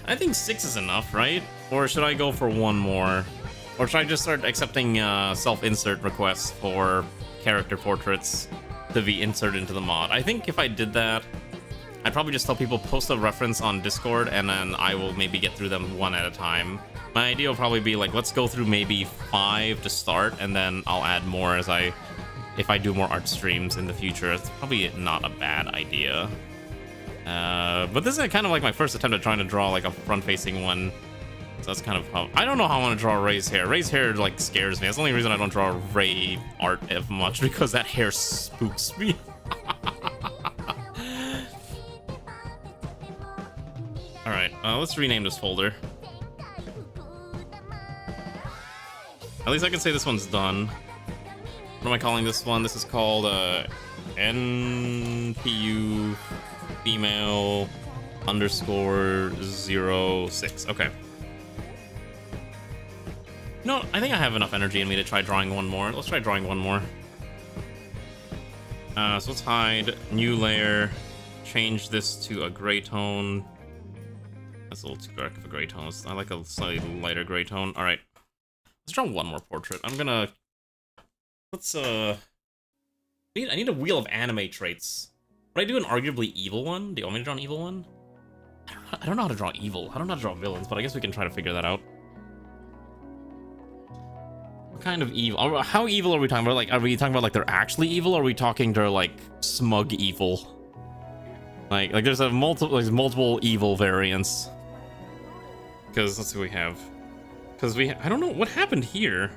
I think 6 is enough, right? Or should I go for one more? Or should I just start accepting self-insert requests for character portraits to be inserted into the mod? I think if I did that, I'd probably just tell people post a reference on Discord, and then I will maybe get through them one at a time. My idea will probably be like, let's go through maybe 5 to start, and then I'll add more if I do more art streams in the future. It's probably not a bad idea. But this is kind of like my first attempt at trying to draw like a front-facing one. So that's kind of how... I don't know how I want to draw Ray's hair. Ray's hair like scares me. That's the only reason I don't draw Ray art as much, because that hair spooks me. Alright, let's rename this folder. At least I can say this one's done. What am I calling this one? This is called NPU female underscore 06. Okay. No, I think I have enough energy in me to try drawing one more. Let's try drawing one more. So let's hide, new layer, change this to a gray tone. That's a little too dark of a gray tone. I like a slightly lighter gray tone. All right, let's draw one more portrait. I need a wheel of anime traits. Would I do an arguably evil one? Do you want me to draw an evil one? I don't know how to draw evil. I don't know how to draw villains, but I guess we can try to figure that out. What kind of evil? How evil are we talking about? Like, are we talking about like they're actually evil, or are we talking they're like smug evil? Like there's multiple evil variants. Because let's see what we have. Because I don't know what happened here.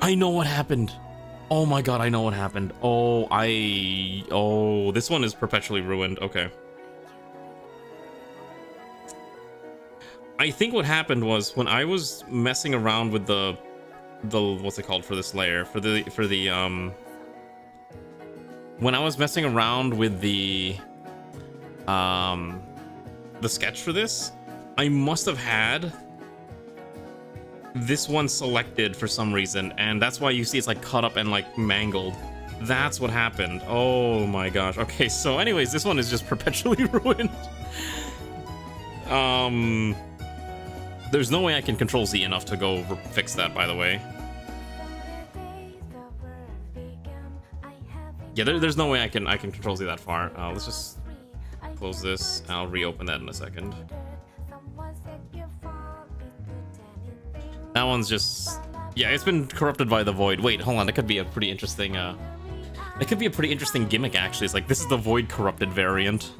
I know what happened. Oh my god, I know what happened. Oh, this one is perpetually ruined. Okay. I think what happened was when I was messing around with the what's it called for this layer, when I was messing around with the sketch for this, I must have had this one selected for some reason, and that's why you see it's like cut up and like mangled. That's what happened. Oh my gosh. Okay, so anyways, this one is just perpetually ruined. There's no way I can control Z enough to go fix that, by the way. Yeah, there's no way I can control Z that far. Let's just close this. I'll reopen that in a second. That one's just... yeah, it's been corrupted by the void. Wait, hold on. That could be a pretty interesting... that could be a pretty interesting gimmick, actually. It's like, this is the void corrupted variant.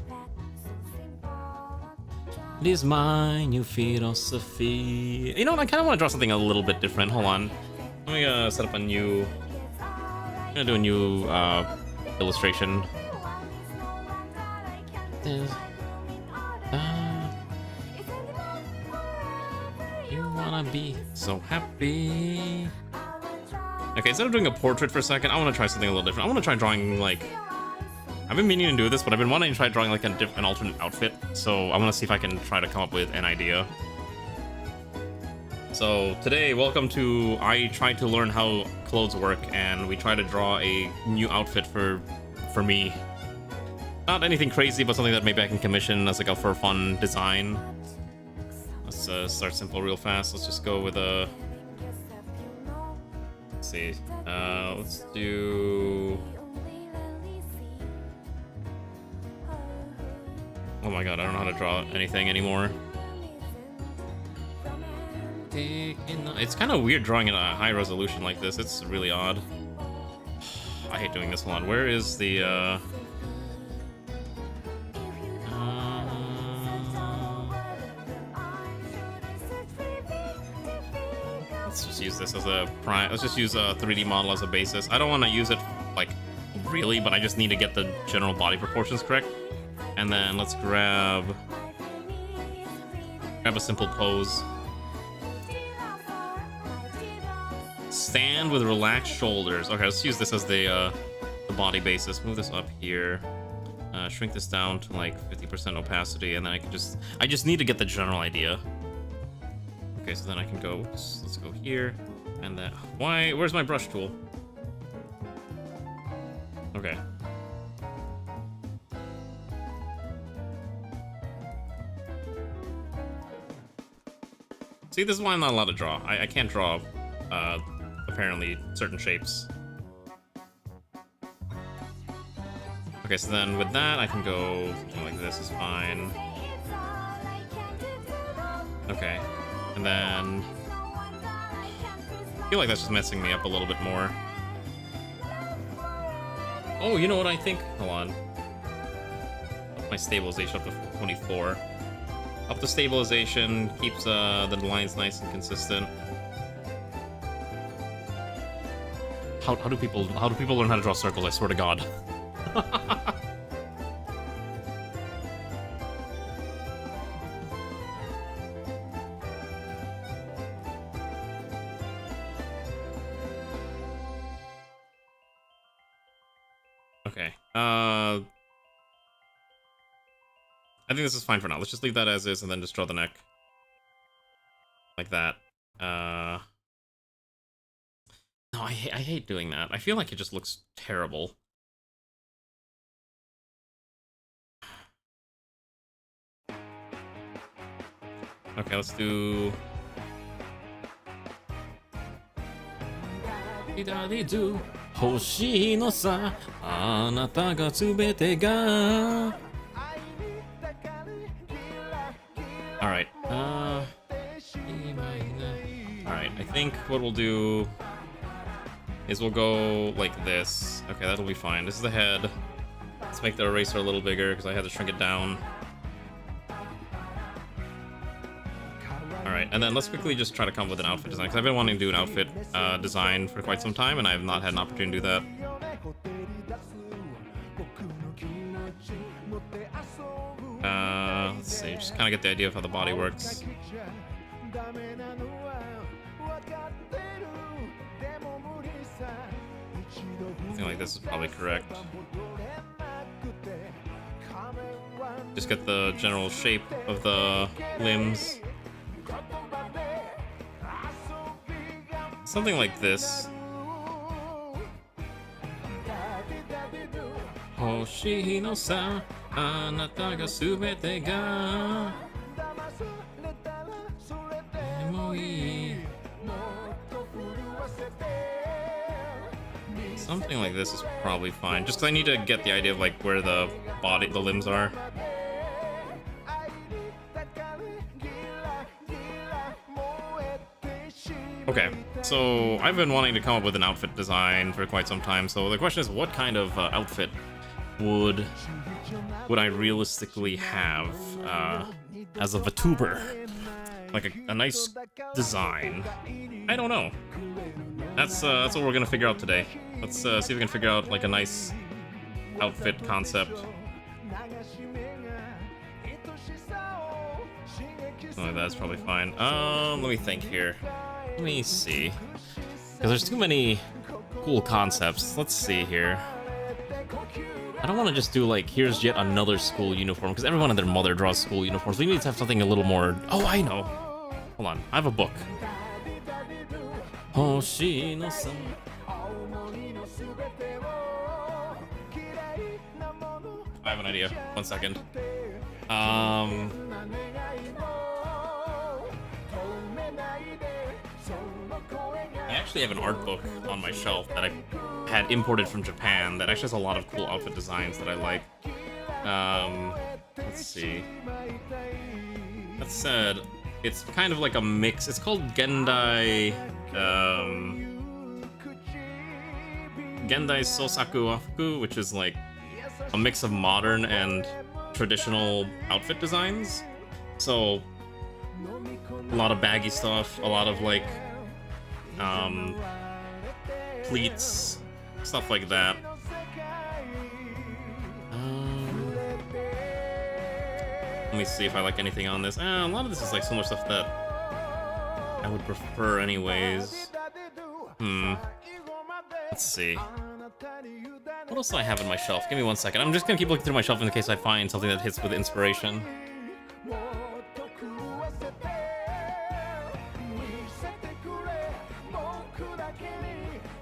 It is my new philosophy. You know what? I kind of want to draw something a little bit different. Hold on. Let me set up a new... I'm gonna do a new illustration. You wanna be so happy. Okay, instead of doing a portrait for a second, I want to try something a little different. I want to try drawing, like... I've been meaning to do this, but I've been wanting to try drawing, like, an alternate outfit. So I want to see if I can try to come up with an idea. So today, welcome to I try to learn how clothes work, and we try to draw a new outfit for me. Not anything crazy, but something that maybe I can commission as like a for fun design. Let's start simple real fast. Let's just go with a... let's see. Let's do... oh my god, I don't know how to draw anything anymore. It's kind of weird drawing in a high resolution like this. It's really odd. I hate doing this one. Where is the let's just use this as a prime. Let's just use a 3D model as a basis. I don't want to use it like really, but I just need to get the general body proportions correct. And then let's grab a simple pose. Stand with relaxed shoulders. Okay, let's use this as the body basis. Move this up here. Shrink this down to like 50% opacity, and then I just need to get the general idea. Okay, so then I can go. Let's go here, and then where's my brush tool? Okay. See, this is why I'm not allowed to draw. I can't draw, apparently, certain shapes. Okay, so then with that, I can go something like this is fine. Okay, and then... I feel like that's just messing me up a little bit more. Oh, you know what I think? Hold on. Up my stabilization up to 24. Up the stabilization, keeps the lines nice and consistent. How do people learn how to draw circles? I swear to God. Okay. I think this is fine for now. Let's just leave that as is and then just draw the neck. Like that. No, I hate doing that. I feel like it just looks terrible. Okay, let's do... Alright, Alright, I think what we'll do is we'll go like this. Okay, that'll be fine. This is the head. Let's make the eraser a little bigger because I had to shrink it down. Alright, and then let's quickly just try to come up with an outfit design, because I've been wanting to do an outfit design for quite some time, and I have not had an opportunity to do that. Let's see, just kind of get the idea of how the body works. Something like this is probably correct. Just get the general shape of the limbs. Something like this. Hoshi-no-sa, anata ga subete ga emoi. Something like this is probably fine. Just because I need to get the idea of like where the limbs are. Okay, so I've been wanting to come up with an outfit design for quite some time, so the question is, what kind of outfit would I realistically have as a VTuber? Like a nice design? I don't know. That's what we're gonna figure out today. Let's see if we can figure out like a nice outfit concept. Oh, that's probably fine. Let me think here. Let me see. Because there's too many cool concepts. Let's see here. I don't want to just do like, here's yet another school uniform, because everyone and their mother draws school uniforms. We need to have something a little more... Oh, I know. Hold on. I have a book. Hoshi-no-sa. I have an idea. 1 second. I actually have an art book on my shelf that I had imported from Japan that actually has a lot of cool outfit designs that I like. Let's see. That said, it's kind of like a mix. It's called Gendai... Gendai Sosaku Wafuku, which is like a mix of modern and traditional outfit designs. So, a lot of baggy stuff, a lot of like... pleats, stuff like that. Let me see if I like anything on this. A lot of this is like similar stuff that I would prefer anyways. Let's see. What else do I have on my shelf? Give me 1 second. I'm just gonna keep looking through my shelf in case I find something that hits with inspiration.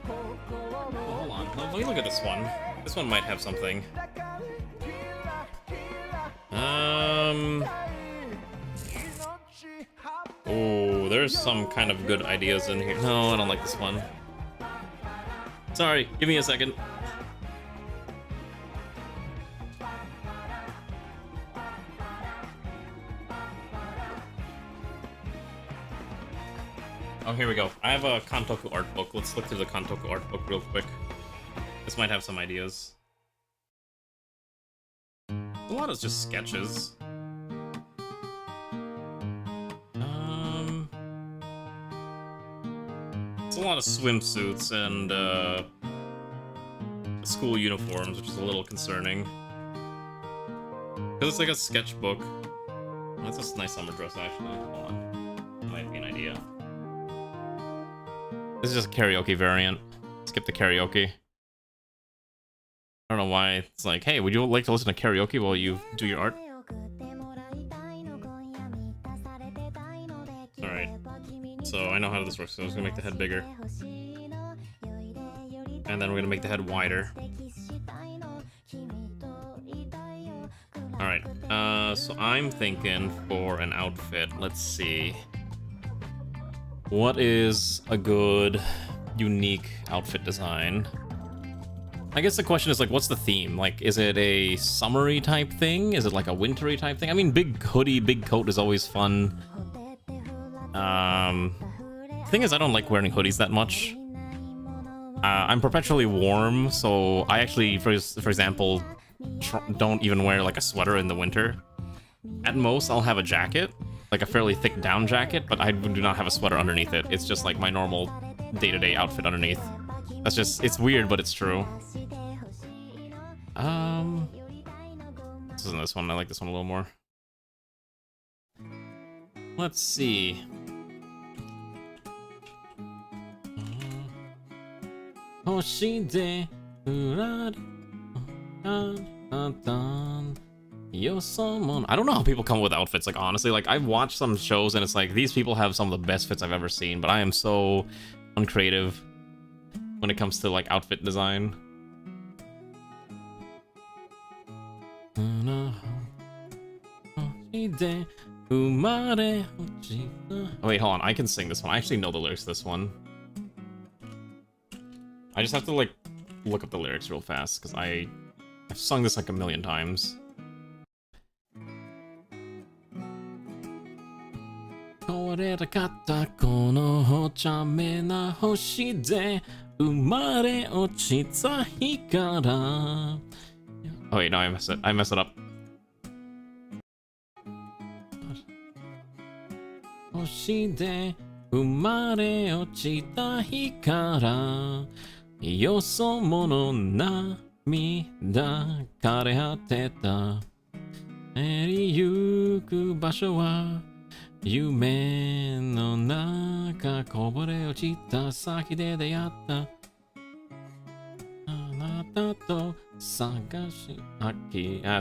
Hold on, let me look at this one. This one might have something. Oh, there's some kind of good ideas in here. No, I don't like this one. Sorry, give me a second. Oh, here we go. I have a Kantoku art book. Let's look through the Kantoku art book real quick. This might have some ideas. A lot of just sketches. It's a lot of swimsuits and school uniforms, which is a little concerning. Because it's like a sketchbook. That's a nice summer dress, actually. Hold on. That might be an idea. This is just a karaoke variant. Skip the karaoke. I don't know why it's like, hey, would you like to listen to karaoke while you do your art? Alright. So I know how this works, so I'm just gonna make the head bigger. And then we're gonna make the head wider. Alright, so I'm thinking for an outfit, let's see. What is a good, unique outfit design? I guess the question is, like, what's the theme? Like, is it a summery type thing? Is it like a wintry type thing? I mean, big hoodie, big coat is always fun. Thing is, I don't like wearing hoodies that much. I'm perpetually warm, so I actually, for example, don't even wear like a sweater in the winter. At most, I'll have a jacket, like a fairly thick down jacket, but I do not have a sweater underneath it. It's just like my normal day-to-day outfit underneath. That's just, it's weird, but it's true. This isn't this one. I like this one a little more. Let's see. I don't know how people come up with outfits, like, honestly. Like, I've watched some shows and it's like, these people have some of the best fits I've ever seen, but I am so uncreative when it comes to, like, outfit design. Oh, wait, hold on. I can sing this one. I actually know the lyrics to this one. I just have to, like, look up the lyrics real fast, because I've sung this like a million times. Oh wait, no, I messed it. I messed it up.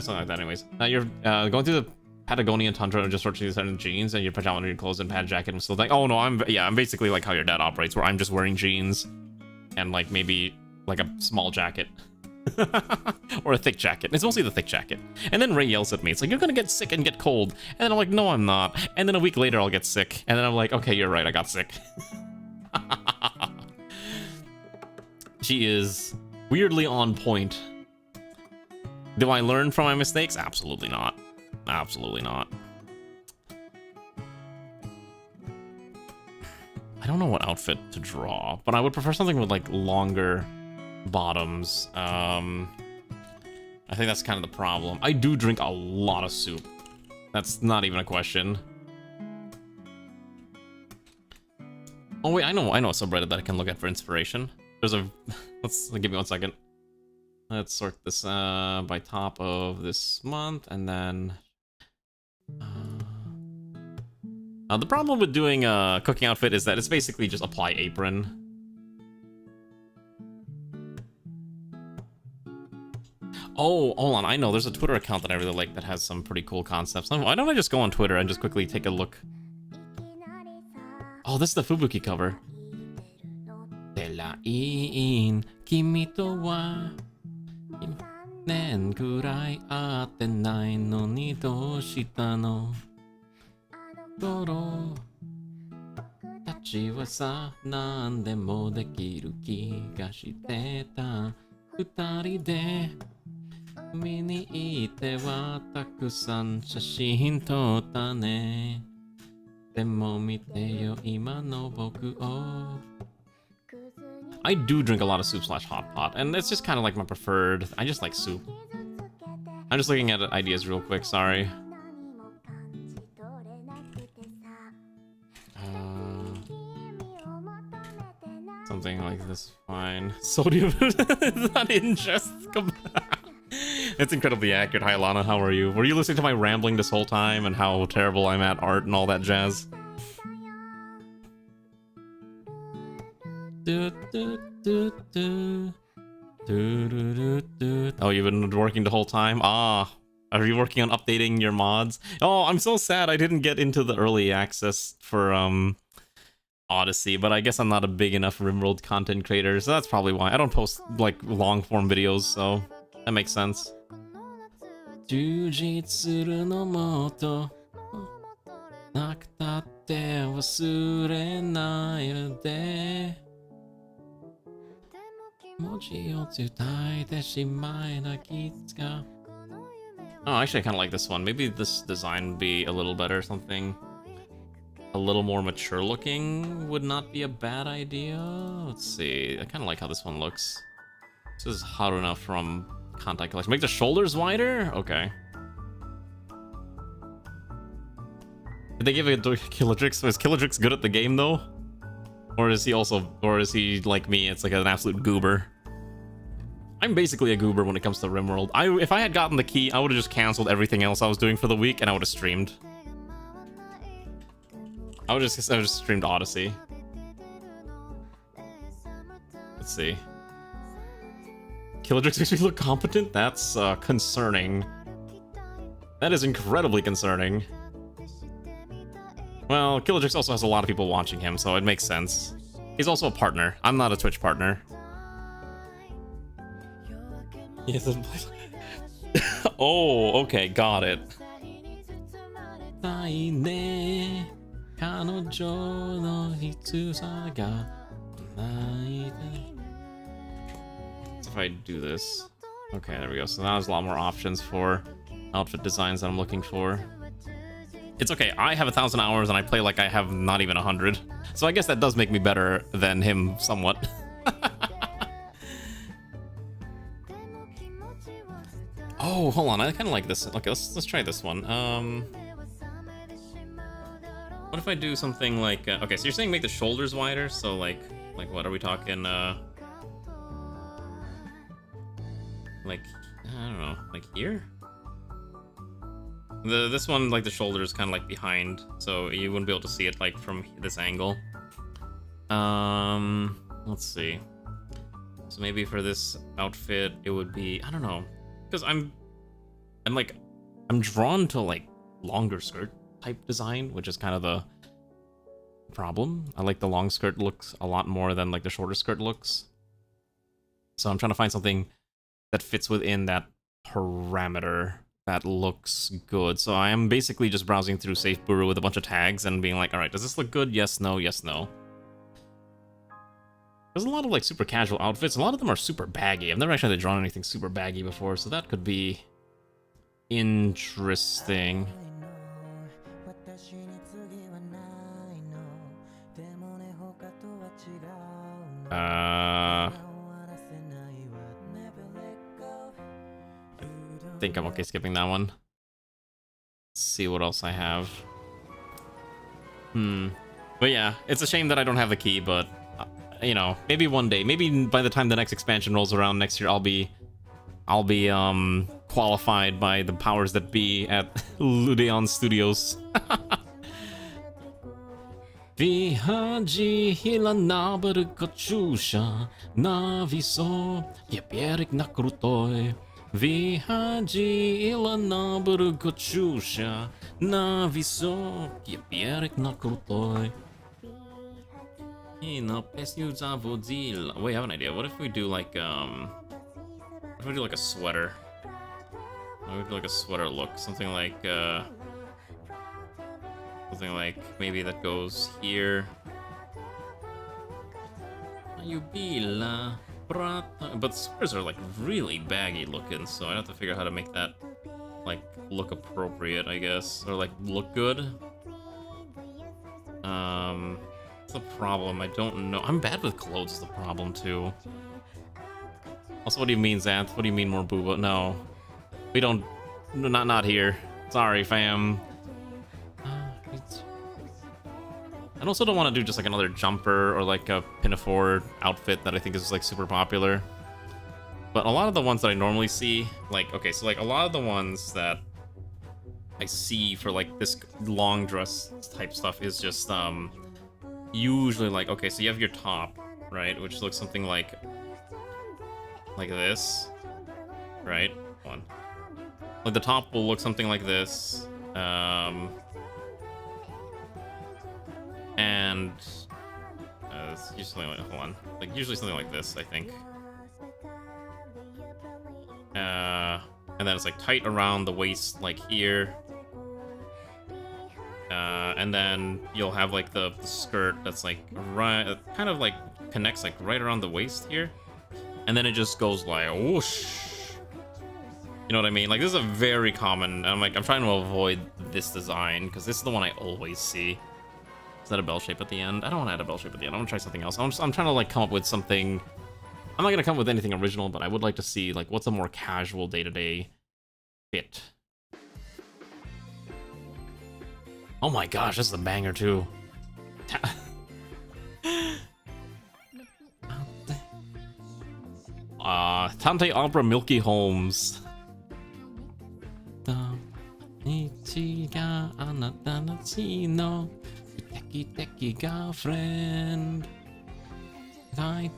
Something like that anyways. You're going through the Patagonian tundra and just searching these jeans and your pajama underneath clothes and pad jacket and still like, oh no, I'm basically like how your dad operates, where I'm just wearing jeans and like maybe like a small jacket. Or a thick jacket. It's mostly the thick jacket. And then Ray yells at me. It's like, you're gonna get sick and get cold. And then I'm like, no, I'm not. And then a week later, I'll get sick. And then I'm like, okay, you're right, I got sick. She is weirdly on point. Do I learn from my mistakes? Absolutely not. Absolutely not. I don't know what outfit to draw, but I would prefer something with like longer bottoms. I think that's kind of the problem. I do drink a lot of soup. That's not even a question. Oh wait, I know a subreddit that I can look at for inspiration. There's a let's give me 1 second. Let's sort this by top of this month, and then the problem with doing a cooking outfit is that it's basically just apply apron. Oh, hold on, I know, there's a Twitter account that I really like that has some pretty cool concepts. Why don't I just go on Twitter and just quickly take a look? Oh, this is the Fubuki cover. ちはさ何でもできる気がしてた二人で見に行ってはたくさん写真撮ったねでも見てよ今の僕を I do drink a lot of soup slash hot pot and it's just kind of like my preferred I just like soup I'm just looking at ideas real quick sorry something like this fine sodium not interest It's incredibly accurate. Hi, Lana. How are you? Were you listening to my rambling this whole time and how terrible I'm at art and all that jazz? Oh, you've been working the whole time? Ah, are you working on updating your mods? Oh, I'm so sad I didn't get into the early access for, Odyssey, but I guess I'm not a big enough RimWorld content creator, so that's probably why. I don't post, like, long-form videos, so that makes sense. 充実するのもっとなくたって忘れないで文字を伝えてしまえなきつか Oh, actually I kind of like this one. Maybe this design would be a little better, something a little more mature looking would not be a bad idea. Let's see, I kind of like how this one looks. This is Haruna from Contact Collection. Make the shoulders wider? Okay. Did they give it to Killadrix? Was Killadrix good at the game though? Or is he like me? It's like an absolute goober. I'm basically a goober when it comes to RimWorld. If I had gotten the key, I would have just canceled everything else I was doing for the week and I would have streamed. I would just streamed Odyssey. Let's see. Killadrix makes me look competent? That's concerning. That is incredibly concerning. Well, Killadrix also has a lot of people watching him, so it makes sense. He's also a partner. I'm not a Twitch partner. Yes. Oh, okay, got it. If I do this. Okay, there we go. So now there's a lot more options for outfit designs that I'm looking for. It's okay, I have 1,000 hours and I play like I have not even 100. So I guess that does make me better than him somewhat. Oh, hold on, I kind of like this. Okay, let's try this one. What if I do something like... okay, so you're saying make the shoulders wider? So like what are we talking? Like, I don't know, like here? This one, like the shoulder is kind of like behind, so you wouldn't be able to see it like from this angle. Let's see. So maybe for this outfit, it would be, I don't know, because I'm drawn to like longer skirt type design, which is kind of the problem. I like the long skirt looks a lot more than like the shorter skirt looks. So I'm trying to find something that fits within that parameter that looks good. So I am basically just browsing through SafeBuru with a bunch of tags and being like, all right, does this look good? Yes, no, yes, no. There's a lot of like super casual outfits. A lot of them are super baggy. I've never actually drawn anything super baggy before, so that could be interesting. I think I'm okay skipping that one. Let's see what else I have. But yeah, it's a shame that I don't have the key, but you know, maybe one day, maybe by the time the next expansion rolls around next year, I'll be qualified by the powers that be at Ludeon Studios. Vihajihila nabar kachusha naviso yeperik nakrutoi. Vihajihila nabar kachusha naviso yeperik nakrutoi. Wait, I have an idea. What if we do like what if we do like a sweater? What if we do like a sweater look? Something like maybe that goes here. Ayubila. But the squares are like really baggy looking, so I have to figure out how to make that like look appropriate, I guess, or like look good. What's the problem? I don't know. I'm bad with clothes is the problem too. Also, what do you mean, Xanth? What do you mean more booba? No, we don't. Not here. Sorry, fam. I also don't want to do just like another jumper or like a pinafore outfit that I think is like super popular. But a lot of the ones that I normally see, like, okay, so like a lot of the ones that I see for like this long dress type stuff is just usually like, okay, so you have your top, right, which looks something like this, right? Hold on. Like the top will look something like this, and it's usually like, hold on, like usually something like this, I think. And then it's like tight around the waist, like here. And then you'll have like the skirt that's like right, kind of like connects like right around the waist here, and then it just goes like whoosh. You know what I mean? Like this is a very common. I'm trying to avoid this design because this is the one I always see. Is that a bell shape at the end? I don't want to add a bell shape at the end. I want to try something else. I'm trying to like come up with something. I'm not gonna come up with anything original, but I would like to see like what's a more casual day-to-day fit. Oh my gosh, this is a banger too. Tante Opera Milky Holmes. Teki girlfriend. We're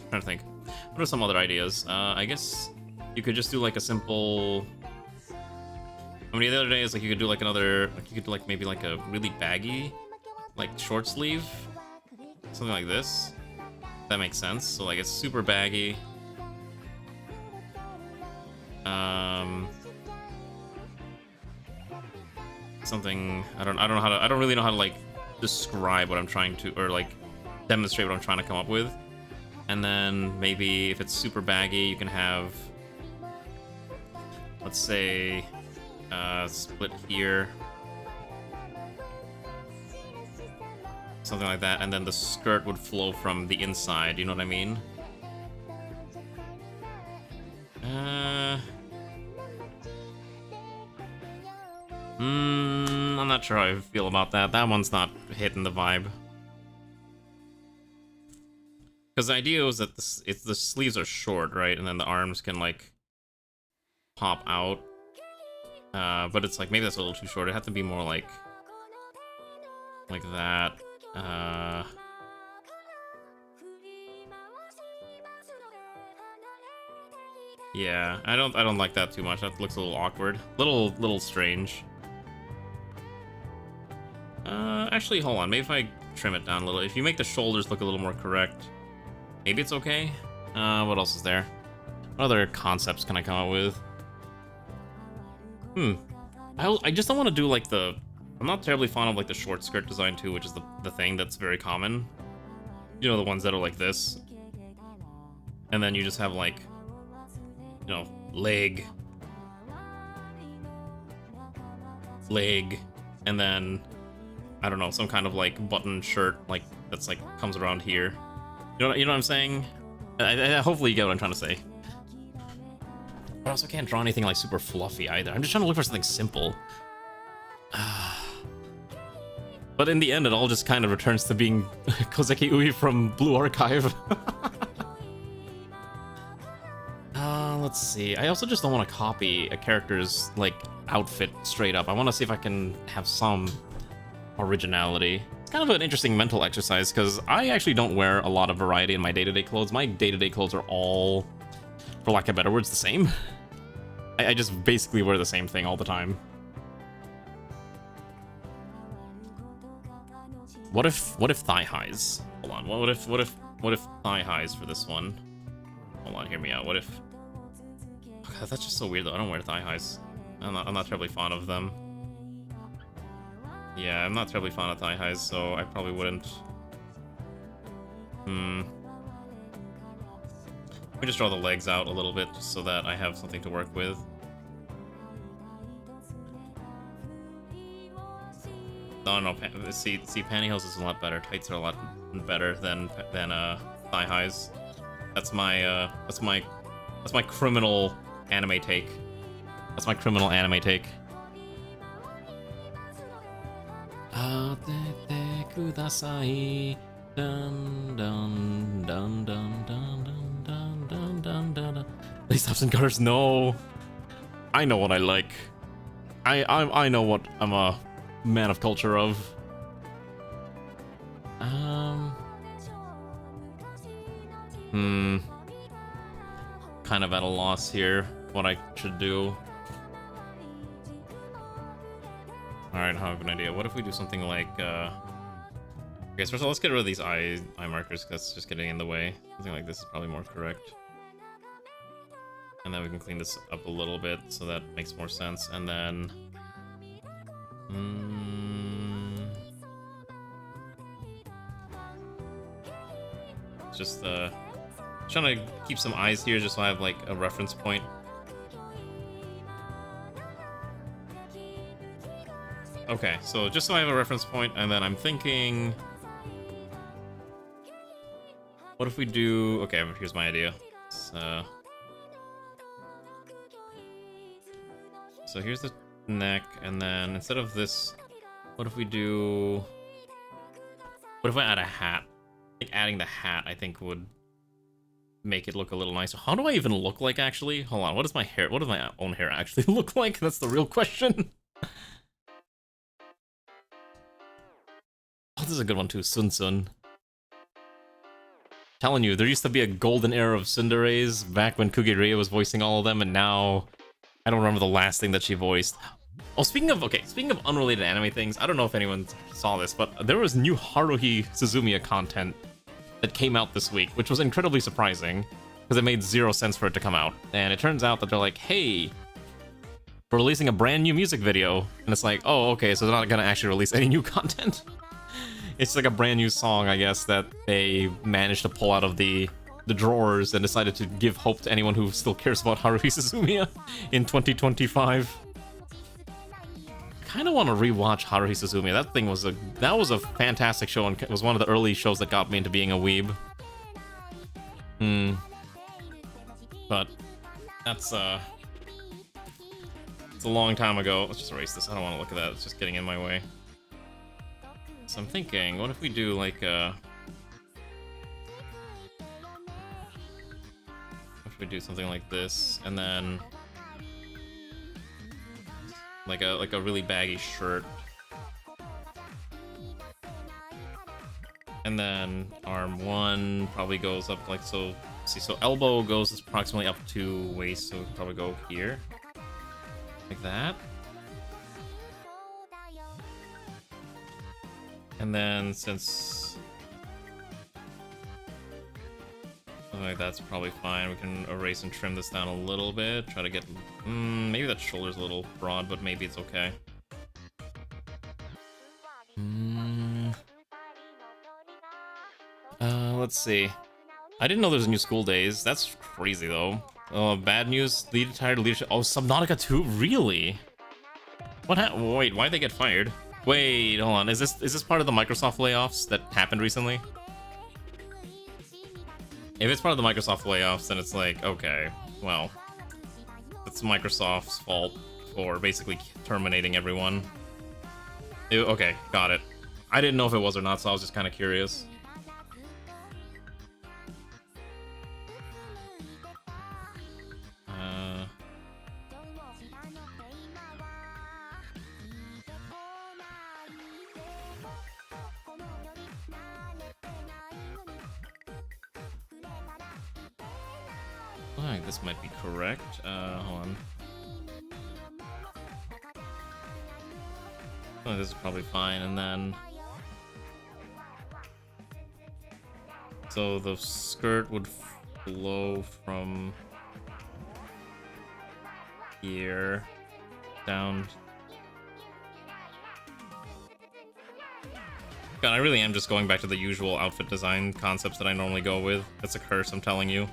trying to think. What are some other ideas? I guess you could just do like a simple. I mean, the other day is like you could do like another. Like you could do like maybe like a really baggy, like short sleeve, something like this. That makes sense. So like it's super baggy. Something I don't know how to. I don't really know how to like describe what I'm trying to, or like demonstrate what I'm trying to come up with. And then maybe if it's super baggy, you can have, let's say, split here, something like that, and then the skirt would flow from the inside. You know what I mean? I'm not sure how I feel about that. That one's not hitting the vibe. Because the idea was that the sleeves are short, right? And then the arms can, like, pop out. But it's like, maybe that's a little too short. It had to be more like that. Yeah, I don't like that too much. That looks a little awkward. Little strange. Actually, hold on. Maybe if I trim it down a little. If you make the shoulders look a little more correct, maybe it's okay. What else is there? What other concepts can I come up with? I just don't want to do like the. I'm not terribly fond of like the short skirt design too, which is the thing that's very common. You know, the ones that are like this, and then you just have like, you know, leg, and then I don't know, some kind of like button shirt like that's like comes around here. You know what I'm saying? Hopefully you get what I'm trying to say. But I also can't draw anything like super fluffy either. I'm just trying to look for something simple. But in the end, it all just kind of returns to being Kozeki Ui from Blue Archive. Let's see. I also just don't want to copy a character's like outfit straight up. I want to see if I can have some originality. It's kind of an interesting mental exercise because I actually don't wear a lot of variety in my day-to-day clothes. My day-to-day clothes are all, for lack of better words, the same. I just basically wear the same thing all the time. What if thigh highs? Hold on. What if thigh highs for this one? Hold on, hear me out. What if? Oh God, that's just so weird though. I don't wear thigh highs. I'm not terribly fond of them. Yeah, I'm not terribly fond of thigh highs, so I probably wouldn't. Let me just draw the legs out a little bit just so that I have something to work with. No, no, see, pantyhose is a lot better. Tights are a lot better than thigh highs. That's my criminal anime take. That's my criminal anime take. Lace tops and garters, no. I know what I like. I know what I'm a man of culture of. Kind of at a loss here, what I should do. Alright, I have an idea. What if we do something like, okay, so first of all, let's get rid of these eye markers, because that's just getting in the way. Something like this is probably more correct. And then we can clean this up a little bit, so that makes more sense. And then... just, trying to keep some eyes here, just so I have, like, a reference point. Okay, so just so I have a reference point, and then I'm thinking... What if we do... Okay, here's my idea. So here's the neck, and then instead of this, what if we do... What if I add a hat? Like, adding the hat, I think, would make it look a little nicer. How do I even look like, actually? Hold on, what does my hair... What does my own hair actually look like? That's the real question. Oh, this is a good one, too. Sun Sun. Telling you, there used to be a golden era of tsunderes back when Kugireya was voicing all of them, and now I don't remember the last thing that she voiced. Oh, speaking of unrelated anime things, I don't know if anyone saw this, but there was new Haruhi Suzumiya content that came out this week, which was incredibly surprising, because it made 0 sense for it to come out. And it turns out that they're like, hey, we're releasing a brand new music video, and it's like, oh, okay, so they're not gonna actually release any new content. It's like a brand new song, I guess, that they managed to pull out of the drawers and decided to give hope to anyone who still cares about Haruhi Suzumiya in 2025. I kind of want to rewatch Haruhi Suzumiya. That was a fantastic show, and it was one of the early shows that got me into being a weeb. But that's it's a long time ago. Let's just erase this. I don't want to look at that. It's just getting in my way. So I'm thinking, what if we do like what if we do something like this, and then like a really baggy shirt, and then arm 1 probably goes up like so. See, so elbow goes approximately up to waist, so we can probably go here like that. And then since like that's probably fine, we can erase and trim this down a little bit. Try to get maybe that shoulder's a little broad, but maybe it's okay. Let's see. I didn't know there was a new School Days. That's crazy though. Bad news. Retired leadership. Oh, Subnautica 2. Really? What happened? Wait, why'd they get fired? Wait, hold on. Is this part of the Microsoft layoffs that happened recently? If it's part of the Microsoft layoffs, then it's like, okay, well, it's Microsoft's fault for basically terminating everyone. Okay, got it. I didn't know if it was or not, so I was just kind of curious. This might be correct. Hold on. Oh, this is probably fine, and then... So the skirt would flow from here down God, I really am just going back to the usual outfit design concepts that I normally go with. It's a curse, I'm telling you.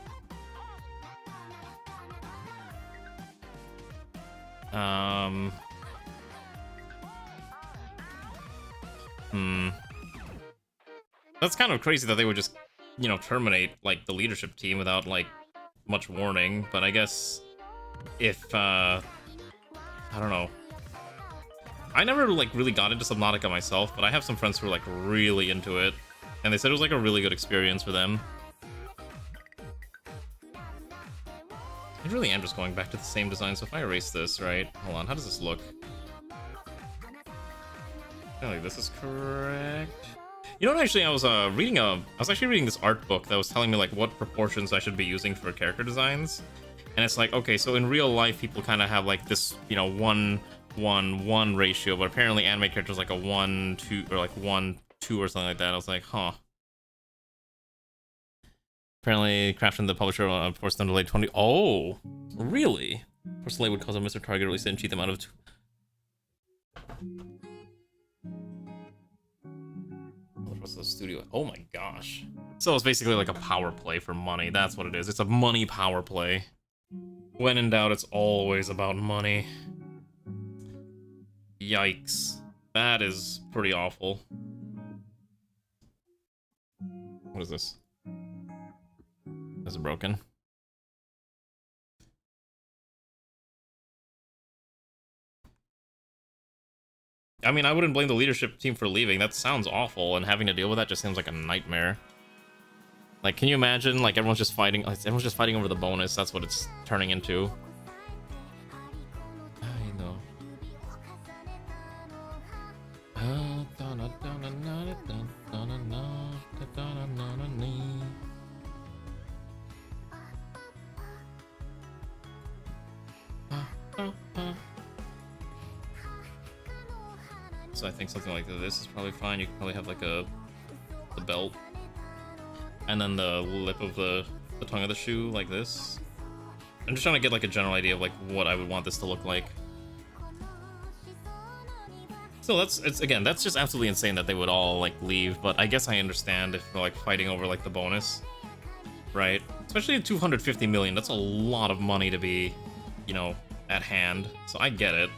That's kind of crazy that they would just, you know, terminate, like, the leadership team without, like, much warning. But I guess if, I don't know. I never, like, really got into Subnautica myself, but I have some friends who are, like, really into it. And they said it was, like, a really good experience for them. I really am just going back to the same design, so if I erase this, right? Hold on, how does this look? I feel like this is correct. You know what, actually, I was actually reading this art book that was telling me, like, what proportions I should be using for character designs. And it's like, okay, so in real life, people kind of have, like, this, you know, 1-1-1 ratio, but apparently anime characters like a 1-2, or like 1-2 or something like that. I was like, huh. Apparently, crafting the publisher forced them to delay 20. Oh, really? Forced delay would cause a Mr. Target release and cheat them out of 2. The studio. Oh my gosh. So it's basically like a power play for money. That's what it is. It's a money power play. When in doubt, it's always about money. Yikes. That is pretty awful. What is this? Is it broken? I mean, I wouldn't blame the leadership team for leaving. That sounds awful, and having to deal with that just seems like a nightmare. Like, can you imagine, like, everyone's just fighting over the bonus? That's what it's turning into. I know. So I think something like this is probably fine. You can probably have like the belt, and then the lip of the tongue of the shoe like this. I'm just trying to get like a general idea of like what I would want this to look like. So that's just absolutely insane that they would all like leave. But I guess I understand if they're like fighting over like the bonus, right? Especially at 250 million. That's a lot of money to be, you know, at hand. So I get it.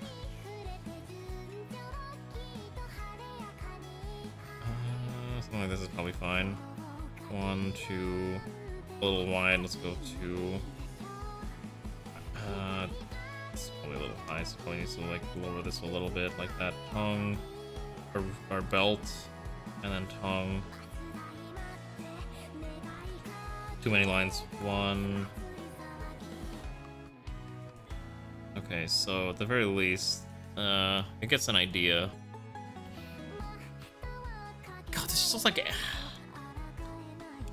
Something like this is probably fine. 1, 2, a little wide. Let's go 2. It's probably a little high, so probably needs to like lower this a little bit, like that. Tongue, our belt, and then tongue. Too many lines. 1. Okay, so at the very least, it gets an idea. God, this just looks like...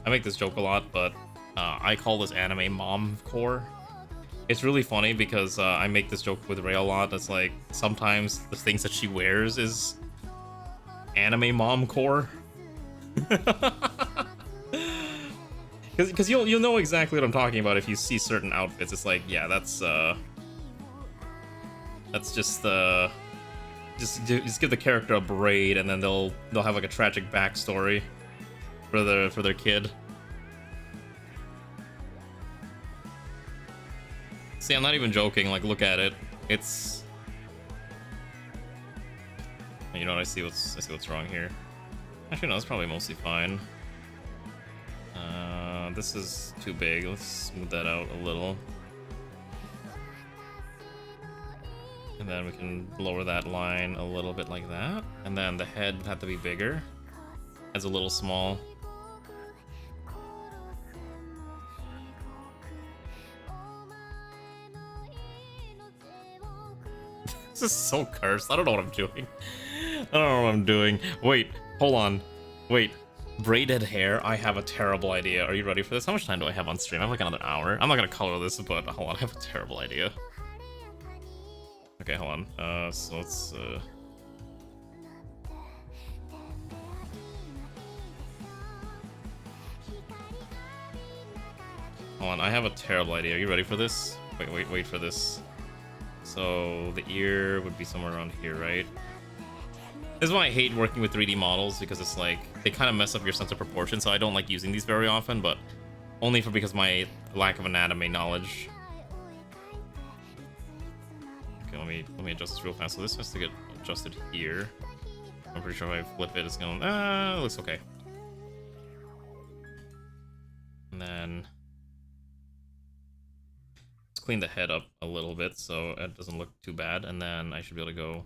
I make this joke a lot, but I call this anime mom core. It's really funny because I make this joke with Ray a lot. It's like, sometimes the things that she wears is anime mom core. Because you'll know exactly what I'm talking about if you see certain outfits. It's like, yeah, that's just just give the character a braid, and then they'll have like a tragic backstory for their kid. See, I'm not even joking. Like, look at it. It's, you know what? I see what's wrong here. Actually, no, it's probably mostly fine. This is too big. Let's smooth that out a little. And then we can lower that line a little bit like that. And then the head would have to be bigger. It's a little small. This is so cursed. I don't know what I'm doing. I don't know what I'm doing. Wait, hold on. Wait. Braided hair? I have a terrible idea. Are you ready for this? How much time do I have on stream? I have like another hour. I'm not gonna color this, but hold on. I have a terrible idea. Okay, hold on. So let's, hold on, I have a terrible idea. Are you ready for this? Wait for this. So the ear would be somewhere around here, right? This is why I hate working with 3D models, because it's like they kind of mess up your sense of proportion. So I don't like using these very often, but only because my lack of anatomy knowledge. Okay, let me adjust this real fast. So this has to get adjusted here. I'm pretty sure if I flip it, it's going. It looks okay. And then let's clean the head up a little bit so it doesn't look too bad. And then I should be able to go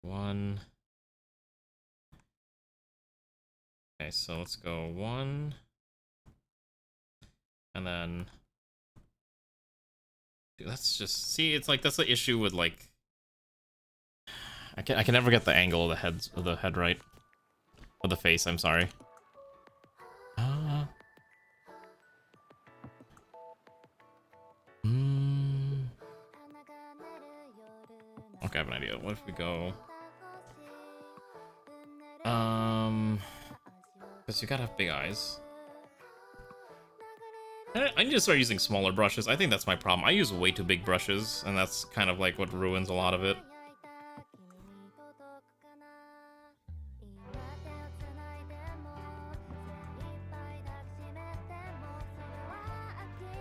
1. Okay, so let's go 1. And then, dude, that's just, see, it's like, that's the issue with, like, I can never get the angle of the head right. Or the face, I'm sorry. Okay, I have an idea. What if we go... Because you gotta have big eyes. I need to start using smaller brushes. I think that's my problem. I use way too big brushes, and that's kind of like what ruins a lot of it.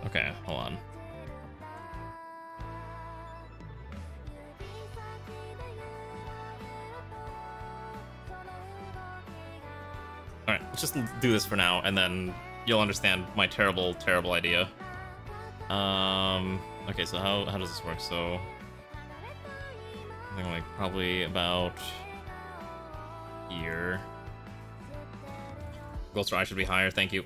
Okay, hold on. Alright, let's just do this for now, and then you'll understand my terrible, terrible idea. Okay, so how does this work? So, I think like probably about here. Ghost eye should be higher, thank you.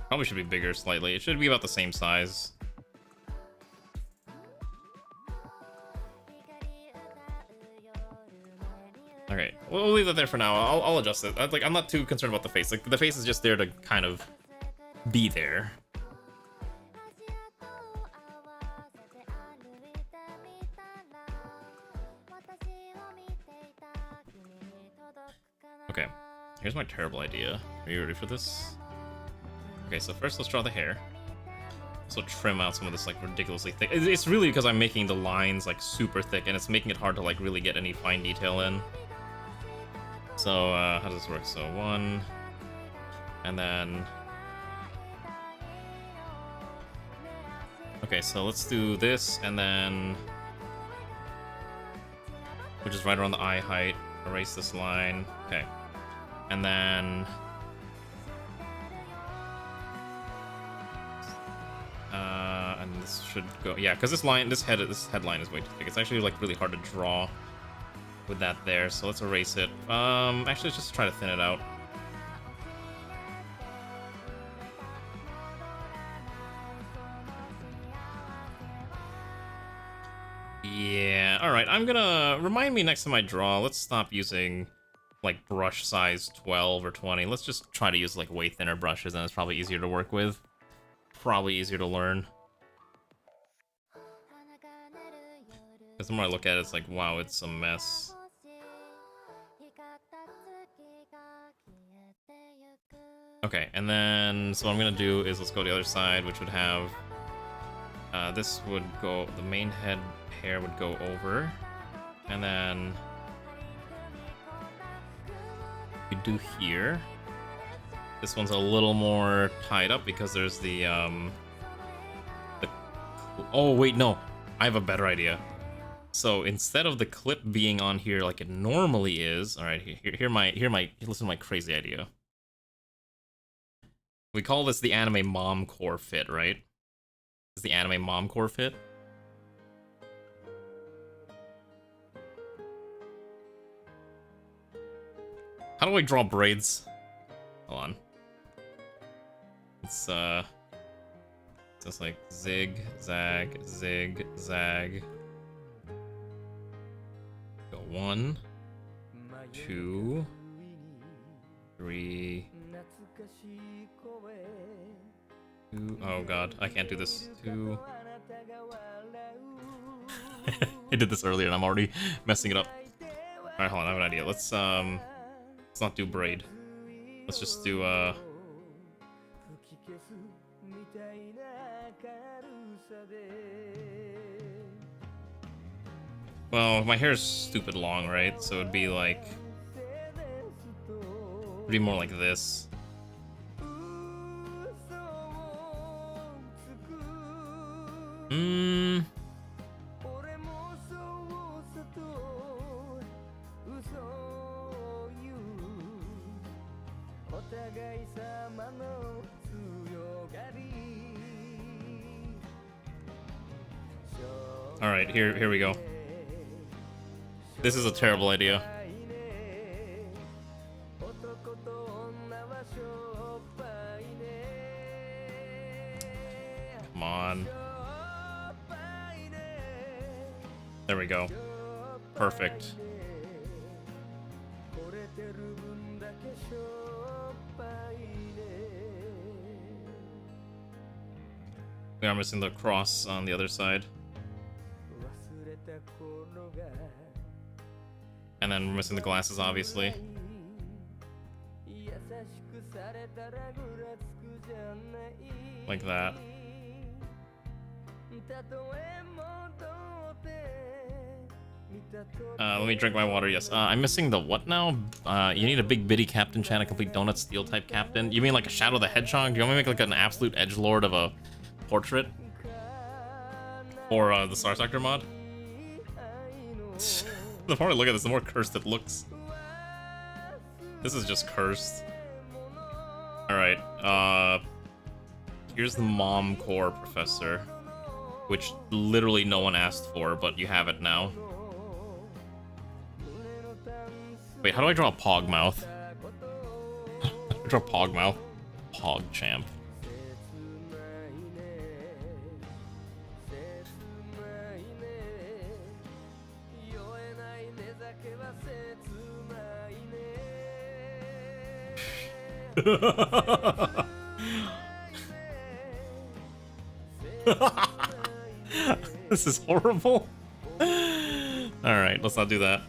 Probably should be bigger slightly. It should be about the same size. Okay, we'll leave that there for now. I'll adjust it. I'm not too concerned about the face. Like, the face is just there to kind of be there. Okay, here's my terrible idea. Are you ready for this? Okay, so first let's draw the hair. So trim out some of this like ridiculously thick. It's really because I'm making the lines like super thick, and it's making it hard to like really get any fine detail in. So how does this work? So 1, and then okay, so let's do this, and then which is right around the eye height. Erase this line. Okay, and then and this should go, yeah, because this headline is way too thick. It's actually like really hard to draw with that there, so let's erase it. Actually, let's just try to thin it out. Yeah, alright, I'm gonna remind me next time I draw, let's stop using like brush size 12 or 20. Let's just try to use like way thinner brushes, and it's probably easier to work with. Probably easier to learn. Because the more I look at it, it's like, wow, it's a mess. Okay, and then, so what I'm gonna do is let's go to the other side, which would have, this would go, the main head hair would go over, and then we do here. This one's a little more tied up because there's the oh wait, no, I have a better idea. So instead of the clip being on here like it normally is, all right, listen to my crazy idea. We call this the anime mom core fit, right? Is the anime mom core fit? How do I draw braids? Hold on. It's just like zig, zag, zig, zag. Go 1, 2, 3. 2. Oh god, I can't do this. 2. I did this earlier and I'm already messing it up. Alright, hold on, I have an idea. Let's not do braid. Let's just do Well, my hair's stupid long, right? So it'd be like... It'd be more like this. Alright, here we go. This is a terrible idea. Come on. There we go. Perfect. We are missing the cross on the other side. And then we're missing the glasses, obviously. Like that. Let me drink my water, yes. I'm missing the what now? You need a big bitty captain chan, a complete donut steel type captain. You mean like a Shadow the Hedgehog? Do you want me to make like an absolute edgelord of a portrait? Or the Starsector mod? The more I look at this, the more cursed it looks. This is just cursed. Alright, here's the mom core professor, which literally no one asked for, but you have it now. Wait, how do I draw a pog mouth? I draw pog mouth. Pog champ. This is horrible. Alright, let's not do that.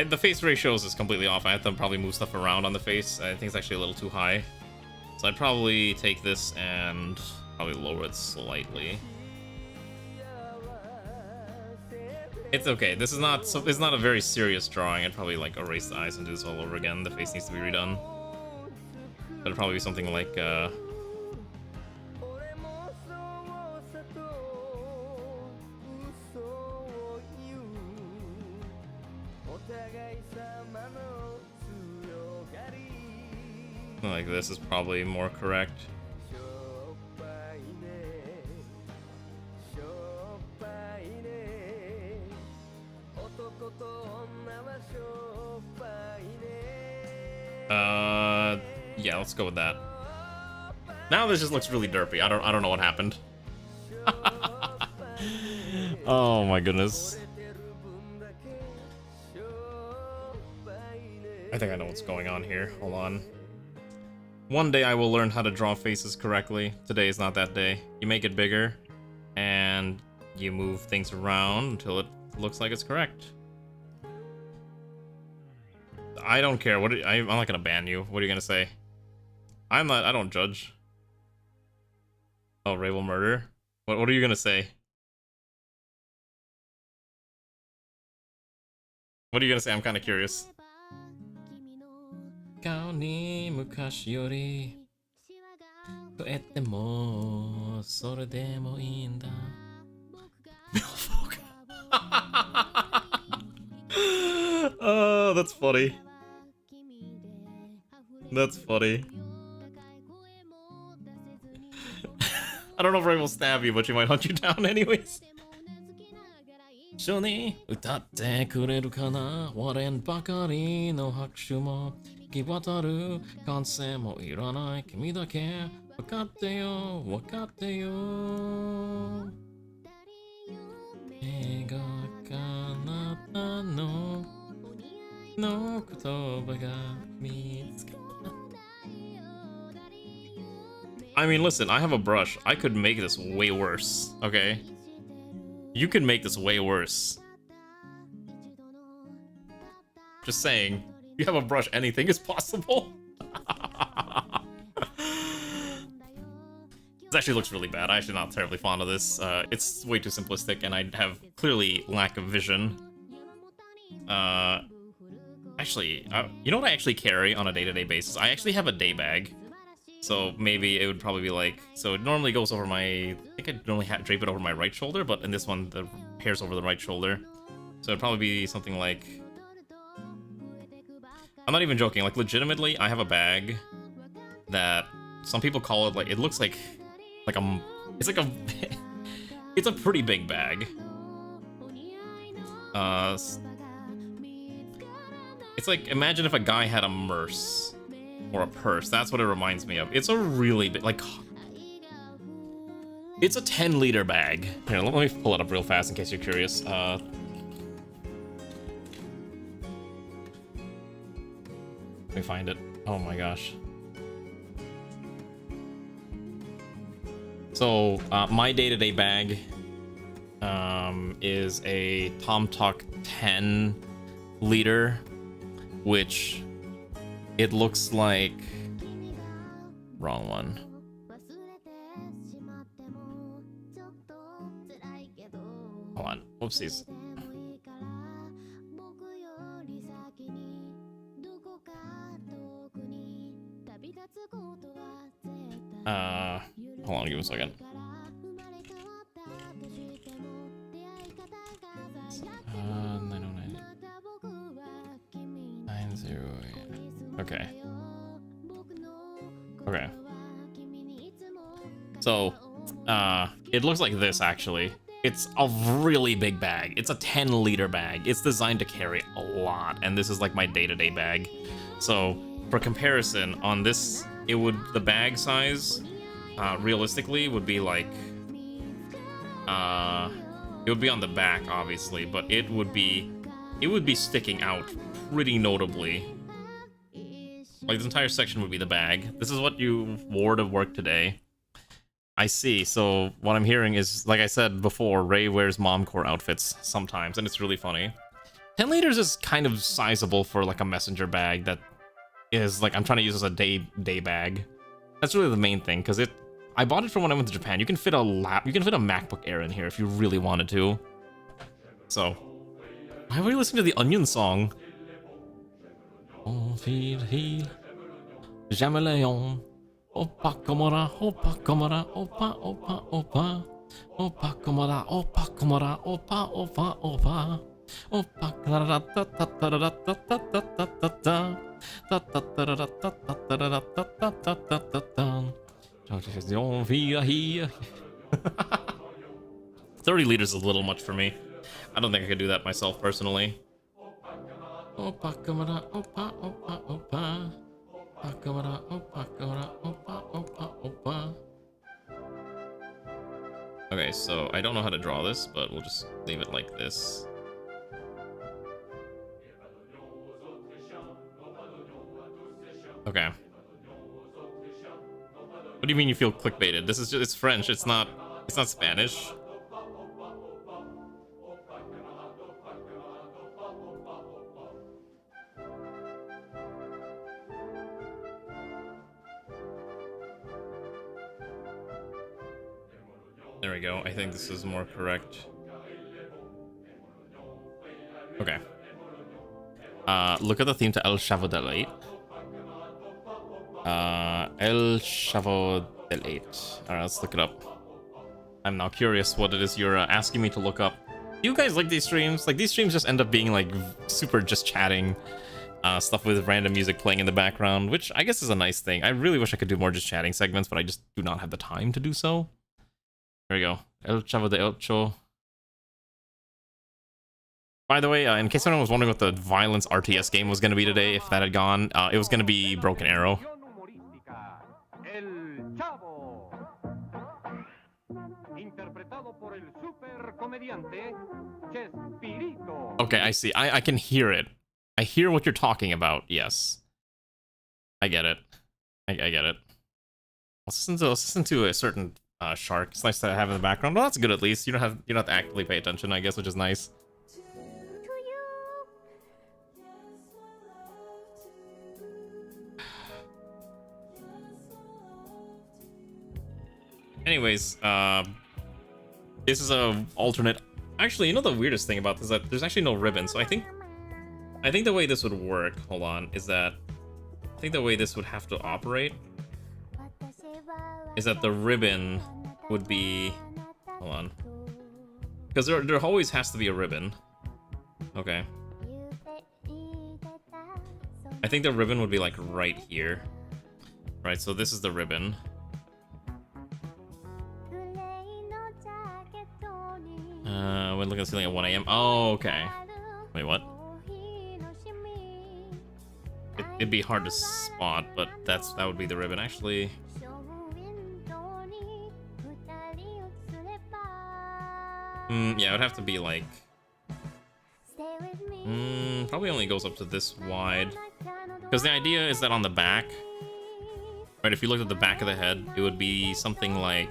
The face ratios is completely off. I have to probably move stuff around on the face. I think it's actually a little too high. So I'd probably take this and probably lower it slightly. It's okay. This is not it's not a very serious drawing. I'd probably like erase the eyes and do this all over again. The face needs to be redone. But it'd probably be something like like this is probably more correct. Yeah, let's go with that. Now this just looks really derpy. I don't know what happened. Oh my goodness. I think I know what's going on here. Hold on. One day I will learn how to draw faces correctly. Today is not that day. You make it bigger, and you move things around until it looks like it's correct. I don't care. I'm not gonna ban you. What are you gonna say? I don't judge. Oh, Ray will murder? What are you gonna say? What are you gonna say? I'm kinda curious. 顔に昔より増えてもそれでもいいんだ Oh, that's funny. That's funny. I don't know if Ray will stab you, but she might hunt you down anyways. 一緒に歌ってくれるかな割れんばかりの拍手も行き渡る歓声もいらない君だけ分かってよ分かってよ描かなたの言葉が見つかった I mean, listen, I have a brush. I could make this way worse, okay? You could make this way worse. Just saying. If you have a brush, anything is possible. This actually looks really bad. I'm actually not terribly fond of this. It's way too simplistic, and I have clearly lack of vision. Actually, you know what I actually carry on a day-to-day basis? I actually have a day bag. So maybe it would probably be like... So it normally goes over my... I think I normally drape it over my right shoulder, but in this one, the hair's over the right shoulder. So it'd probably be something like... I'm not even joking. Like, legitimately, I have a bag that some people call it, like... It looks like a... It's like a... It's a pretty big bag. It's like, imagine if a guy had a merce or a purse. That's what it reminds me of. It's a really big, like, it's a 10-liter bag. Here, let me pull it up real fast in case you're curious. Let me find it. Oh my gosh. So, my day-to-day bag is a Tom Talk 10-liter, which it looks like... Wrong one. Hold on. Whoopsies. Hold on, give me a second. Okay. Okay. So, it looks like this, actually. It's a really big bag. It's a 10-liter bag. It's designed to carry a lot, and this is like my day-to-day bag. So, for comparison, on this, it would, the bag size, realistically, would be like, it would be on the back, obviously, but it would be sticking out pretty notably. Like, this entire section would be the bag. This is what you wore to work today. I see. So what I'm hearing is, like I said before, Ray wears momcore outfits sometimes, and it's really funny. 10 liters is kind of sizable for like a messenger bag that is like, I'm trying to use as a day bag. That's really the main thing, because I bought it from when I went to Japan. You can fit a MacBook Air in here if you really wanted to. So, why were you listening to the Onion song? On feed heel, Jameleon, Opa Komora, Opa Komora, Opa Opa Opa, Opa Komora, Opa Komora, Opa Opa Opa, Opa Komora, ta ta ta ta ta ta ta ta ta ta ta ta ta ta ta. 30 liters is a little much for me. I don't think I could do that myself personally. Opa kamara, opa, opa, opa. Opa kamara, opa, kamara, opa, opa, opa. Okay, so I don't know how to draw this, but we'll just leave it like this. Okay. What do you mean you feel clickbaited? This is just, it's French, it's not Spanish. There we go. I think this is more correct. Okay. Look at the theme to El Chavo del 8. El Chavo del 8. Alright, let's look it up. I'm now curious what it is you're asking me to look up. Do you guys like these streams? Like, these streams just end up being like super just chatting. Stuff with random music playing in the background, which I guess is a nice thing. I really wish I could do more just chatting segments, but I just do not have the time to do so. There we go. El Chavo de Ocho. By the way, in case anyone was wondering what the violence RTS game was going to be today, if that had gone, it was going to be Broken Arrow. Okay, I see. I can hear it. I hear what you're talking about. Yes. I get it. I get it. Let's listen to a certain shark. It's nice to have in the background. Well, that's good at least. You don't have to actively pay attention, I guess, which is nice. Anyways, this is a alternate. Actually, you know the weirdest thing about this is that there's actually no ribbon. So I think the way this would work, hold on, is that I think the way this would have to operate is that the ribbon would be, hold on, because there always has to be a ribbon. Okay. I think the ribbon would be like right here. Right, so this is the ribbon. We're looking at the ceiling at 1 a.m. Oh, okay. Wait, what? It'd be hard to spot, but that would be the ribbon. Actually, yeah, it would have to be like, probably only goes up to this wide. Because the idea is that on the back, right, if you looked at the back of the head, it would be something like,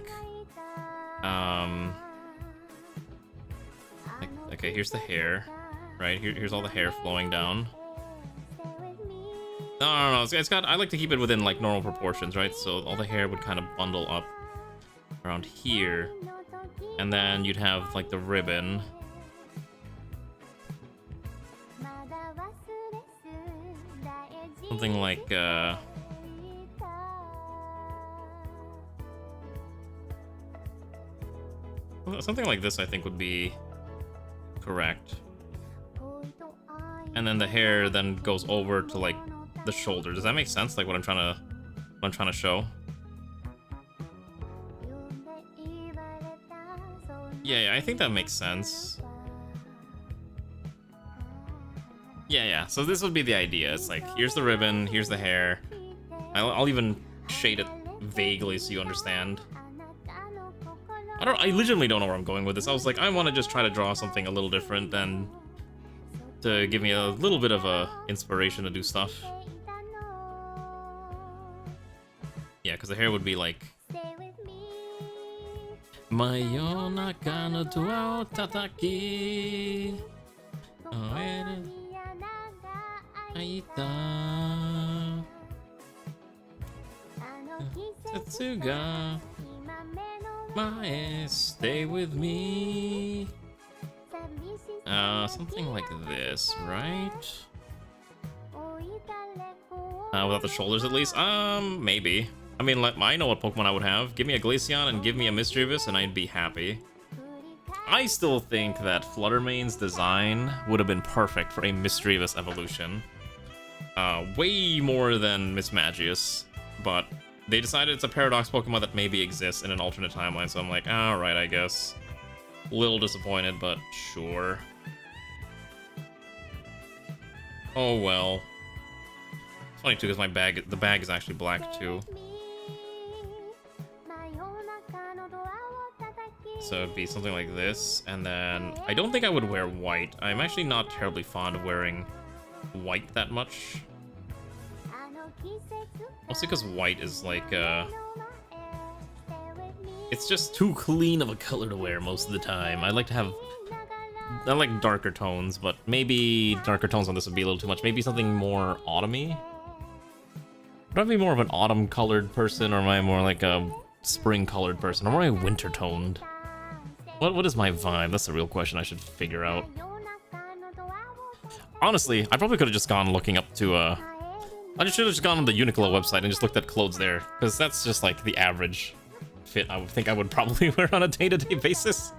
okay, here's the hair, right? Here's all the hair flowing down. No, it's got, I like to keep it within like normal proportions, right? So all the hair would kind of bundle up around here, and then you'd have like the ribbon. Something like, something like this, I think, would be correct. And then the hair then goes over to like the shoulder. Does that make sense? Like what I'm trying to show? Yeah, I think that makes sense. Yeah. So this would be the idea. It's like, here's the ribbon, here's the hair. I'll even shade it vaguely so you understand. I legitimately don't know where I'm going with this. I was like, I want to just try to draw something a little different than to give me a little bit of a inspiration to do stuff. Yeah, because the hair would be like, Mayonaka no doa o tataki oeru aita Tetsuga mae stay with me. Something like this, right? Without the shoulders at least? Maybe. I mean, I know what Pokemon I would have. Give me a Glaceon and give me a Misdreavus and I'd be happy. I still think that Fluttermane's design would have been perfect for a Misdreavus evolution. Way more than Mismagius, but they decided it's a Paradox Pokemon that maybe exists in an alternate timeline, so I'm like, alright, I guess. Little disappointed, but sure. Oh well. It's funny too, because the bag is actually black too. So it'd be something like this, and then I don't think I would wear white. I'm actually not terribly fond of wearing white that much. Mostly because white is like, it's just too clean of a color to wear most of the time. I like darker tones, but maybe darker tones on this would be a little too much. Maybe something more autumny? Would I be more of an autumn-colored person, or am I more like a spring-colored person? Or am I winter-toned? What is my vibe? That's the real question I should figure out. Honestly, I probably could have just gone looking up to, I should have just gone on the Uniqlo website and just looked at clothes there, because that's just like the average fit I would think I would probably wear on a day-to-day basis.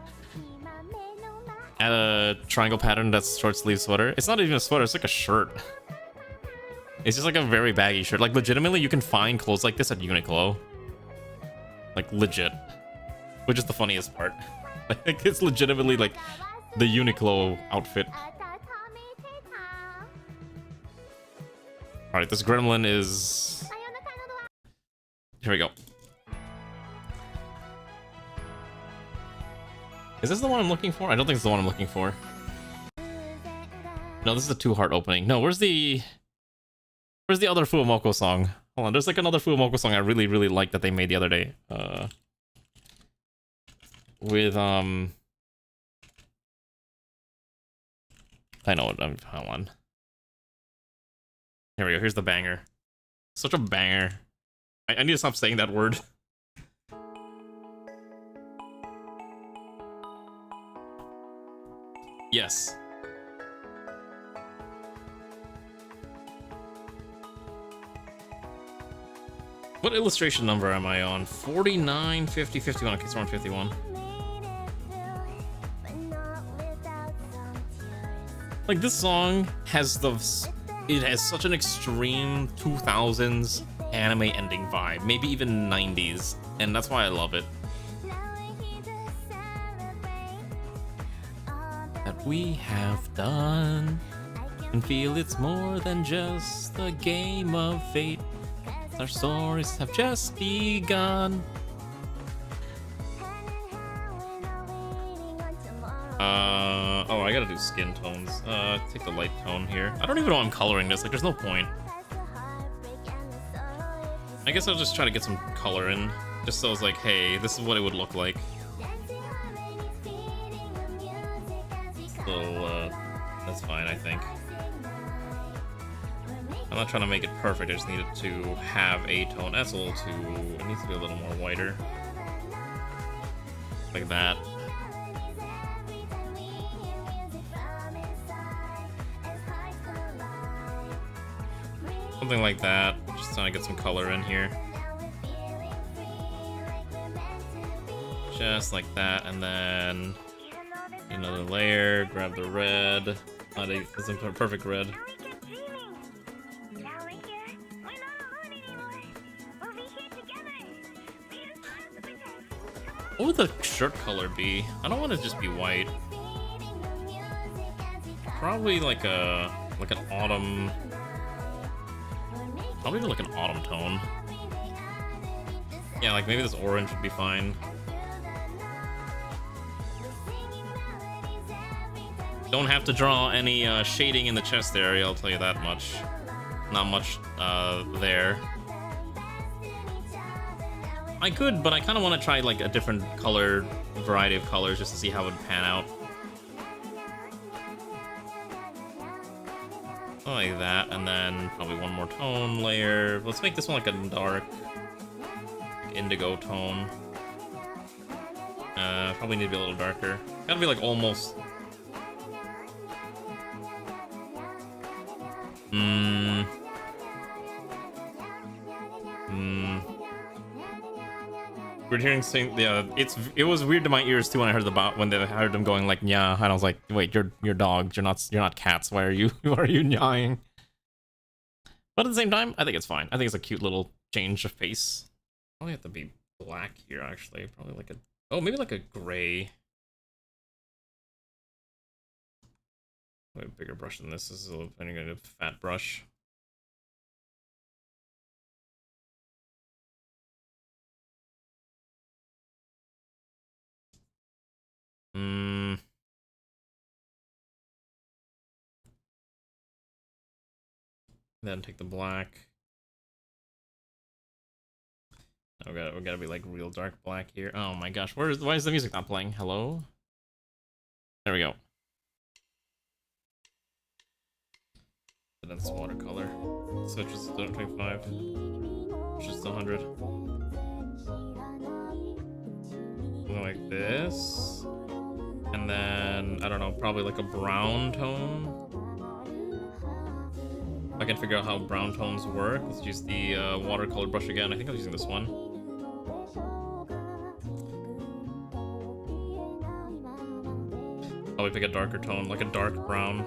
Add a triangle pattern that's short sleeve sweater. It's not even a sweater, it's like a shirt. It's just like a very baggy shirt. Like legitimately, you can find clothes like this at Uniqlo. Like legit. Which is the funniest part. Like it's legitimately like the Uniqlo outfit. Alright, this gremlin is... Here we go. Is this the one I'm looking for? I don't think it's the one I'm looking for. No, this is a 2-heart opening. No, where's the other Fuomoko song? Hold on, there's like another Fuomoko song I really, really like that they made the other day. With, I know what, hold on. Here we go, here's the banger. Such a banger. I need to stop saying that word. Yes. What illustration number am I on? 49, 50, 51. Okay, it's around 51. Like, this song has it has such an extreme 2000s anime ending vibe, maybe even 90s, and that's why I love it. That we have done, and feel it's more than just a game of fate. Our stories have just begun. Oh, I gotta do skin tones. Take the light tone here. I don't even know I'm coloring this, like, there's no point. I guess I'll just try to get some color in, just so it's like, hey, this is what it would look like. So, that's fine, I think. I'm not trying to make it perfect, I just need it to have a tone. That's a little too... It needs to be a little more whiter. Like that. Something like that. Just trying to get some color in here. Just like that, and then another layer, grab the red. It's a perfect red. What would the shirt color be? I don't want to just be white. Probably like an autumn. Probably like an autumn tone. Yeah, like maybe this orange would be fine. Don't have to draw any shading in the chest area, I'll tell you that much. Not much there. I could, but I kind of want to try like a different color, variety of colors, just to see how it would pan out. Like that, and then probably one more tone layer. Let's make this one like a dark, like indigo tone. Probably need to be a little darker. Gotta be like almost. We're hearing saying, yeah, it was weird to my ears too when I heard when they heard them going like yeah, and I was like, wait, you're dogs, you're not cats. Why are you nyahing? But at the same time, I think it's fine. I think it's a cute little change of pace. Probably have to be black here actually. Probably like maybe like a gray. I have a bigger brush than this. This is a fat brush. Then take the black. We gotta be like real dark black here. Oh my gosh, why is the music not playing? Hello? There we go. And then it's watercolor. So it's just 25. It's just 100. Something like this. And then, I don't know, probably like a brown tone. I can figure out how brown tones work. Let's use the watercolor brush again. I think I was using this one. Probably pick a darker tone, like a dark brown.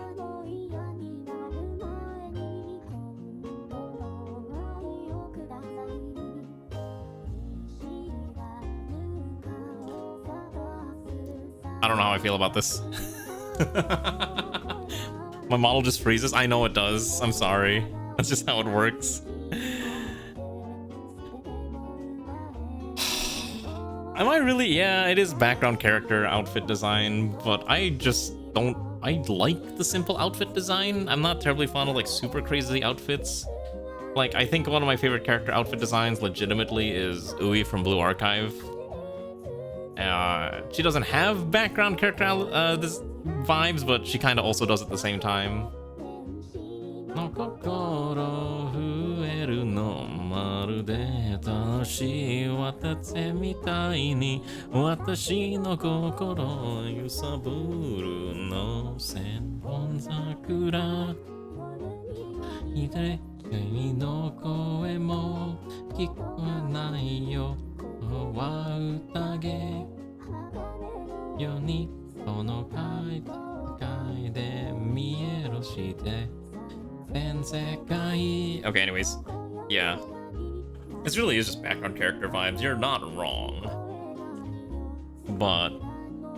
I don't know how I feel about this. My model just freezes. I know it does. I'm sorry. That's just how it works. Am I really? Yeah, it is background character outfit design, but I just don't. I like the simple outfit design. I'm not terribly fond of like super crazy outfits. Like, I think one of my favorite character outfit designs legitimately is Ui from Blue Archive. She doesn't have background character this vibes, but she kind of also does at the same time. No kokoro fueru no まるで楽しい渡せみたいに私の心を揺さぶるの千本桜いで君の声も聞こえないよは宴世にその界で見えるして全世界 Okay, anyways, yeah. This really is just background character vibes. You're not wrong. But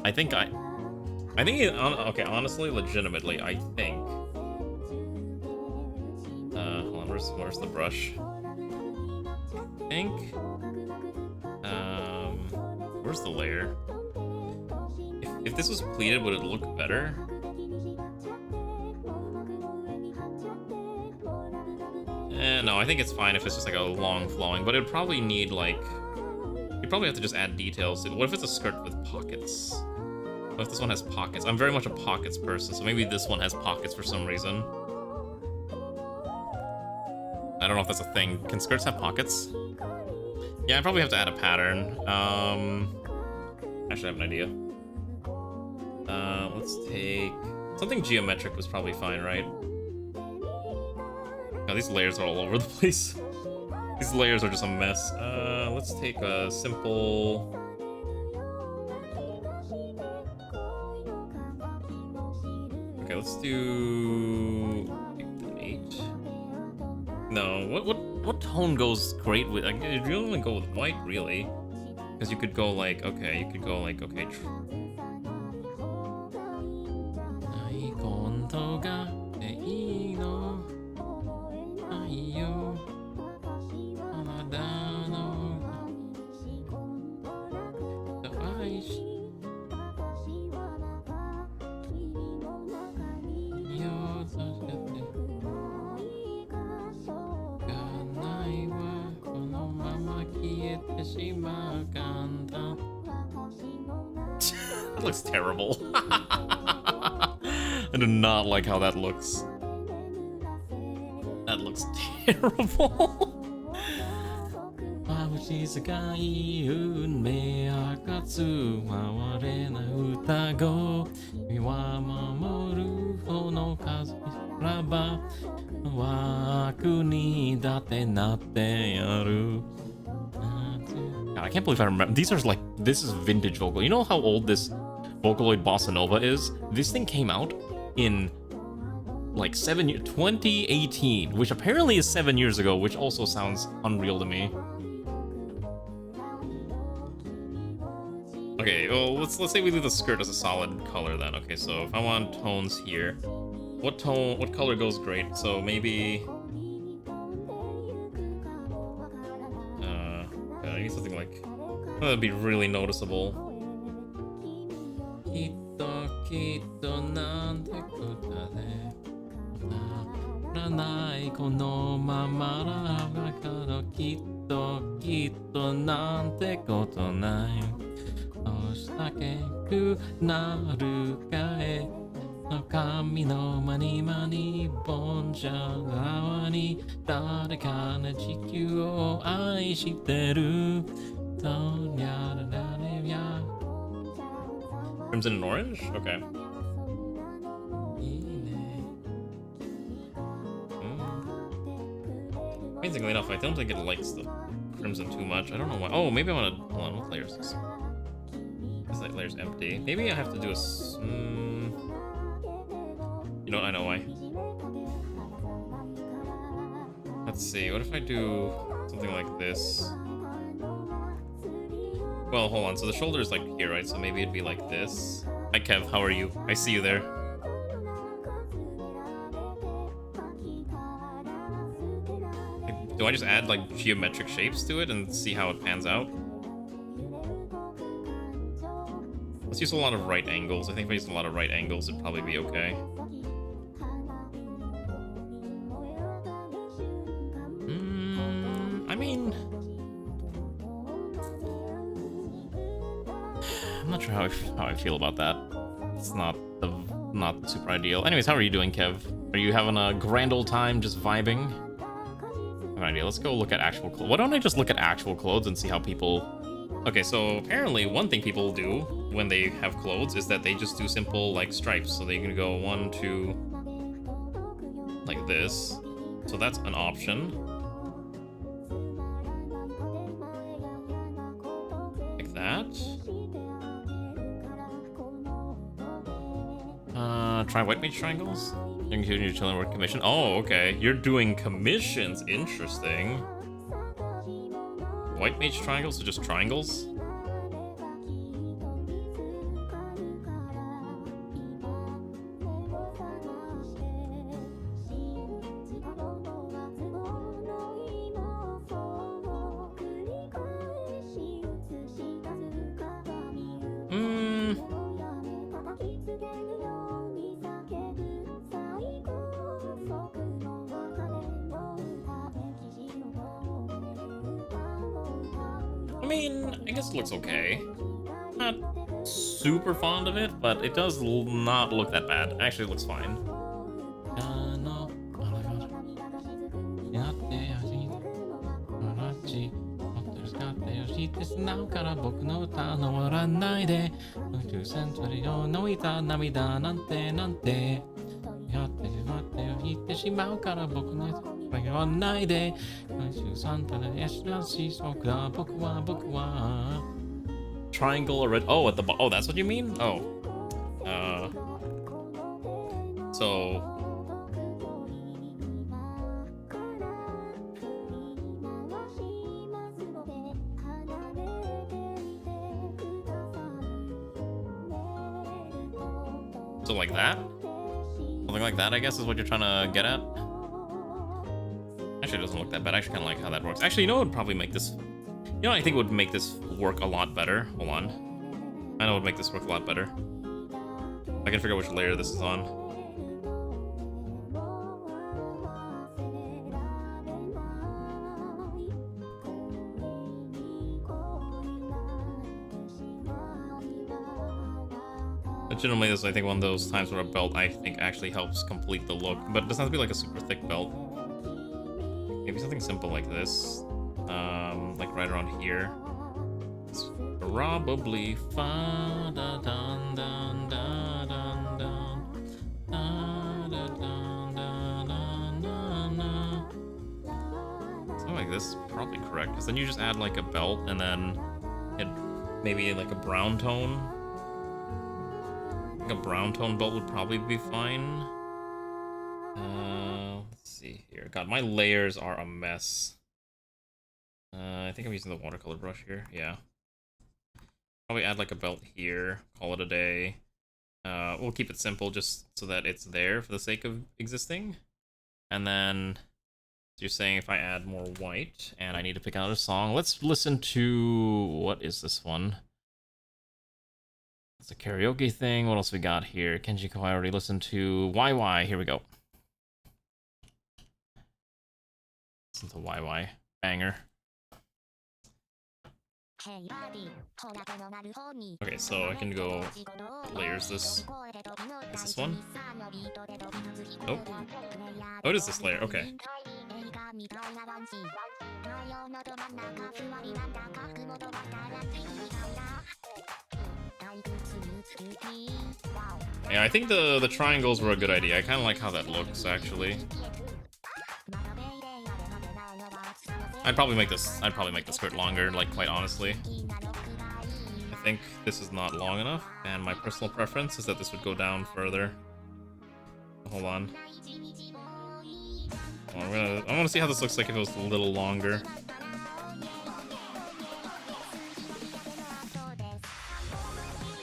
I think okay, honestly, legitimately, I think hold on, where's the brush? I think where's the layer? If this was pleated, would it look better? No, I think it's fine if it's just like a long flowing, but it'd probably need like... You'd probably have to just add details to it. What if it's a skirt with pockets? What if this one has pockets? I'm very much a pockets person, so maybe this one has pockets for some reason. I don't know if that's a thing. Can skirts have pockets? Yeah, I probably have to add a pattern. I should have an idea. Let's take... Something geometric was probably fine, right? No, these layers are all over the place. These layers are just a mess. Let's take a simple... Okay, let's do... 8. No, what tone goes great with... Like, you only go with white, really. Because you could go like, okay, okay... That looks terrible. I do not like how that looks. That looks terrible. 眩しさがい運命明かす哀れな歌声身は守る方の風らば枠に立てなってやる God, I can't believe I remember. These are like, this is vintage vocal. You know how old this Vocaloid Bossa Nova is? This thing came out in like 2018, which apparently is 7 years ago, which also sounds unreal to me. Okay, well, let's say we leave the skirt as a solid color then. Okay, so if I want tones here, what color goes great? So maybe I need something like that'd be really noticeable. Crimson and orange? Okay. Amazingly enough, I don't think it likes the crimson too much. I don't know why. Oh, maybe I want to... Hold on, what layer is this? This layer's empty. Maybe I have to do a... You know what? I know why. Let's see. What if I do something like this? Well, hold on. So the shoulder is like here, right? So maybe it'd be like this. Hi, Kev. How are you? I see you there. Do I just add like geometric shapes to it and see how it pans out? Let's use a lot of right angles. I think if I use a lot of right angles, it'd probably be okay. I mean... I'm not sure how I feel about that. It's not super ideal. Anyways, how are you doing, Kev? Are you having a grand old time just vibing? an idea. Let's go look at actual clothes. Why don't I just look at actual clothes and see how people... Okay, so apparently one thing people do when they have clothes is that they just do simple, like, stripes. So they can go 1, 2, like this. So that's an option. Like that. Try white mage triangles? You can continue to work commission. Oh, okay. You're doing commissions. Interesting. White mage triangles, so just triangles? I mean, I guess it looks okay. Not super fond of it, but it does not look that bad. Actually, it looks fine. No. Oh my god. Triangle already. Oh, at the bottom. Oh, that's what you mean? Oh. So. So like that? Something like that, I guess, is what you're trying to get at? Actually, it doesn't look that bad. I actually kind of like how that works. Actually, you know what would probably make this... You know what I think would make this work a lot better? Hold on. I know what would make this work a lot better. I can figure out which layer this is on. Legitimately, this is, I think, one of those times where a belt, I think, actually helps complete the look. But it doesn't have to be like a super thick belt. Maybe something simple like this. Like right around here. It's probably fa da dun dun dun dun dun da dun dun dun. Something like this is probably correct, because then you just add like a belt and then it maybe like a brown tone. Like a brown tone belt would probably be fine. Let's see here. God, my layers are a mess. I think I'm using the watercolor brush here. Yeah. Probably add like a belt here. Call it a day. We'll keep it simple just so that it's there for the sake of existing. And then so you're saying if I add more white and I need to pick another song, let's listen to... What is this one? It's a karaoke thing. What else we got here? Kenji Kawai already listened to YY. Here we go. Listen to YY. Banger. Okay, so I can go layers this. Is this one? Oh. Oh, it is this layer. Okay. Yeah, I think the triangles were a good idea. I kind of like how that looks, actually. I'd probably make the skirt longer, like, quite honestly. I think this is not long enough, and my personal preference is that this would go down further. Hold on. I want to see how this looks like if it was a little longer.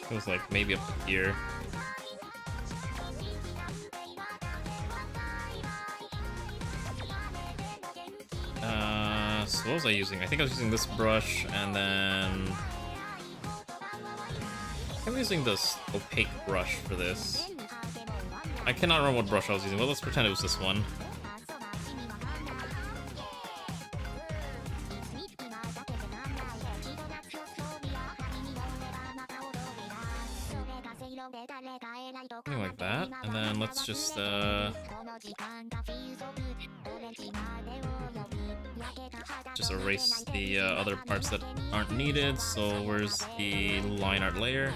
It was like maybe up to here. So what was I using? I think I was using this brush, and then I'm using this opaque brush for this. I cannot remember what brush I was using, but let's pretend it was this one. Something like that, and then let's just Just erase the other parts that aren't needed. So where's the line art layer?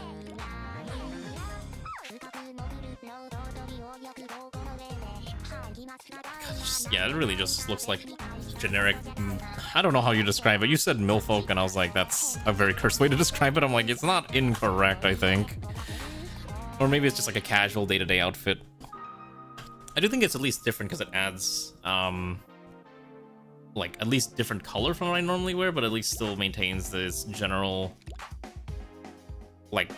Yeah, it really just looks like generic. I don't know how you describe it. You said milfolk, and I was like, that's a very cursed way to describe it. I'm like, it's not incorrect, I think. Or maybe it's just like a casual day-to-day outfit. I do think it's at least different because it adds, like, at least different color from what I normally wear, but at least still maintains this general, like,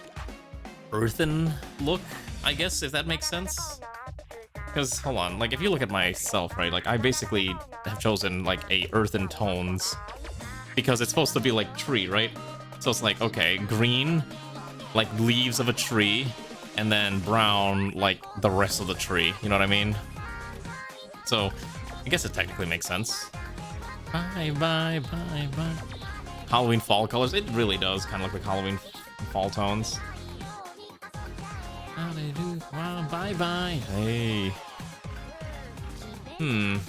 earthen look, I guess, if that makes sense. Because, hold on, like, if you look at myself, right, like, I basically have chosen, like, a earthen tones because it's supposed to be, like, tree, right? So it's like, okay, green, like, leaves of a tree, and then brown, like, the rest of the tree, you know what I mean? So, I guess it technically makes sense. Bye, bye, bye, bye. Halloween fall colors, it really does kind of look like Halloween fall tones. How they do? Wow, bye bye. Hey. Anyways,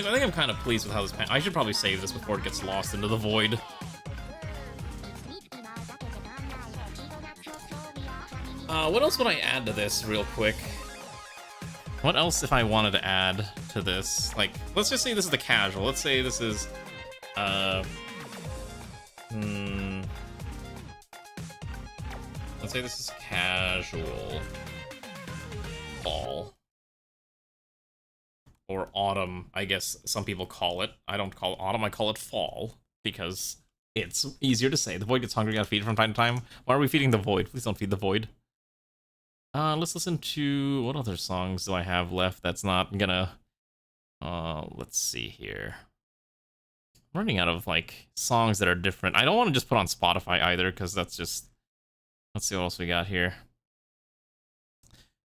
I think I'm kind of pleased with how this I should probably save this before it gets lost into the void. What else would I add to this real quick? What else if I wanted to add to this? Like, let's just say this is the casual. Let's say this is, let's say this is casual fall. Or autumn, I guess some people call it. I don't call it autumn, I call it fall. Because it's easier to say. The void gets hungry, gotta feed it from time to time. Why are we feeding the void? Please don't feed the void. Let's listen to... What other songs do I have left that's not gonna... let's see here. I'm running out of, like, songs that are different. I don't want to just put on Spotify either, because that's just... Let's see what else we got here.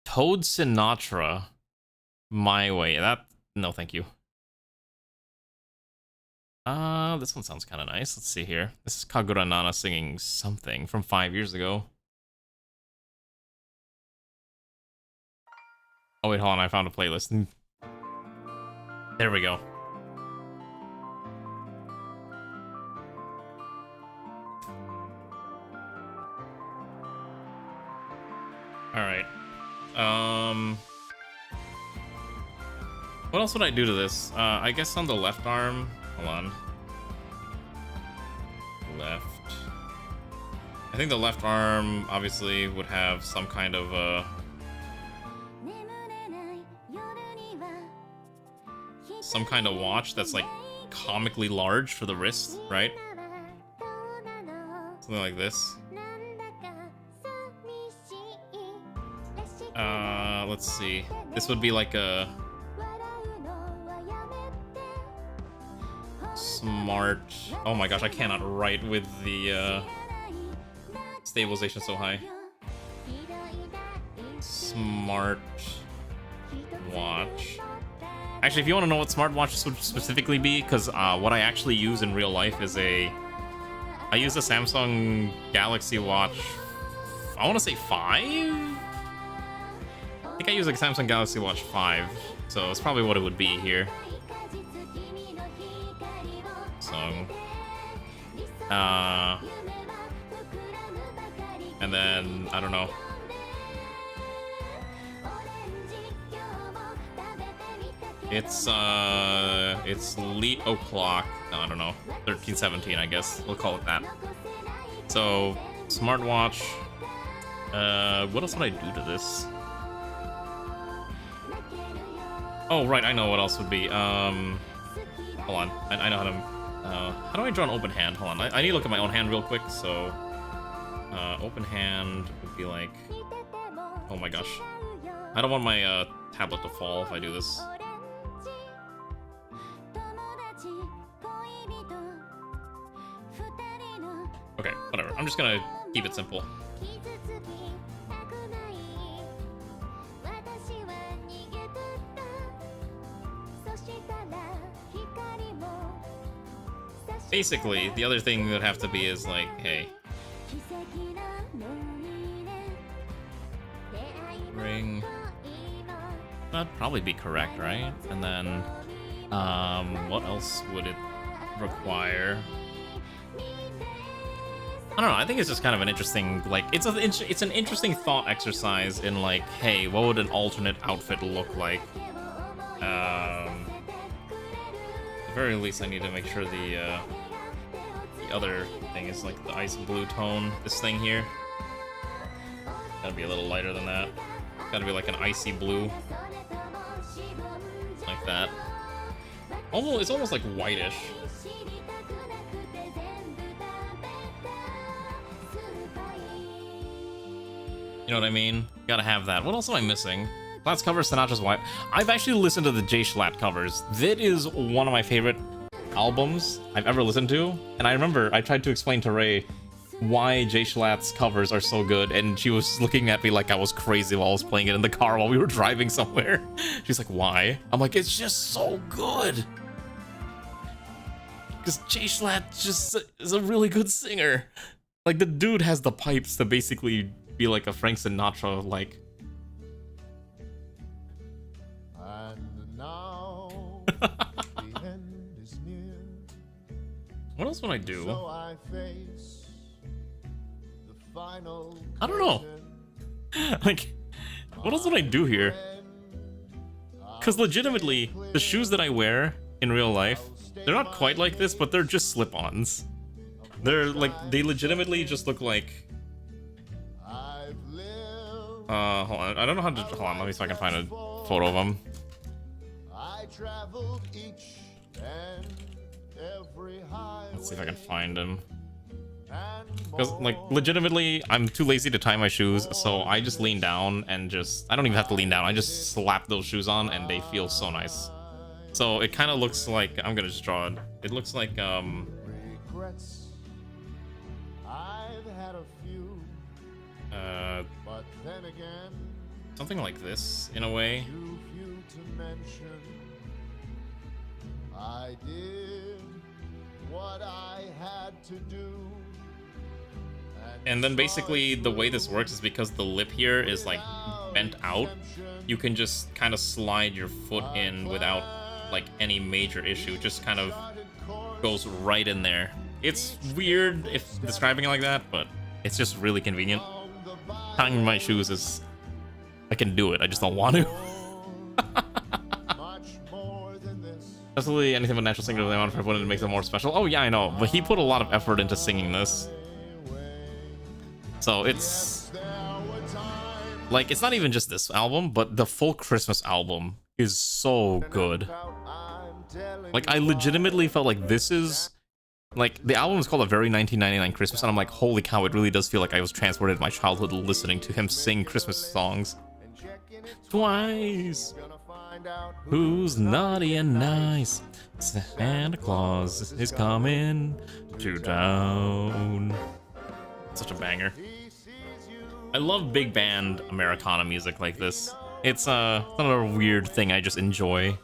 Toad Sinatra, My Way. That... No, thank you. This one sounds kind of nice. Let's see here. This is Kagura Nana singing something from 5 years ago. Oh wait, hold on, I found a playlist. There we go. Alright. What else would I do to this? I guess on the left arm... Hold on. Left. I think the left arm, obviously, would have some kind of, some kind of watch that's, like, comically large for the wrist, right? Something like this. Let's see. This would be like a... Smart... Oh my gosh, I cannot write with the, stabilization so high. Smart... watch. Actually, if you want to know what smartwatches would specifically be, because what I actually use in real life is I use a Samsung Galaxy Watch, I want to say 5? I think I use like a Samsung Galaxy Watch 5, so it's probably what it would be here. So, and then, I don't know. It's late o'clock. No, I don't know. 13:17, I guess. We'll call it that. So, smartwatch. What else would I do to this? Oh, right, I know what else would be. Hold on. I know how to... how do I draw an open hand? Hold on. I need to look at my own hand real quick, so... open hand would be like... Oh my gosh. I don't want my, tablet to fall if I do this. Okay, whatever. I'm just gonna keep it simple. Basically, the other thing that would have to be is like, hey. Ring. That'd probably be correct, right? And then, what else would it require? I don't know. I think it's just kind of an interesting, like, it's an interesting thought exercise in like, hey, what would an alternate outfit look like? At the very least, I need to make sure the other thing is like the ice blue tone. This thing here, gotta be a little lighter than that. Gotta be like an icy blue, like that. Almost, it's almost like whitish. You know what I mean? Gotta have that. What else am I missing? Last cover, Sinatra's Wife. I've actually listened to the J Schlatt covers. That is one of my favorite albums I've ever listened to. And I remember I tried to explain to Ray why J Schlatt's covers are so good, and she was looking at me like I was crazy while I was playing it in the car while we were driving somewhere. She's like, why? I'm like, it's just so good. Because J Schlatt just is a really good singer. Like, the dude has the pipes to basically be like a Frank Sinatra, like. And now the end is near. What else would I do? So I face the final I don't know. Like, what else would I do here? Because legitimately, the shoes that I wear in real life, they're not quite like this, but they're just slip-ons. They're like, they legitimately just look like. Hold on. I don't know how to. Hold on. Let me see if I can find a photo of them. Let's see if I can find them. Because, like, legitimately, I'm too lazy to tie my shoes, so I just lean down and just. I don't even have to lean down. I just slap those shoes on, and they feel so nice. So it kind of looks like. I'm gonna just draw it. It looks like regrets. I've had a few. But then again, something like this in a way. too few to mention. I did what I had to do. And then basically the way this works is because the lip here is like bent out, you can just kind of slide your foot in without like any major issue. It just kind of goes right in there. It's weird if describing it like that, but it's just really convenient. Tying my shoes is, I can do it, I just don't want to. Especially anything with natural singer they want for it makes it more special. Oh yeah, I know, but he put a lot of effort into singing this. So it's like, it's not even just this album, but the full Christmas album is so good. Like, I legitimately felt like this is like, the album is called A Very 1999 Christmas, and I'm like, holy cow, it really does feel like I was transported to my childhood listening to him sing Christmas songs. Twice. Who's naughty and nice? Santa Claus is coming to town. Such a banger. I love big band Americana music like this. It's another weird thing I just enjoy.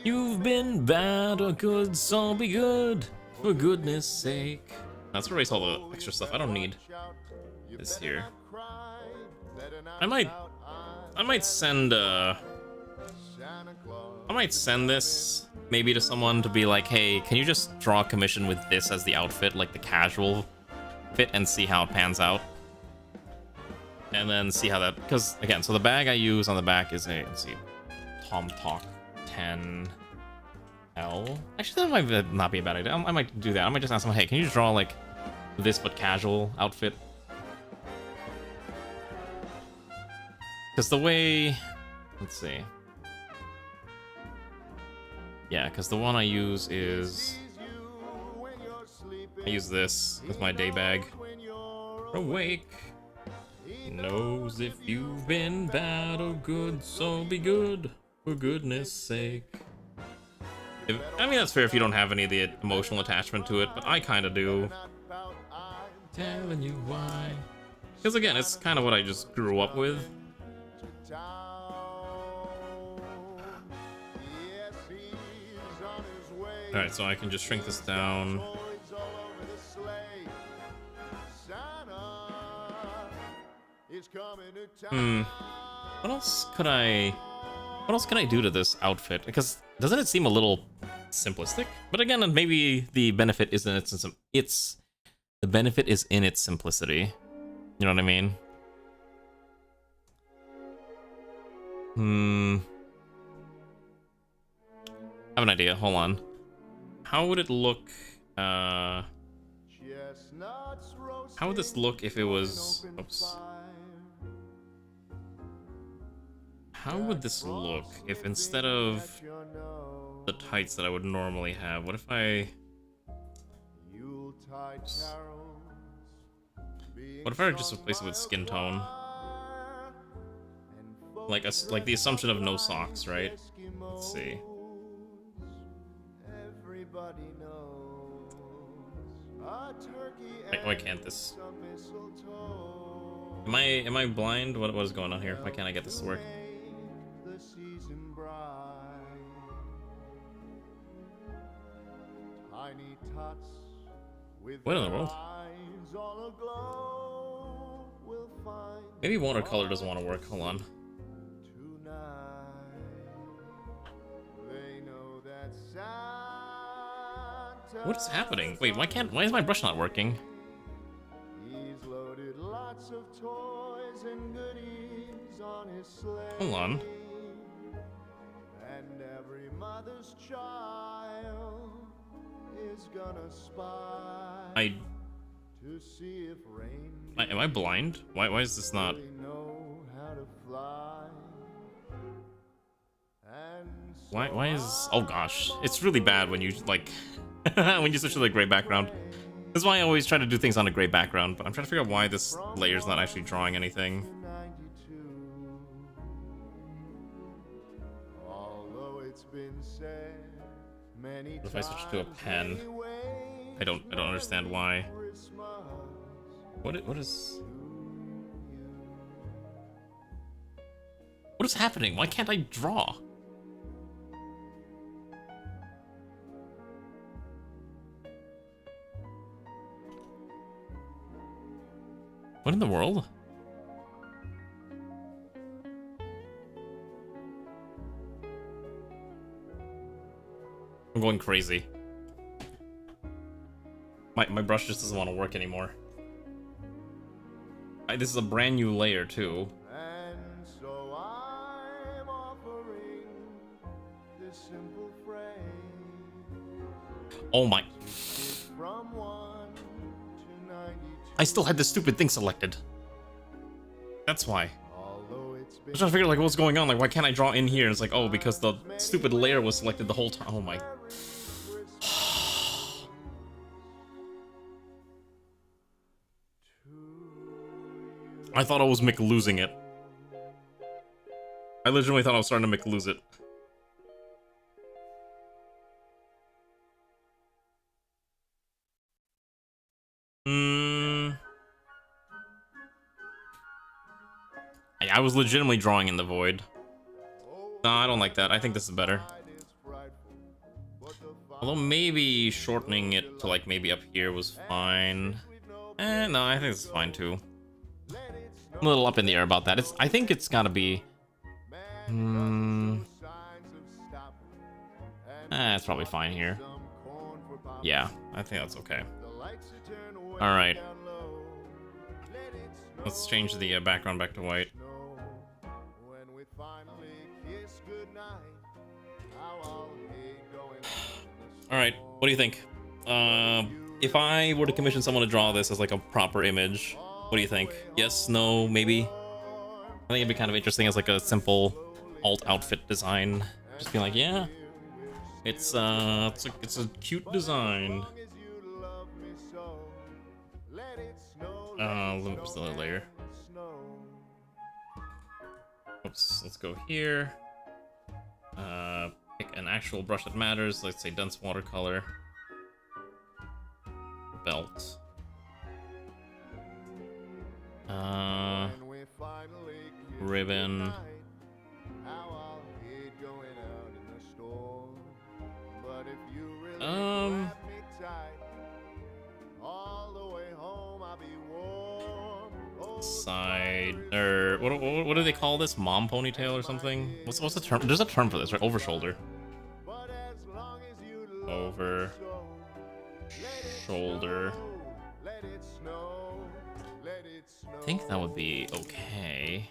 You've been bad or good, so be good, for goodness sake. Let's erase all the extra stuff. I don't need this here. I might send this maybe to someone to be like, hey, can you just draw a commission with this as the outfit, like the casual fit, and see how it pans out. And then see how that, because again, so the bag I use on the back is a, let's see, Tom Talk 10L. Actually, that might not be a bad idea. I might do that. I might just ask them, hey, can you draw like this but casual outfit? Because the way, let's see. Yeah, because the one I use is, I use this as my day bag. Awake. Knows if you've been bad or good, so be good, for goodness sake. I mean, that's fair if you don't have any of the emotional attachment to it, but I kind of do. Telling you why. Because again, it's kind of what I just grew up with. Alright, so I can just shrink this down. What else could I What else can I do to this outfit? Because doesn't it seem a little simplistic? But again, maybe the benefit is in the benefit is in its simplicity. You know what I mean? I have an idea. Hold on. How would it look? How would this look if it was? Oops. How would this look if instead of the tights that I would normally have, what if I... Oops. What if I just replace it with skin tone? Like the assumption of no socks, right? Let's see. Why can't this? Am I blind? What is going on here? Why can't I get this to work? What in the world? Maybe watercolor doesn't want to work. Hold on. What is happening? Wait, why is my brush not working? Hold on. And every mother's child is gonna spy to see if rain am I blind? Why is this not? Why is... Oh gosh, it's really bad when you like when you switch to the gray background. That's why I always try to do things on a gray background, but I'm trying to figure out why this layer's not actually drawing anything. If I switch to a pen, I don't understand why. What is happening? Why can't I draw? What in the world? I'm going crazy. My brush just doesn't want to work anymore. This is a brand new layer too. And so I'm offering this simple phrase. Oh my. I still had this stupid thing selected. That's why. I was trying to figure like what's going on. Like why can't I draw in here? And it's like, oh, because the stupid layer was selected the whole time. Oh my. I thought I was losing it. I legitimately thought I was starting to lose it. I was legitimately drawing in the void. No, I don't like that. I think this is better. Although maybe shortening it to like maybe up here was fine. No, I think this is fine too. I'm a little up in the air about that. I think it's gotta be... it's probably fine here. Yeah, I think that's okay. Alright. Let's change the background back to white. Alright, what do you think? If I were to commission someone to draw this as like a proper image, what do you think? Yes, no, maybe? I think it'd be kind of interesting as like a simple alt outfit design. Just be like, yeah, it's a cute design. Let me put another layer. Oops, let's go here. Pick an actual brush that matters. Let's say dense watercolor. Belt. Ribbon. Side, or what do they call this? Mom ponytail or something? What's the term? There's a term for this, right? Over shoulder. Over shoulder. I think that would be okay.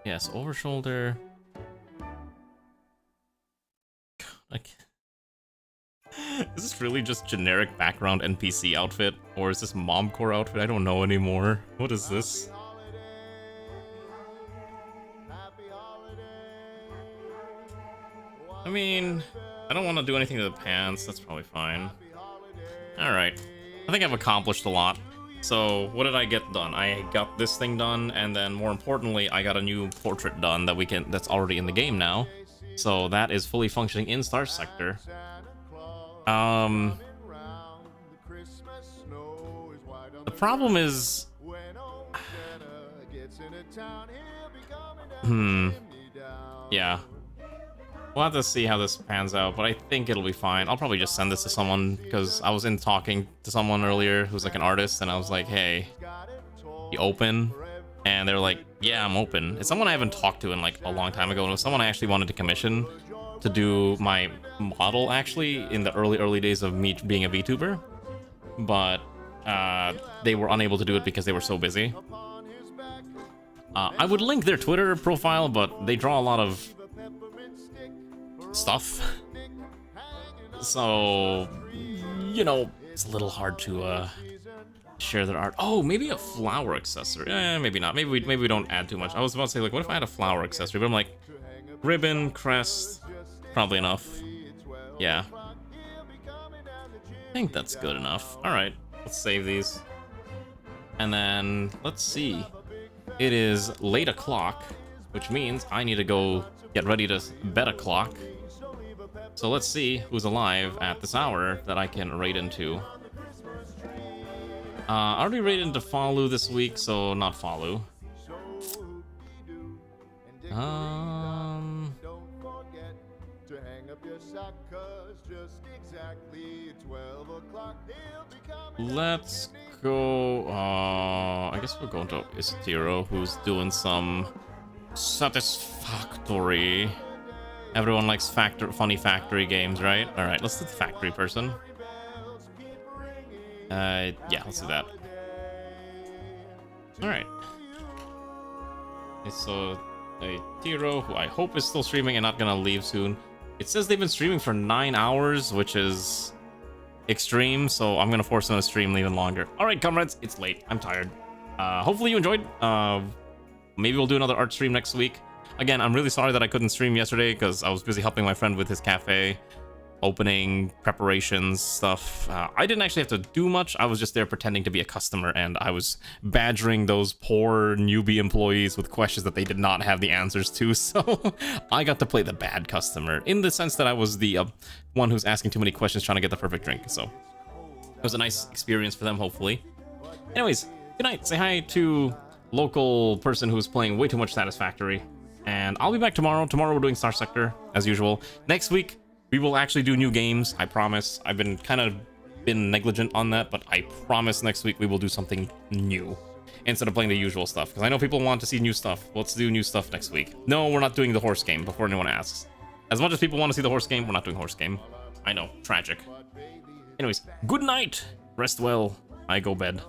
Yes, over shoulder. Like, is this really just generic background NPC outfit? Or is this momcore outfit? I don't know anymore. What is this? I mean, I don't want to do anything to the pants. That's probably fine. Alright. I think I've accomplished a lot. So, what did I get done? I got this thing done, and then more importantly, I got a new portrait done that's already in the game now. So that is fully functioning in Starsector. The problem is... Yeah. We'll have to see how this pans out, but I think it'll be fine. I'll probably just send this to someone, because I was talking to someone earlier who's like an artist, and I was like, hey, you open? And they're like, yeah, I'm open. It's someone I haven't talked to in like a long time ago, and it was someone I actually wanted to commission to do my model, actually, in the early days of me being a VTuber. But they were unable to do it because they were so busy. I would link their Twitter profile, but they draw a lot of stuff. So, you know, it's a little hard to share their art. Oh, maybe a flower accessory. Maybe not. Maybe we don't add too much. I was about to say, like, what if I had a flower accessory? But I'm like, ribbon, crest, probably enough. Yeah. I think that's good enough. Alright, let's save these. And then, let's see. It is late o'clock, which means I need to go get ready to bed o'clock. So let's see who's alive at this hour that I can raid into. I already raided into Falu this week, so not Falu. Let's go. I guess we're going to Isatiro, who's doing some satisfactory. Everyone likes funny factory games, right? All right, let's do the factory person. Yeah, let's do that. All right. So, Tiro, who I hope is still streaming and not gonna leave soon. It says they've been streaming for 9 hours, which is extreme, so I'm gonna force them to stream even longer. All right, comrades, it's late. I'm tired. Hopefully you enjoyed. Maybe we'll do another art stream next week. Again, I'm really sorry that I couldn't stream yesterday because I was busy helping my friend with his cafe, opening, preparations, stuff. I didn't actually have to do much. I was just there pretending to be a customer, and I was badgering those poor newbie employees with questions that they did not have the answers to, so I got to play the bad customer, in the sense that I was the one who's asking too many questions trying to get the perfect drink, so it was a nice experience for them, hopefully. Anyways, good night. Say hi to local person who's playing way too much Satisfactory. And I'll be back tomorrow. Tomorrow we're doing Starsector, as usual. Next week, we will actually do new games, I promise. I've been negligent on that, but I promise next week we will do something new instead of playing the usual stuff. Because I know people want to see new stuff. Let's do new stuff next week. No, we're not doing the horse game, before anyone asks. As much as people want to see the horse game, we're not doing horse game. I know, tragic. Anyways, good night. Rest well. I go bed.